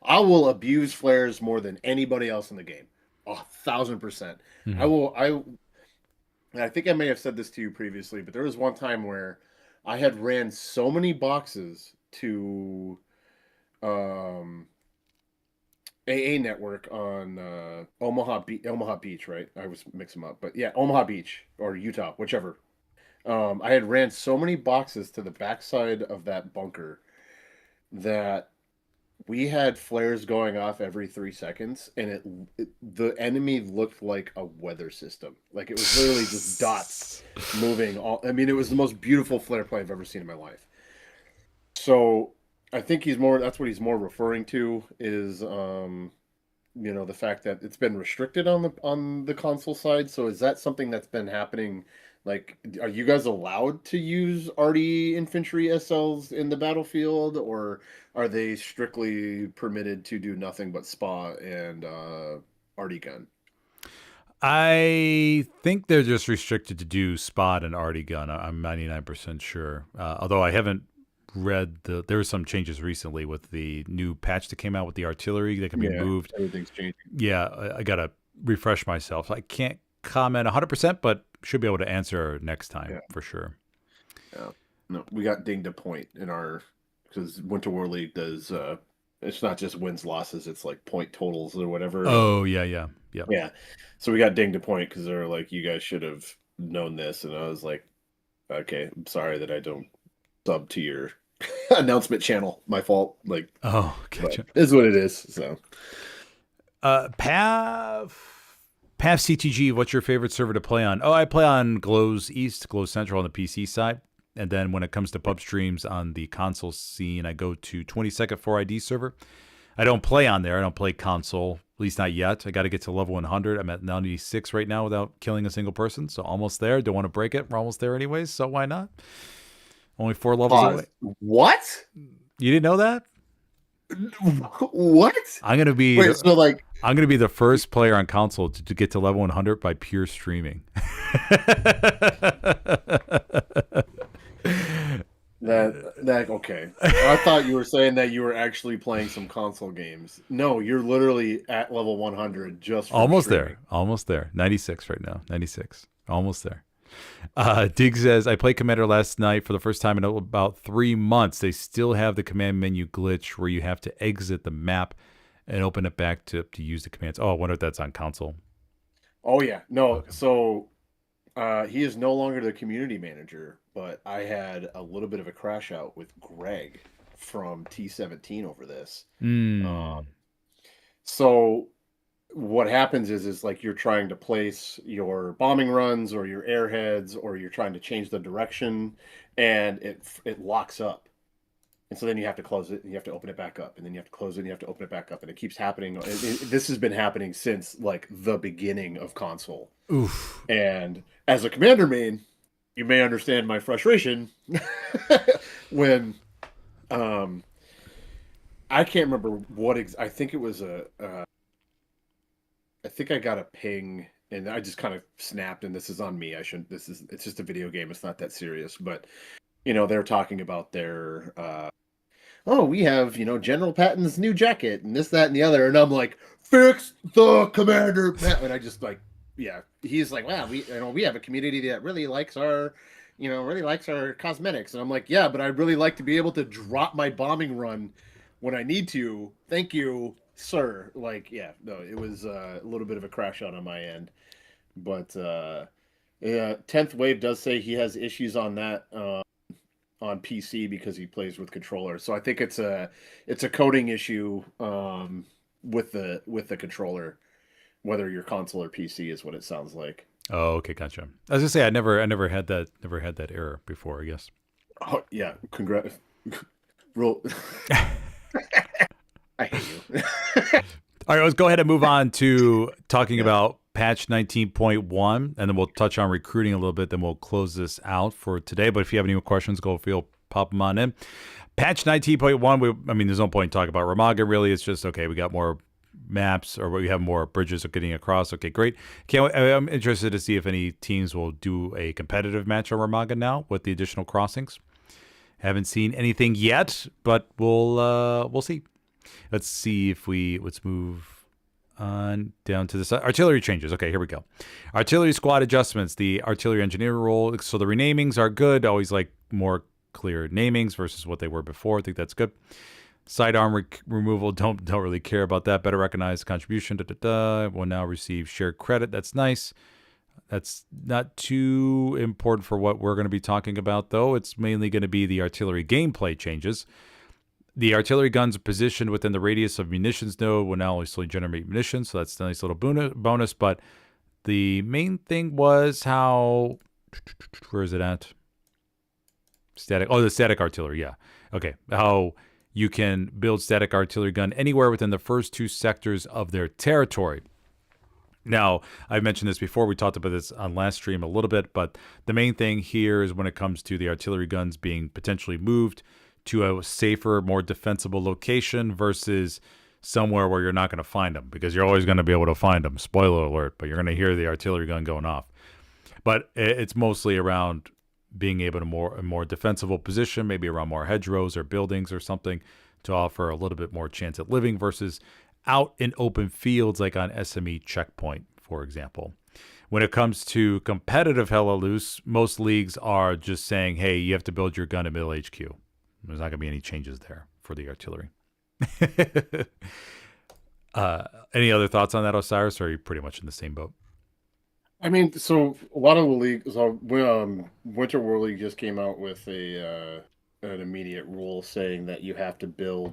Speaker 2: I will abuse flares more than anybody else in the game. 1,000%. I think I may have said this to you previously, but there was one time where I had ran so many boxes to AA network on Omaha Beach, right? I was mixing them up, but yeah, Omaha Beach or Utah, whichever. I had ran so many boxes to the backside of that bunker that we had flares going off every 3 seconds, and the enemy looked like a weather system. Like, it was literally just dots moving. I mean, it was the most beautiful flare play I've ever seen in my life. So I think that's what he's more referring to is, the fact that it's been restricted on the console side. So is that something that's been happening? Like, are you guys allowed to use arty infantry SLs in the battlefield, or are they strictly permitted to do nothing but SPA and arty gun?
Speaker 1: I think they're just restricted to do spot and arty gun. I'm 99% sure. Although I haven't read there were some changes recently with the new patch that came out with the artillery that can be moved.
Speaker 2: Everything's changing.
Speaker 1: Yeah, I gotta refresh myself. I can't comment 100%, but should be able to answer next time for sure.
Speaker 2: Yeah, no, we got dinged a point because Winter War League does. It's not just wins losses; it's like point totals or whatever.
Speaker 1: Oh yeah.
Speaker 2: So we got dinged a point because they're like, you guys should have known this, and I was like, okay, I'm sorry that I don't sub to your announcement channel. My fault. Like,
Speaker 1: oh, gotcha.
Speaker 2: Is what it is. So,
Speaker 1: Pav CTG, what's your favorite server to play on? Oh, I play on Glow's East, Glow Central on the PC side. And then when it comes to pub streams on the console scene, I go to 22nd 4ID server. I don't play on there. I don't play console, at least not yet. I got to get to level 100. I'm at 96 right now without killing a single person. So almost there. Don't want to break it. We're almost there anyways. So why not? Only 4 levels away.
Speaker 2: What?
Speaker 1: You didn't know that?
Speaker 2: What?
Speaker 1: I'm gonna be.
Speaker 2: Wait, so like,
Speaker 1: I'm gonna be the first player on console to get to level 100 by pure streaming.
Speaker 2: Okay. I thought you were saying that you were actually playing some console games. No, you're literally at level 100 just from
Speaker 1: almost
Speaker 2: streaming.
Speaker 1: Almost there. 96 right now. 96. Almost there. Dig says, I played Commander last night for the first time in about 3 months. They still have the command menu glitch where you have to exit the map and open it back to use the commands. Oh, I wonder if that's on console.
Speaker 2: Oh, yeah. No,
Speaker 1: okay.
Speaker 2: So he is no longer the community manager, but I had a little bit of a crash out with Greg from T17 over this. So what happens is like you're trying to place your bombing runs or your airheads, or you're trying to change the direction, and it locks up. And so then you have to close it, and you have to open it back up, and then you have to close it, and you have to open it back up, and it keeps happening. This has been happening since like the beginning of console.
Speaker 1: Oof. And
Speaker 2: as a commander main, you may understand my frustration when I can't remember what I think it was I think I got a ping and I just kind of snapped, and this is on me. It's just a video game. It's not that serious, but they're talking about their we have, General Patton's new jacket and this, that, and the other. And I'm like, fix the commander. And I just like, yeah, he's like, wow, we have a community that really likes our cosmetics. And I'm like, yeah, but I'd really like to be able to drop my bombing run when I need to. Thank you. sir. Like, yeah, no, it was a little bit of a crash out on my end. But yeah, 10th Wave does say he has issues on that on PC because he plays with controller. So I think it's a coding issue with the controller, whether your console or PC is what it sounds like.
Speaker 1: Oh, okay, gotcha. I was gonna say I never had that error before, I guess.
Speaker 2: Oh yeah, congrats. Real. I hate you.
Speaker 1: All right, let's go ahead and move on to talking about patch 19.1, and then we'll touch on recruiting a little bit. Then we'll close this out for today. But if you have any more questions, pop them on in. Patch 19.1, I mean, there's no point in talking about Ramaga, really. It's just, okay, we got more maps, or we have more bridges of getting across. Okay, great. I'm interested to see if any teams will do a competitive match on Ramaga now with the additional crossings. Haven't seen anything yet, but we'll see. Let's move on down to this artillery changes. Okay, here we go. Artillery squad adjustments. The artillery engineer role. So the renamings are good. Always like more clear namings versus what they were before. I think that's good. Sidearm removal. Don't really care about that. Better recognize contribution. Will now receive shared credit. That's nice. That's not too important for what we're going to be talking about, though. It's mainly going to be the artillery gameplay changes. The artillery guns positioned within the radius of munitions node will now also generate munitions, so that's a nice little bonus. But the main thing was how... Where is it at? Static. Oh, the static artillery, yeah. Okay, how you can build static artillery gun anywhere within the first 2 sectors of their territory. Now, I've mentioned this before. We talked about this on last stream a little bit, but the main thing here is when it comes to the artillery guns being potentially moved to a safer, more defensible location versus somewhere where you're not going to find them, because you're always going to be able to find them. Spoiler alert, but you're going to hear the artillery gun going off. But it's mostly around being able to a more defensible position, maybe around more hedgerows or buildings or something, to offer a little bit more chance at living versus out in open fields like on SME Checkpoint, for example. When it comes to competitive Hella Loose, most leagues are just saying, hey, you have to build your gun at middle HQ. There's not going to be any changes there for the artillery. Any other thoughts on that, Osiris, or are you pretty much in the same boat?
Speaker 2: I mean, so a lot of the leagues, Winter War League just came out with an immediate rule saying that you have to build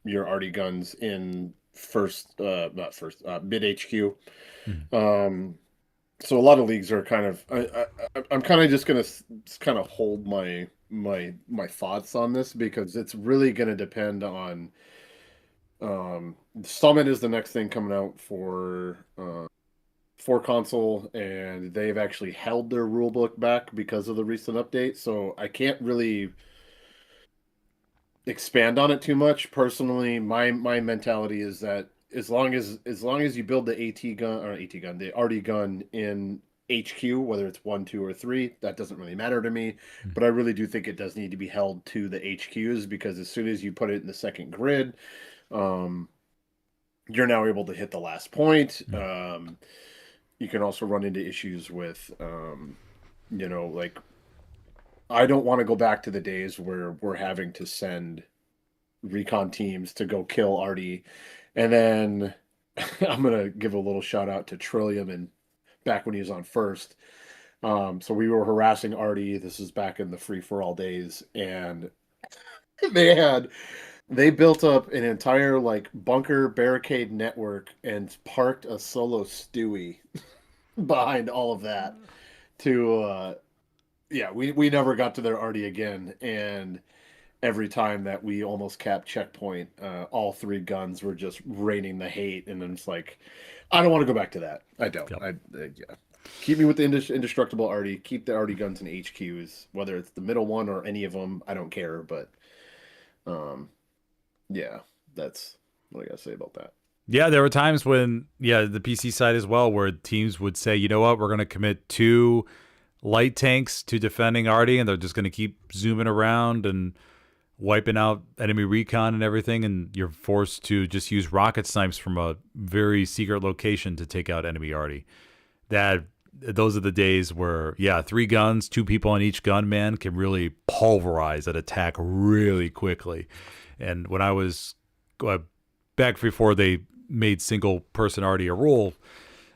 Speaker 2: your arty guns in mid HQ. Mm-hmm. So a lot of leagues are kind of. I'm kind of just gonna kind of hold my thoughts on this, because it's really gonna depend on. Summit is the next thing coming out for console, and they've actually held their rulebook back because of the recent update. So I can't really expand on it too much. Personally, my mentality is that as long as you build the arty gun in HQ, whether it's 1, 2, or 3, that doesn't really matter to me. Mm-hmm. But I really do think it does need to be held to the HQs, because as soon as you put it in the second grid, you're now able to hit the last point. Mm-hmm. You can also run into issues with, like, I don't want to go back to the days where we're having to send recon teams to go kill arty. And then I'm going to give a little shout out to Trillium, and back when he was on first. So we were harassing arty. This is back in the free-for-all days. And they built up an entire bunker barricade network and parked a solo Stewie behind all of that to, we never got to their arty again. And every time that we almost capped checkpoint, all 3 guns were just raining the hate. And then it's like, I don't want to go back to that. I don't. Yep. Keep me with the indestructible arty. Keep the arty guns in HQs, whether it's the middle one or any of them. I don't care. But, that's what I got to say about that.
Speaker 1: Yeah, there were times when, the PC side as well, where teams would say, you know what, we're going to commit 2 light tanks to defending arty, and they're just going to keep zooming around and wiping out enemy recon and everything, and you're forced to just use rocket snipes from a very secret location to take out enemy arty. Those are the days where 3 guns, 2 people on each gun, man, can really pulverize an attack really quickly. And when I was back before they made single person arty a rule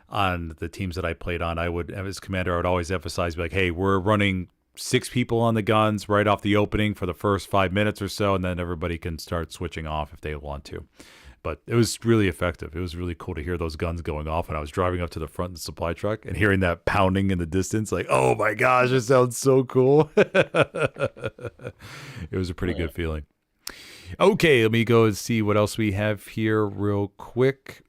Speaker 1: on the teams that I played on, I would, as commander, I would always emphasize, be like, hey, we're running 6 people on the guns right off the opening for the first 5 minutes or so, and then everybody can start switching off if they want to. But it was really effective. It was really cool to hear those guns going off when I was driving up to the front of the supply truck and hearing that pounding in the distance. Like, oh my gosh, it sounds so cool. It was a pretty good feeling. Okay, let me go and see what else we have here real quick.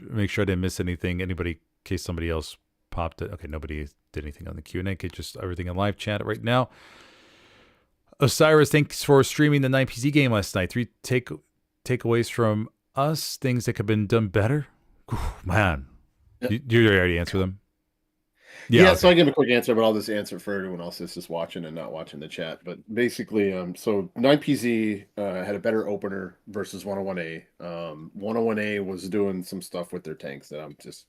Speaker 1: Make sure I didn't miss anything. Anybody, in case somebody else popped it. Okay, nobody did anything on the Q&A. Okay, just everything in live chat right now. Osiris, thanks for streaming the 9PZ game last night. 3 takeaways from us, things that could have been done better. Ooh, man, you already answer them?
Speaker 2: Yeah,
Speaker 1: okay.
Speaker 2: so I give a quick answer, but I'll just answer for everyone else that's just watching and not watching the chat. But basically, so 9PZ had a better opener versus 101A. 101A was doing some stuff with their tanks that I'm just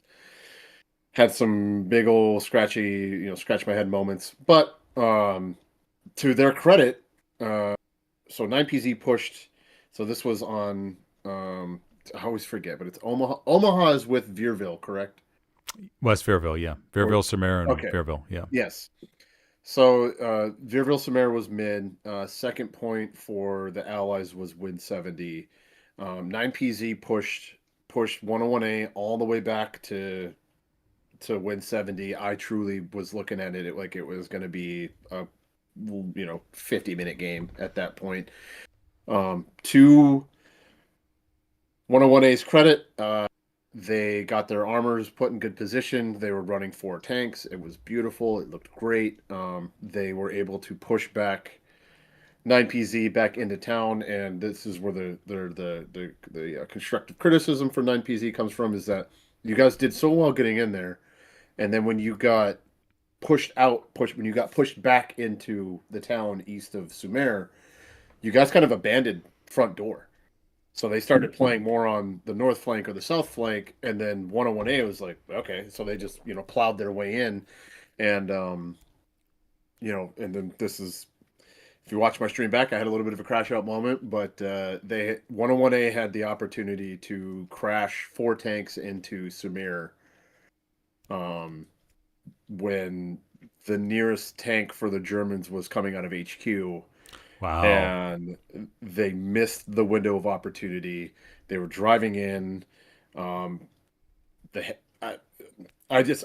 Speaker 2: had some big old scratchy, scratch my head moments. But to their credit, so 9PZ pushed. So this was on, I always forget, but it's Omaha. Omaha is with Veerville, correct?
Speaker 1: West Fairville, yeah. Fairville, Samara, and Fairville, yeah.
Speaker 2: Yes. So Veerville, Samara was mid. Second point for the Allies was Win 70. 9PZ pushed 101A all the way back to Win 70. I truly was looking at it like it was going to be a 50-minute game at that point. To 101A's credit, they got their armors put in good position. They were running 4 tanks. It was beautiful. It looked great. They were able to push back 9PZ back into town, and this is where the constructive criticism for 9PZ comes from, is that you guys did so well getting in there, and then when you got pushed back into the town east of Sumer, you guys kind of abandoned front door. So they started playing more on the north flank or the south flank, and then 101A was like, okay, so they just plowed their way in, and and then this is, if you watch my stream back, I had a little bit of a crash out moment, but 101A had the opportunity to crash 4 tanks into Sumer, when the nearest tank for the Germans was coming out of HQ.
Speaker 1: Wow.
Speaker 2: And they missed the window of opportunity. They were driving in. I'll be honest,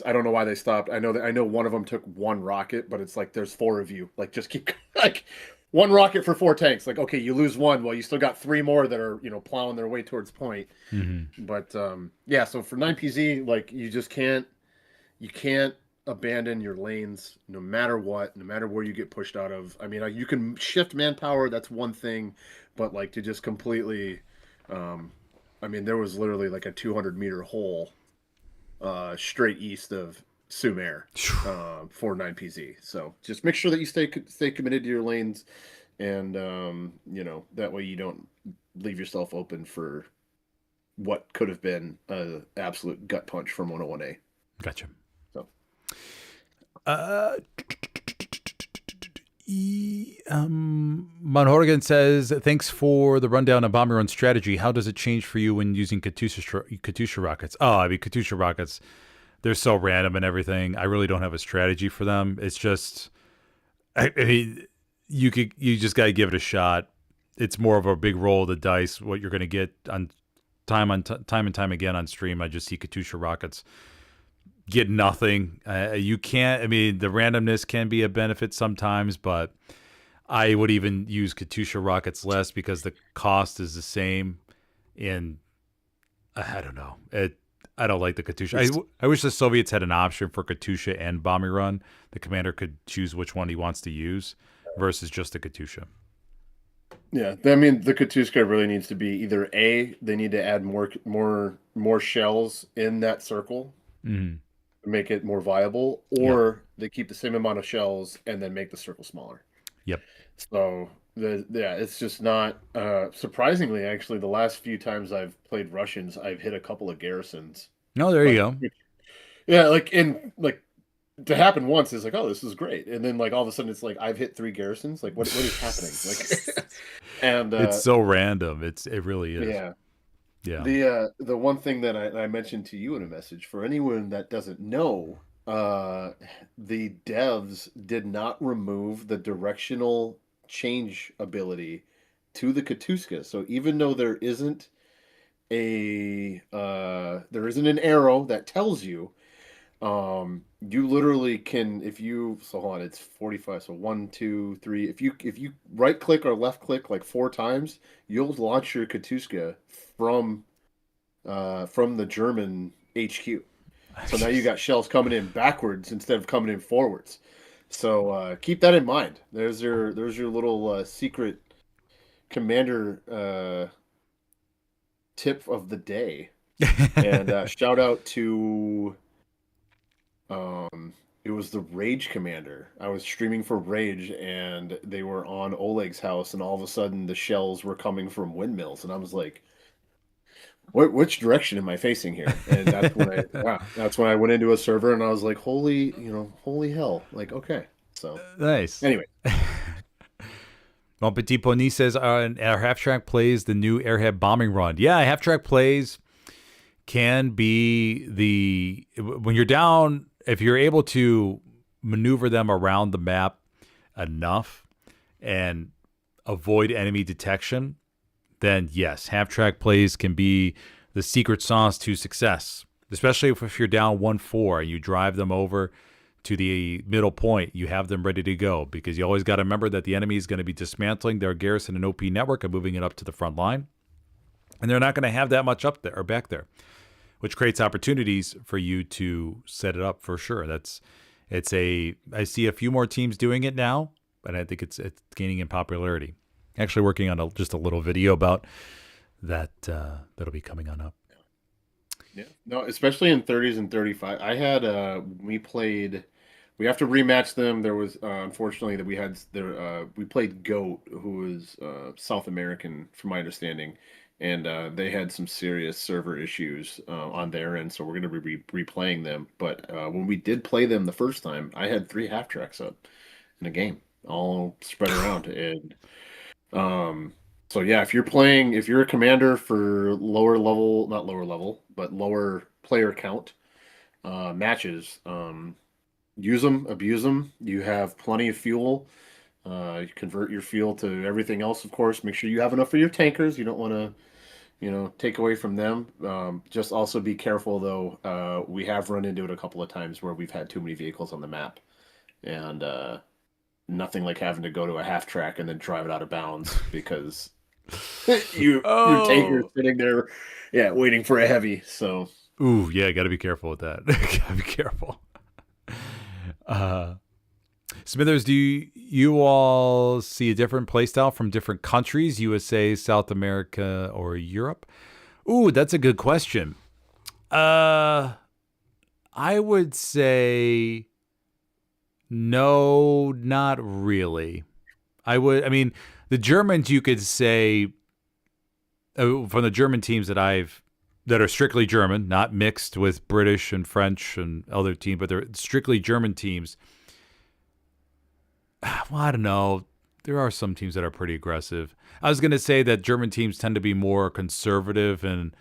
Speaker 2: I don't know why they stopped. I know one of them took 1 rocket, but it's like there's 4 of you. Like, just keep like 1 rocket for 4 tanks. Like, okay, you lose 1, well, you still got 3 more that are plowing their way towards point.
Speaker 1: Mm-hmm.
Speaker 2: But yeah, so for 9PZ, like, you can't abandon your lanes no matter what, no matter where you get pushed out of. I mean, you can shift manpower, that's one thing, but like to just completely there was literally like a 200-meter hole straight east of Sumer for 9PZ. So just make sure that you stay committed to your lanes, and that way you don't leave yourself open for what could have been an absolute gut punch from 101A.
Speaker 1: Gotcha.
Speaker 2: So
Speaker 1: Monhorgan says, thanks for the rundown on bomber run strategy. How does it change for you when using Katyusha rockets? Oh, I mean, Katyusha rockets, they're so random and everything. I really don't have a strategy for them. It's just, I mean, you just got to give it a shot. It's more of a big roll of the dice, what you're going to get on time and time again on stream. I just see Katyusha rockets get nothing. You can't, I mean, the randomness can be a benefit sometimes, but I would even use Katyusha rockets less because the cost is the same. And I don't know. I don't like the Katyusha. I wish the Soviets had an option for Katyusha and Bomber Run. The commander could choose which one he wants to use versus just the Katyusha.
Speaker 2: Yeah, I mean, the Katyusha really needs to be either A, they need to add more shells in that circle.
Speaker 1: Mm-hmm.
Speaker 2: Make it more viable, or they keep the same amount of shells and then make the circle smaller.
Speaker 1: Yep.
Speaker 2: So it's just not surprisingly, actually, the last few times I've played Russians, I've hit a couple of garrisons.
Speaker 1: No, there you go.
Speaker 2: Yeah, like to happen once is like, oh, this is great, and then like all of a sudden it's like I've hit 3 garrisons. Like what is happening? Like, and
Speaker 1: It's so random. It really is.
Speaker 2: yeah.
Speaker 1: Yeah.
Speaker 2: The one thing that I mentioned to you in a message for anyone that doesn't know, the devs did not remove the directional change ability to the Katuska. So even though there isn't an arrow that tells you, you literally can, if you, so hold on, it's 45, so 1 2 3, if you right click or left click like 4 times, you'll launch your Katuska from the German HQ. So now you got shells coming in backwards instead of coming in forwards. So keep that in mind. There's your little secret commander tip of the day. And shout out to it was the Rage Commander. I was streaming for Rage and they were on Oleg's house, and all of a sudden the shells were coming from windmills, and I was like, which direction am I facing here? And that's when I went into a server and I was like, holy hell. Like, okay. So
Speaker 1: Nice.
Speaker 2: anyway.
Speaker 1: Well, Petit Pony says our half-track plays the new Airhead bombing run. Yeah, half-track plays can be when you're down, if you're able to maneuver them around the map enough and avoid enemy detection, then yes, half-track plays can be the secret sauce to success, especially if you're down 1-4 and you drive them over to the middle point. You have them ready to go, because you always got to remember that the enemy is going to be dismantling their Garrison and OP network and moving it up to the front line, and they're not going to have that much up there or back there, which creates opportunities for you to set it up for sure. I see a few more teams doing it now, but I think it's gaining in popularity. Actually working on just a little video about that that'll be coming on up.
Speaker 2: Yeah, no, especially in 30s and 35. I had we have to rematch them. There was unfortunately that we played Goat, who is South American from my understanding, and they had some serious server issues on their end, so we're going to be replaying them. But when we did play them the first time, I had 3 half tracks up in a game, all spread around. And so yeah, if you're a commander for lower player count matches, use them, abuse them. You have plenty of fuel. You convert your fuel to everything else, of course. Make sure you have enough for your tankers. You don't want to, take away from them. Just also be careful, though. We have run into it a couple of times where we've had too many vehicles on the map, and nothing like having to go to a half track and then drive it out of bounds because your tanker's sitting there, waiting for a heavy. So,
Speaker 1: ooh, yeah, got to be careful with that. Got to be careful. Smithers, do you all see a different playstyle from different countries, USA, South America, or Europe? Ooh, that's a good question. I would say no, not really. The Germans, you could say, from the German teams that are strictly German, not mixed with British and French and other teams, but they're strictly German teams. Well, I don't know. There are some teams that are pretty aggressive. I was going to say that German teams tend to be more conservative and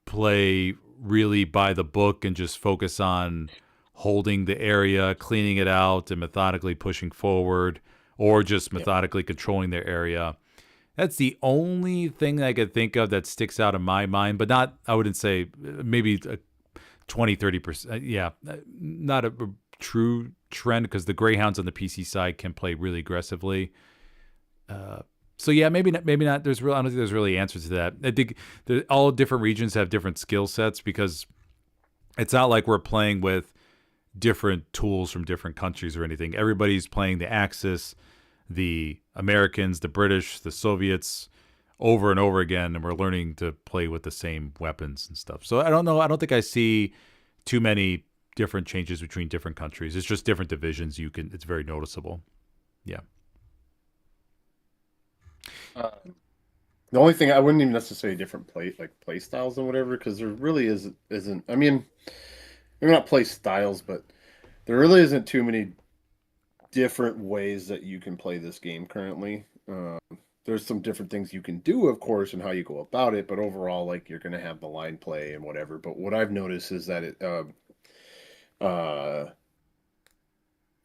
Speaker 1: play really by the book and just focus on holding the area, cleaning it out, and methodically pushing forward, or just methodically controlling their area. That's the only thing I could think of that sticks out in my mind, but not, I wouldn't say, maybe 20, 30%. Yeah, not a true trend, because the Greyhounds on the PC side can play really aggressively. So yeah, maybe not. I don't think there's really answers to that. I think all different regions have different skill sets, because it's not like we're playing with different tools from different countries or anything. Everybody's playing the Axis, the Americans, the British, the Soviets over and over again, and we're learning to play with the same weapons and stuff. So I don't know. I don't think I see too many different changes between different countries. It's just different divisions. It's very noticeable. Yeah.
Speaker 2: The only thing, I wouldn't even necessarily different play styles or whatever, because there really isn't. I mean, maybe not play styles, but there really isn't too many different ways that you can play this game currently. There's some different things you can do, of course, and how you go about it, but overall, like, you're going to have the line play and whatever. But what I've noticed is that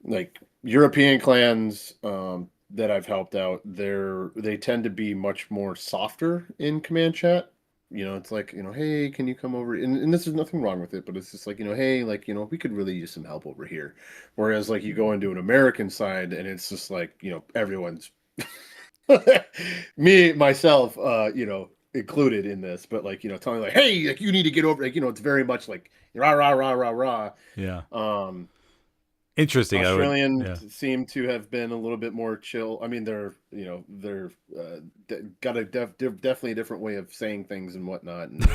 Speaker 2: like European clans that I've helped out, they tend to be much more softer in command chat. It's like, hey, can you come over? And this is nothing wrong with it, but it's just like, hey, like, we could really use some help over here. Whereas, like, you go into an American side and it's just like, everyone's me, myself, included in this, but like, telling like, hey, like, you need to get over, like, it's very much like rah, rah, rah, rah, rah.
Speaker 1: Yeah. Interesting.
Speaker 2: Australian seem to have been a little bit more chill. I mean, they're got definitely a different way of saying things and whatnot, and,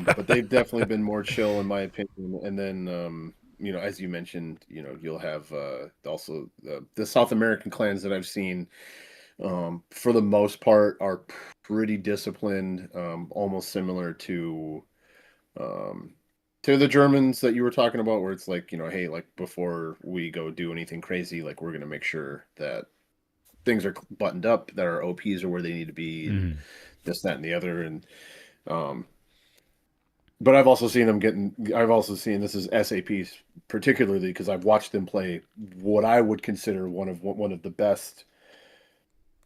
Speaker 2: but they've definitely been more chill in my opinion. And then, as you mentioned, you'll have also the South American clans that I've seen, for the most part, are pretty disciplined, almost similar to the Germans that you were talking about, where it's like, hey, like, before we go do anything crazy, like, we're going to make sure that things are buttoned up, that our OPs are where they need to be, and this, that, and the other. And, but I've also seen this is SAPs particularly, because I've watched them play what I would consider one of the best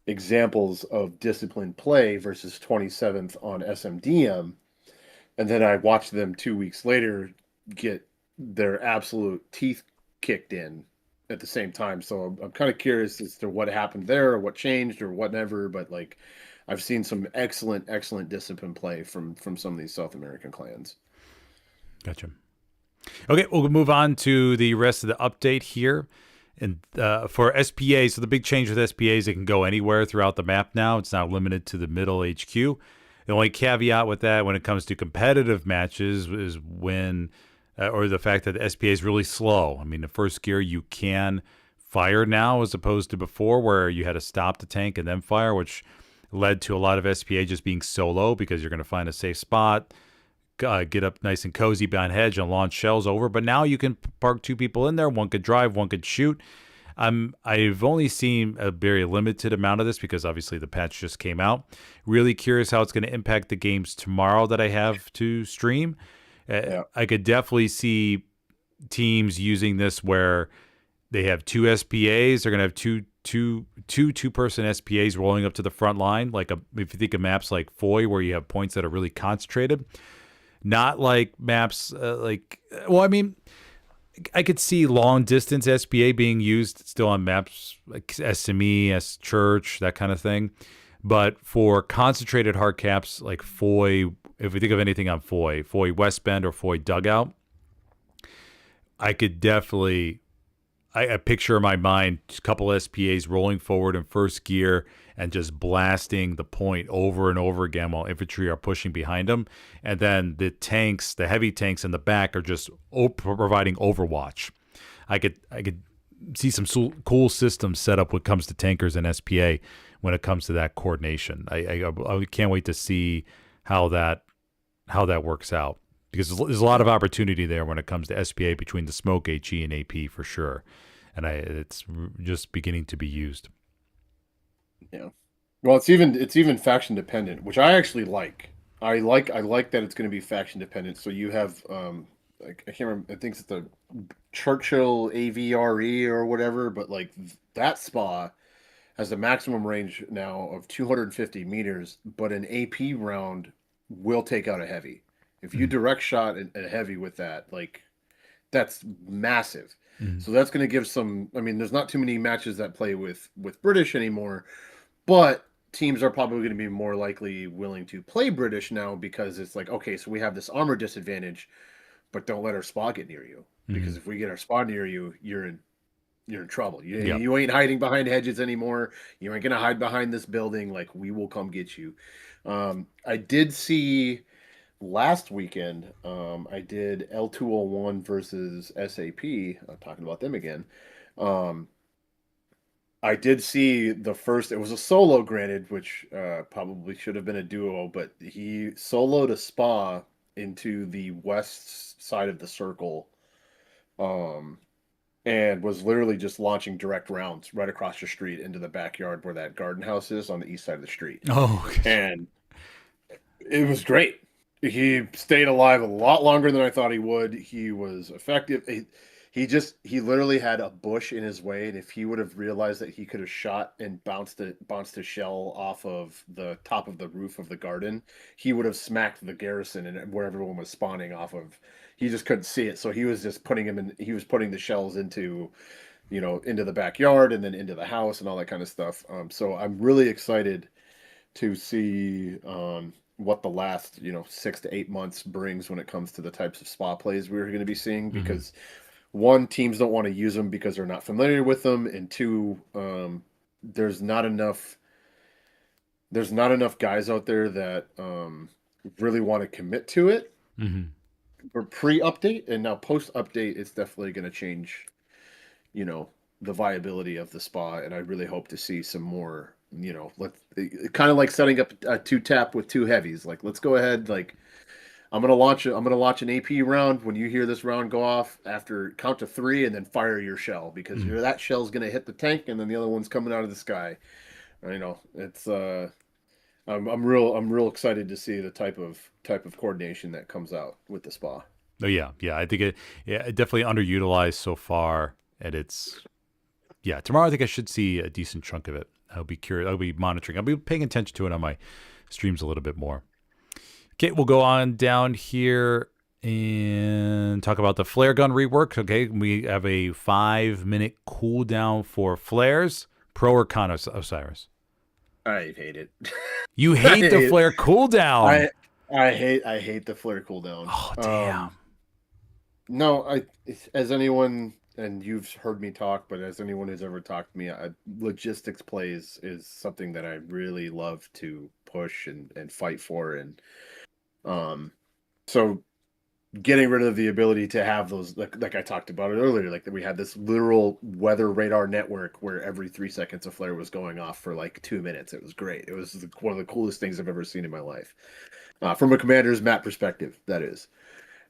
Speaker 2: examples of disciplined play versus 27th on SMDM. And then I watched them 2 weeks later get their absolute teeth kicked in at the same time. So I'm kind of curious as to what happened there, or what changed, or whatever. But like, I've seen some excellent discipline play from some of these South American clans.
Speaker 1: Gotcha. Okay, we'll move on to the rest of the update here. And for SPA, so the big change with SPA is it can go anywhere throughout the map now. It's not limited to the middle HQ. The only caveat with that when it comes to competitive matches is when, or the fact that the SPA is really slow. I mean, the first gear you can fire now as opposed to before where you had to stop the tank and then fire, which led to a lot of SPA just being solo because you're going to find a safe spot, get up nice and cozy behind hedge and launch shells over. But now you can park two people in there. One could drive, one could shoot. I've only seen a very limited amount of this because obviously the patch just came out. Really curious how it's going to impact the games tomorrow that I have to stream. I could definitely see teams using this where they have two SPAs. They're going to have two-person SPAs rolling up to the front line. Like if you think of maps like Foy where you have points that are really concentrated, not like maps I could see long distance SPA being used still on maps like SME, S Church, that kind of thing. But for concentrated hard caps like Foy, if we think of anything on Foy West Bend or Foy Dugout, I could definitely, I picture in my mind a couple SPAs rolling forward in first gear and just blasting the point over and over again while infantry are pushing behind them. And then the tanks, the heavy tanks in the back are just providing overwatch. I could see some cool systems set up when it comes to tankers and SPA when it comes to that coordination. I can't wait to see how that works out, because there's a lot of opportunity there when it comes to SPA between the smoke, HE, and AP for sure. And it's just beginning to be used.
Speaker 2: Yeah. Well, it's even faction dependent, which I actually like. I like that it's going to be faction dependent. So you have I can't remember. I think it's the Churchill AVRE or whatever, but like that SPA has a maximum range now of 250 meters, but an AP round will take out a heavy. If you direct shot a heavy with that, like, that's massive. So that's going to give some. I mean, there's not too many matches that play with British anymore, but teams are probably going to be more likely willing to play British now, because it's like, okay, so we have this armor disadvantage, but don't let our SPA get near you, because if we get our SPA near you, you're in trouble. You ain't hiding behind hedges anymore. You ain't gonna hide behind this building. Like, we will come get you. I did see last weekend, I did L201 versus SAP. I'm talking about them again. I did see the first, it was a solo, granted, which probably should have been a duo, but he soloed a SPA into the west side of the circle, and was literally just launching direct rounds right across the street into the backyard where that garden house is on the east side of the street.
Speaker 1: Oh,
Speaker 2: And it was great. He stayed alive a lot longer than I thought he would. He was effective. He literally had a bush in his way, and if he would have realized that he could have shot and bounced a shell off of the top of the roof of the garden, he would have smacked the garrison and where everyone was spawning off of. He just couldn't see it, so he was just putting the shells into, into the backyard and then into the house and all that kind of stuff. So I'm really excited to see what the last 6 to 8 months brings when it comes to the types of spa plays we're going to be seeing, because one, teams don't want to use them because they're not familiar with them, and two, there's not enough guys out there that really want to commit to it for pre-update, and now post-update it's definitely going to change the viability of the spa, and I really hope to see some more, kind of like setting up a 2-tap with 2 heavies. Like, let's go ahead, like, I'm gonna launch an AP round. When you hear this round go off, after count to 3, and then fire your shell, because that shell's gonna hit the tank, and then the other one's coming out of the sky. It's I'm real excited to see the type of coordination that comes out with the spa.
Speaker 1: Oh yeah. I think it definitely underutilized so far, and it's tomorrow I think I should see a decent chunk of it. I'll be curious. I'll be monitoring. I'll be paying attention to it on my streams a little bit more. Okay, we'll go on down here and talk about the flare gun rework. Okay, we have a 5-minute cooldown for flares. Pro or con, Osiris?
Speaker 2: I hate it.
Speaker 1: You hate the flare cooldown.
Speaker 2: I hate the flare cooldown.
Speaker 1: Oh damn.
Speaker 2: No, as anyone, and you've heard me talk, but as anyone who's ever talked to me, logistics plays is something that I really love to push and fight for, and so getting rid of the ability to have those, like I talked about it earlier, like that we had this literal weather radar network where every 3 seconds a flare was going off for like 2 minutes. It was great. It was one of the coolest things I've ever seen in my life, from a commander's map perspective, that is.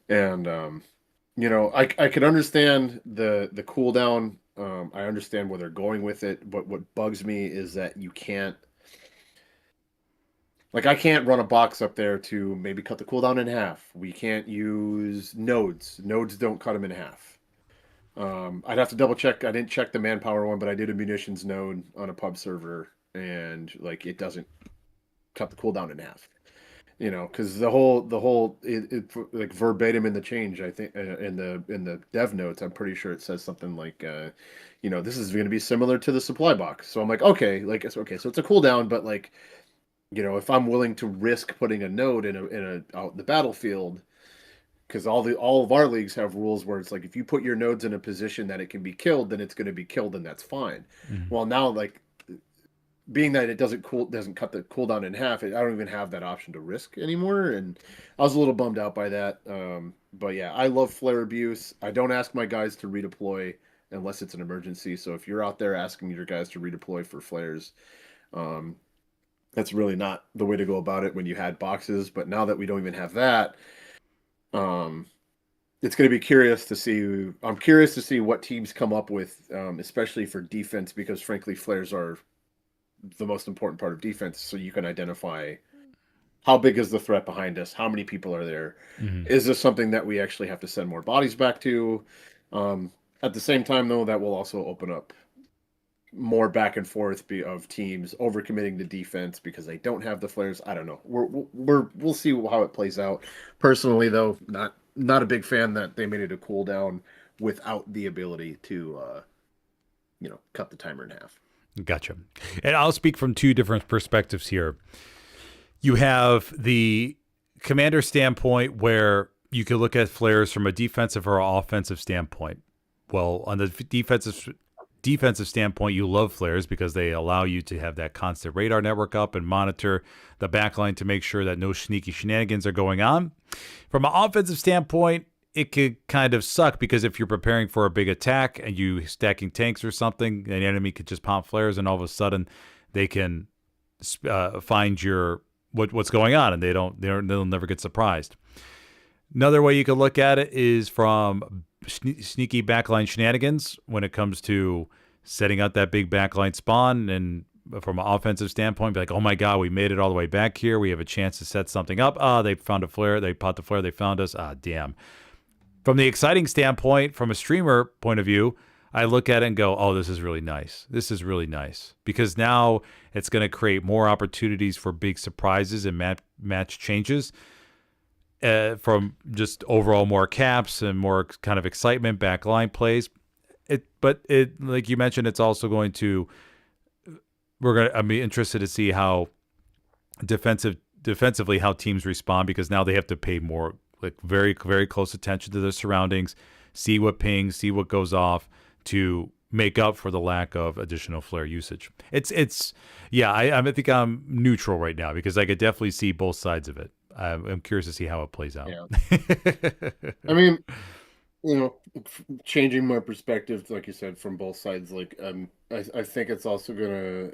Speaker 2: And I could understand the cooldown. I understand where they're going with it, but what bugs me is that you can't, like, I can't run a box up there to maybe cut the cooldown in half. We can't use nodes. Nodes don't cut them in half. I'd have to double check. I didn't check the manpower one, but I did a munitions node on a pub server, and like, it doesn't cut the cooldown in half. Because the whole it like verbatim in the change, I think in the dev notes, I'm pretty sure it says something like, this is going to be similar to the supply box. So I'm like, okay, so it's a cooldown, but like, if I'm willing to risk putting a node out in the battlefield, because all of our leagues have rules where it's like, if you put your nodes in a position that it can be killed, then it's going to be killed, and that's fine. Well, now, like, being that it doesn't cut the cooldown in half, I don't even have that option to risk anymore, and I was a little bummed out by that. But yeah, I love flare abuse. I don't ask my guys to redeploy unless it's an emergency. So if you're out there asking your guys to redeploy for flares, that's really not the way to go about it when you had boxes. But now that we don't even have that, it's going to be curious to see. I'm curious to see what teams come up with, especially for defense, because frankly, flares are the most important part of defense. So you can identify how big is the threat behind us, how many people are there. Is this something that we actually have to send more bodies back to? At the same time, though, that will also open up more back and forth of teams overcommitting to defense because they don't have the flares. I don't know. We'll see how it plays out. Personally, though, not a big fan that they made it a cooldown without the ability to cut the timer in half.
Speaker 1: Gotcha. And I'll speak from 2 different perspectives here. You have the commander standpoint where you can look at flares from a defensive or offensive standpoint. Well, on the defensive standpoint, you love flares because they allow you to have that constant radar network up and monitor the backline to make sure that no sneaky shenanigans are going on. From an offensive standpoint, it could kind of suck because if you're preparing for a big attack and you stacking tanks or something, an enemy could just pop flares and all of a sudden they can find what's going on, and they'll never get surprised. Another way you could look at it is from sneaky backline shenanigans when it comes to setting out that big backline spawn. And from an offensive standpoint, be like, oh my God, we made it all the way back here. We have a chance to set something up. They found a flare. They popped the flare. They found us. Damn. From the exciting standpoint, from a streamer point of view, I look at it and go, oh, this is really nice. This is really nice. Because now it's going to create more opportunities for big surprises and match changes. From just overall more caps and more kind of excitement, backline plays. But like you mentioned, it's also going to. I'm interested to see how defensively how teams respond, because now they have to pay more, like very very close attention to their surroundings, see what pings, see what goes off to make up for the lack of additional flare usage. I think I'm neutral right now because I could definitely see both sides of it. I'm curious to see how it plays out.
Speaker 2: Yeah. I mean, changing my perspective, like you said, from both sides, like I think it's also gonna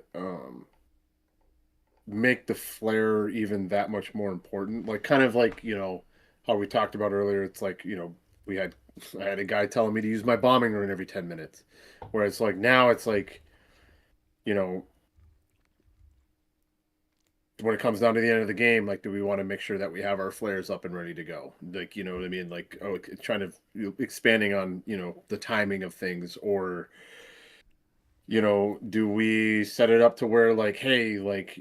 Speaker 2: make the flare even that much more important. Like kind of like, how we talked about earlier, it's like, I had a guy telling me to use my bombing rune every 10 minutes. Whereas like now it's like, when it comes down to the end of the game, like, do we want to make sure that we have our flares up and ready to go? Like, you know what I mean? Like, trying to expanding on, the timing of things, or, do we set it up to where like, hey, like,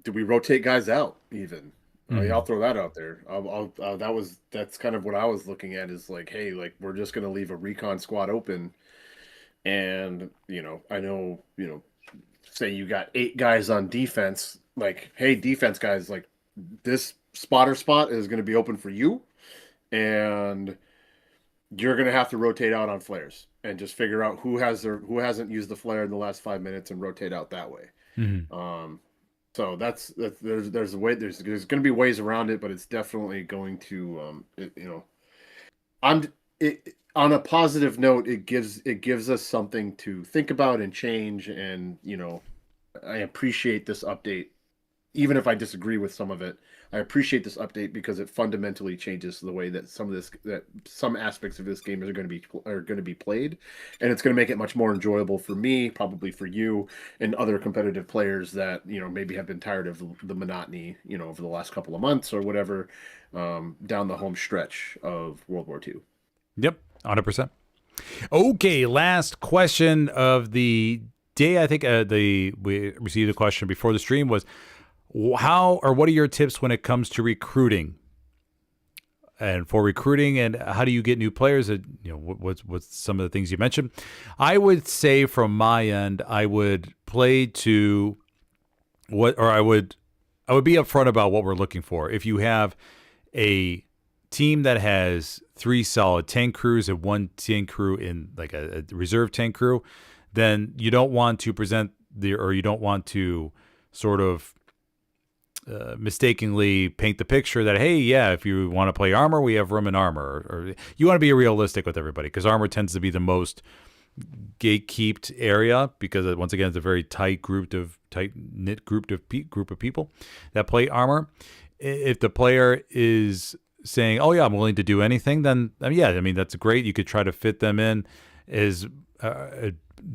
Speaker 2: do we rotate guys out even? I'll throw that out there. That's kind of what I was looking at, is like, hey, like, we're just going to leave a recon squad open. And, I know, say you got 8 guys on defense, like, hey, defense guys, like, this spotter spot is going to be open for you, and you're going to have to rotate out on flares and just figure out who hasn't used the flare in the last 5 minutes and rotate out that way.
Speaker 1: Mm-hmm.
Speaker 2: So there's a way, there's going to be ways around it, but it's definitely going to on a positive note, it gives us something to think about and change. And, I appreciate this update. Even if I disagree with some of it, I appreciate this update because it fundamentally changes the way that some aspects of this game are going to be played, and it's going to make it much more enjoyable for me, probably for you and other competitive players that, maybe have been tired of the monotony, over the last couple of months or whatever, down the home stretch of World War II.
Speaker 1: Yep, 100%. Okay, last question of the day. I think we received a question before the stream was, what are your tips when it comes to recruiting? And for recruiting, and how do you get new players? What's some of the things you mentioned? I would say from my end, I would play to I would be upfront about what we're looking for. If you have a team that has 3 solid tank crews and 1 tank crew in like a reserve tank crew, then you don't want to sort of mistakenly paint the picture that, hey, yeah, if you want to play armor, we have room in armor. Or you want to be realistic with everybody, because armor tends to be the most gatekept area, because once again, it's a very tight knit group of people that play armor. If the player is saying, oh yeah, I'm willing to do anything, then that's great. You could try to fit them in as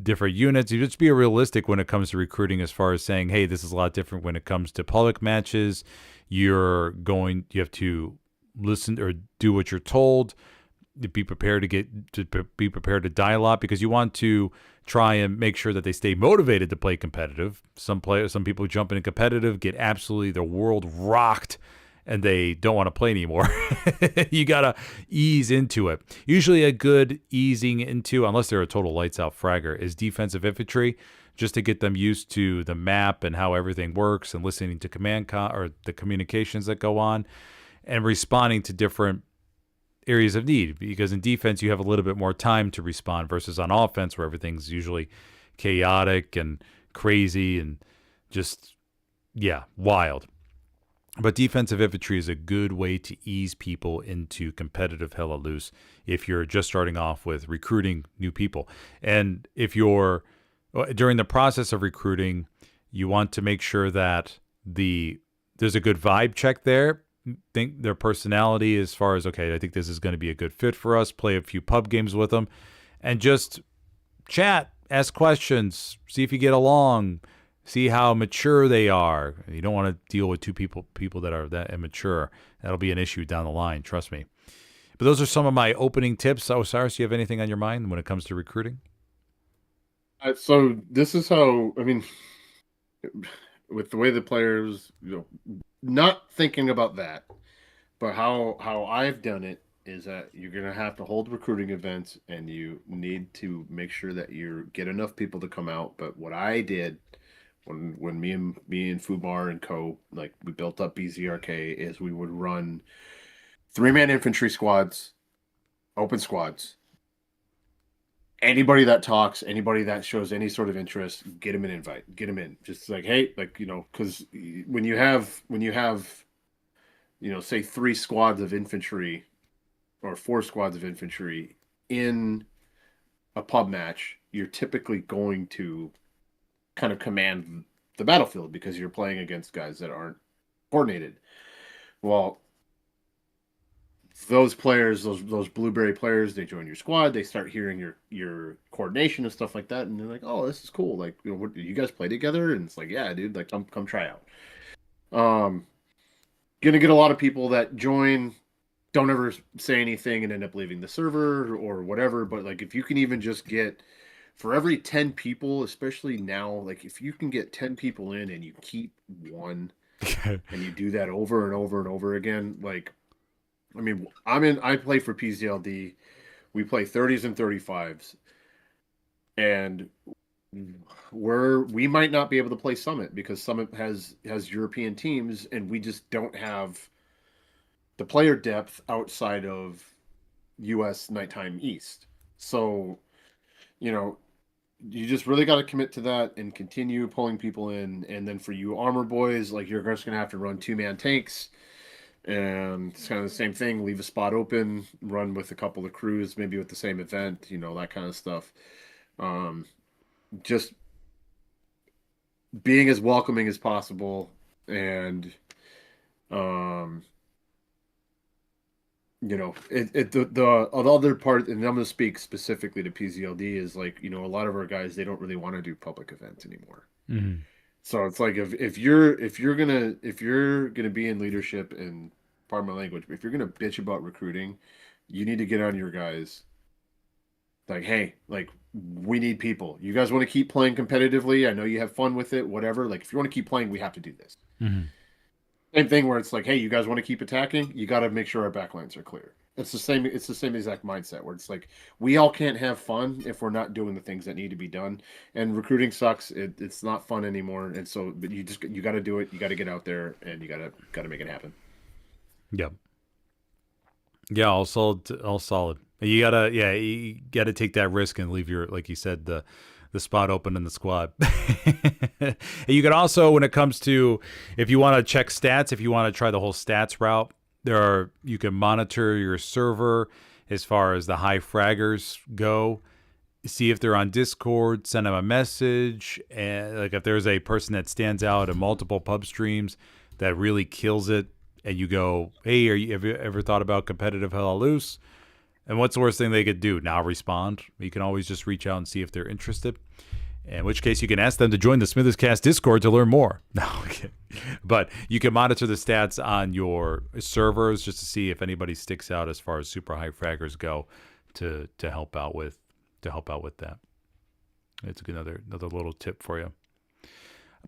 Speaker 1: different units. You just be realistic when it comes to recruiting, as far as saying, hey, this is a lot different when it comes to public matches. You have to listen or do what you're told. Be prepared to die a lot, because you want to try and make sure that they stay motivated to play competitive. Some people jump into competitive, get absolutely their world rocked, and they don't want to play anymore. You got to ease into it. Usually a good easing into, unless they're a total lights out fragger, is defensive infantry, just to get them used to the map and how everything works, and listening to or the communications that go on, and responding to different areas of need. Because in defense, you have a little bit more time to respond, versus on offense, where everything's usually chaotic and crazy and just, wild. But defensive infantry is a good way to ease people into competitive hella loose if you're just starting off with recruiting new people. And if you're during the process of recruiting, you want to make sure that the there's a good vibe check there. Think their personality as far as, okay, I think this is going to be a good fit for us. Play a few pub games with them and just chat, ask questions, see if you get along, see how mature they are. You don't want to deal with two people that are that immature. That'll be an issue down the line, trust me. But those are some of my opening tips. Osiris, do you have anything on your mind when it comes to recruiting?
Speaker 2: So this is how, I mean, with the way the players, not thinking about that, but how I've done it is that you're going to have to hold recruiting events and you need to make sure that you get enough people to come out. But what I did when me and Fubar and co, like we built up BZRK, is we would run 3-man infantry squads, open squads. Anybody that talks, anybody that shows any sort of interest, get them an invite, get them in. Just like, hey, like, because when you have, say 3 squads of infantry or 4 squads of infantry in a pub match, you're typically going to kind of command the battlefield because you're playing against guys that aren't coordinated. Well, those players, those blueberry players, they join your squad, they start hearing your coordination and stuff like that, and they're like, oh, this is cool. Like, you guys play together? And it's like, yeah, dude, like come try out. Gonna get a lot of people that join, don't ever say anything and end up leaving the server or whatever. But like, if you can even just get, for every 10 people, especially now, like if you can get 10 people in and you keep one and you do that over and over and over again, like, I mean, I play for PZLD. We play 30s and 35s. And we might not be able to play Summit because Summit has European teams and we just don't have the player depth outside of US Nighttime East. So, you just really got to commit to that and continue pulling people in. And then for you armor boys, like you're just going to have to run 2-man tanks. And it's kind of the same thing. Leave a spot open, run with a couple of crews, maybe with the same event, that kind of stuff. Just being as welcoming as possible. And, the other part, and I'm going to speak specifically to PZLD, is like, a lot of our guys, they don't really want to do public events anymore.
Speaker 1: Mm-hmm.
Speaker 2: So it's like if you're gonna be in leadership, and pardon my language, but if you're gonna bitch about recruiting, you need to get on your guys. Like, hey, like we need people. You guys want to keep playing competitively? I know you have fun with it, whatever. Like if you want to keep playing, we have to do this.
Speaker 1: Mm-hmm.
Speaker 2: Same thing where it's like, hey, you guys want to keep attacking? You got to make sure our backlines are clear. It's the same exact mindset where it's like we all can't have fun if we're not doing the things that need to be done. And recruiting sucks. It's not fun anymore. And so, but you got to do it. You got to get out there and you got to make it happen.
Speaker 1: Yep. Yeah, all solid. You gotta take that risk and leave your, like you said, the spot open in the squad. You can also, when it comes to, if you want to check stats, if you want to try the whole stats route, you can monitor your server as far as the high fraggers go. See if they're on Discord, send them a message, and like if there's a person that stands out in multiple pub streams that really kills it, and you go, hey, have you ever thought about competitive Hell Loose? And what's the worst thing they could do? Now respond. You can always just reach out and see if they're interested. In which case, you can ask them to join the SmithersCast Discord to learn more. No, okay. But you can monitor the stats on your servers just to see if anybody sticks out as far as super high fraggers go to help out with that. It's another little tip for you.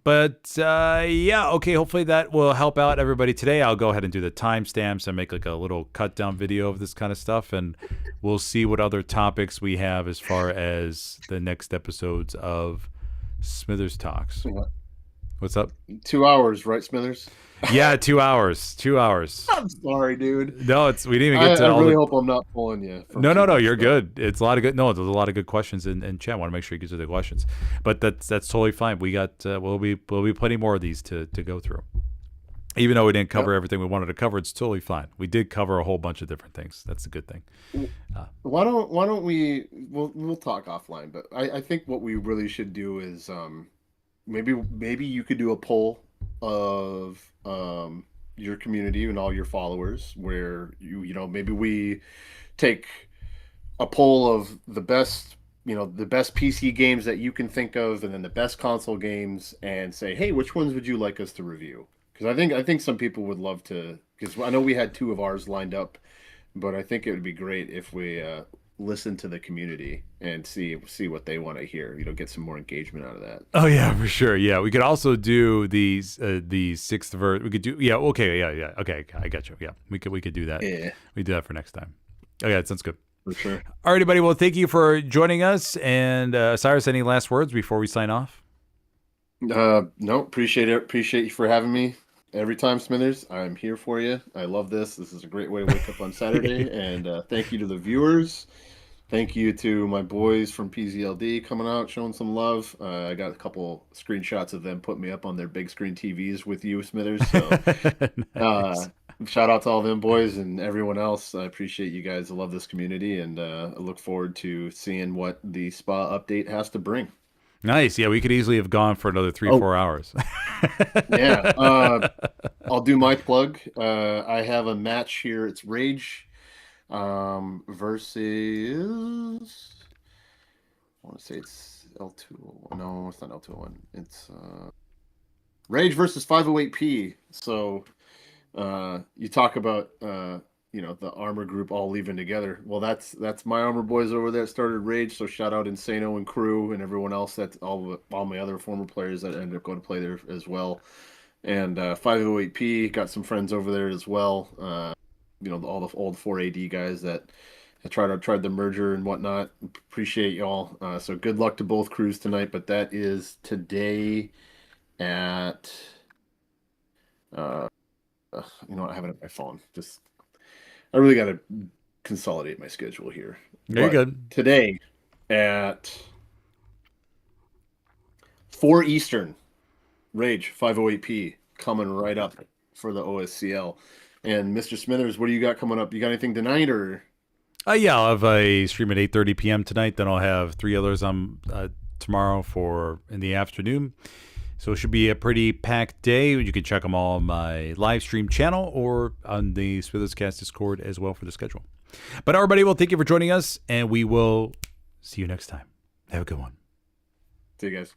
Speaker 1: But okay. Hopefully that will help out everybody today. I'll go ahead and do the timestamps and make like a little cut down video of this kind of stuff, and we'll see what other topics we have as far as the next episodes of Smithers Talks. What's up?
Speaker 2: 2 hours, right, Smithers?
Speaker 1: Yeah, 2 hours. 2 hours.
Speaker 2: I'm sorry, dude.
Speaker 1: No, we didn't even get to
Speaker 2: I
Speaker 1: all
Speaker 2: really hope I'm not pulling you.
Speaker 1: No, you're good. It's a lot of good. No, there's a lot of good questions in chat. I want to make sure you get to the questions, but that's totally fine. We got we'll be plenty more of these to go through. Even though we didn't cover everything we wanted to cover, it's totally fine. We did cover a whole bunch of different things. That's a good thing.
Speaker 2: Why don't we'll talk offline? But I think what we really should do is maybe you could do a poll of your community and all your followers, where you know, maybe we take a poll of the best, you know, the best PC games that you can think of, and then the best console games, and say, hey, which ones would you like us to review? Because I think some people would love to, because I know we had 2 of ours lined up, but I think it would be great if we listen to the community and see what they want to hear. You know, get some more engagement out of that.
Speaker 1: Oh yeah, for sure. Yeah, we could also do the 6th verse. We could do okay, yeah. Okay, I got you. Yeah, we could do that.
Speaker 2: Yeah,
Speaker 1: we do that for next time. Okay, that sounds good.
Speaker 2: for sure.
Speaker 1: All right, buddy. Well, thank you for joining us. And Cyrus, any last words before we sign off?
Speaker 2: No, appreciate it. Appreciate you for having me. Every time, Smithers, I'm here for you. I love this. This is a great way to wake up on Saturday. And thank you to the viewers. Thank you to my boys from PZLD coming out, showing some love. I got a couple screenshots of them putting me up on their big screen TVs with you, Smithers. So
Speaker 1: Nice.
Speaker 2: shout out to all them boys and everyone else. I appreciate you guys. I love this community, and I look forward to seeing what the spa update has to bring.
Speaker 1: Nice. Yeah, we could easily have gone for another 3-4 hours.
Speaker 2: Yeah. I'll do my plug. I have a match here. It's Rage versus, I want to say it's L201. No, it's not L201. It's Rage versus 508P. So you talk about you know, the armor group all leaving together. Well, that's my armor boys over there that started Rage. So shout out Insano and crew and everyone else. That's all my other former players that ended up going to play there as well. And 508P, got some friends over there as well. You know, all the old 4AD guys that tried the merger and whatnot. Appreciate y'all. So good luck to both crews tonight. But that is today at you know what, I have it on my phone. I really got to consolidate my schedule here.
Speaker 1: Very good.
Speaker 2: Today at 4 Eastern, Rage 508P coming right up for the OSCL. And Mr. Smithers, what do you got coming up? You got anything tonight, or?
Speaker 1: Yeah, I'll have a stream at 8:30 p.m. tonight. Then I'll have 3 others on tomorrow for in the afternoon. So it should be a pretty packed day. You can check them all on my live stream channel or on the SmithersCast Discord as well for the schedule. But everybody, well, thank you for joining us, and we will see you next time. Have a good one.
Speaker 2: See you guys.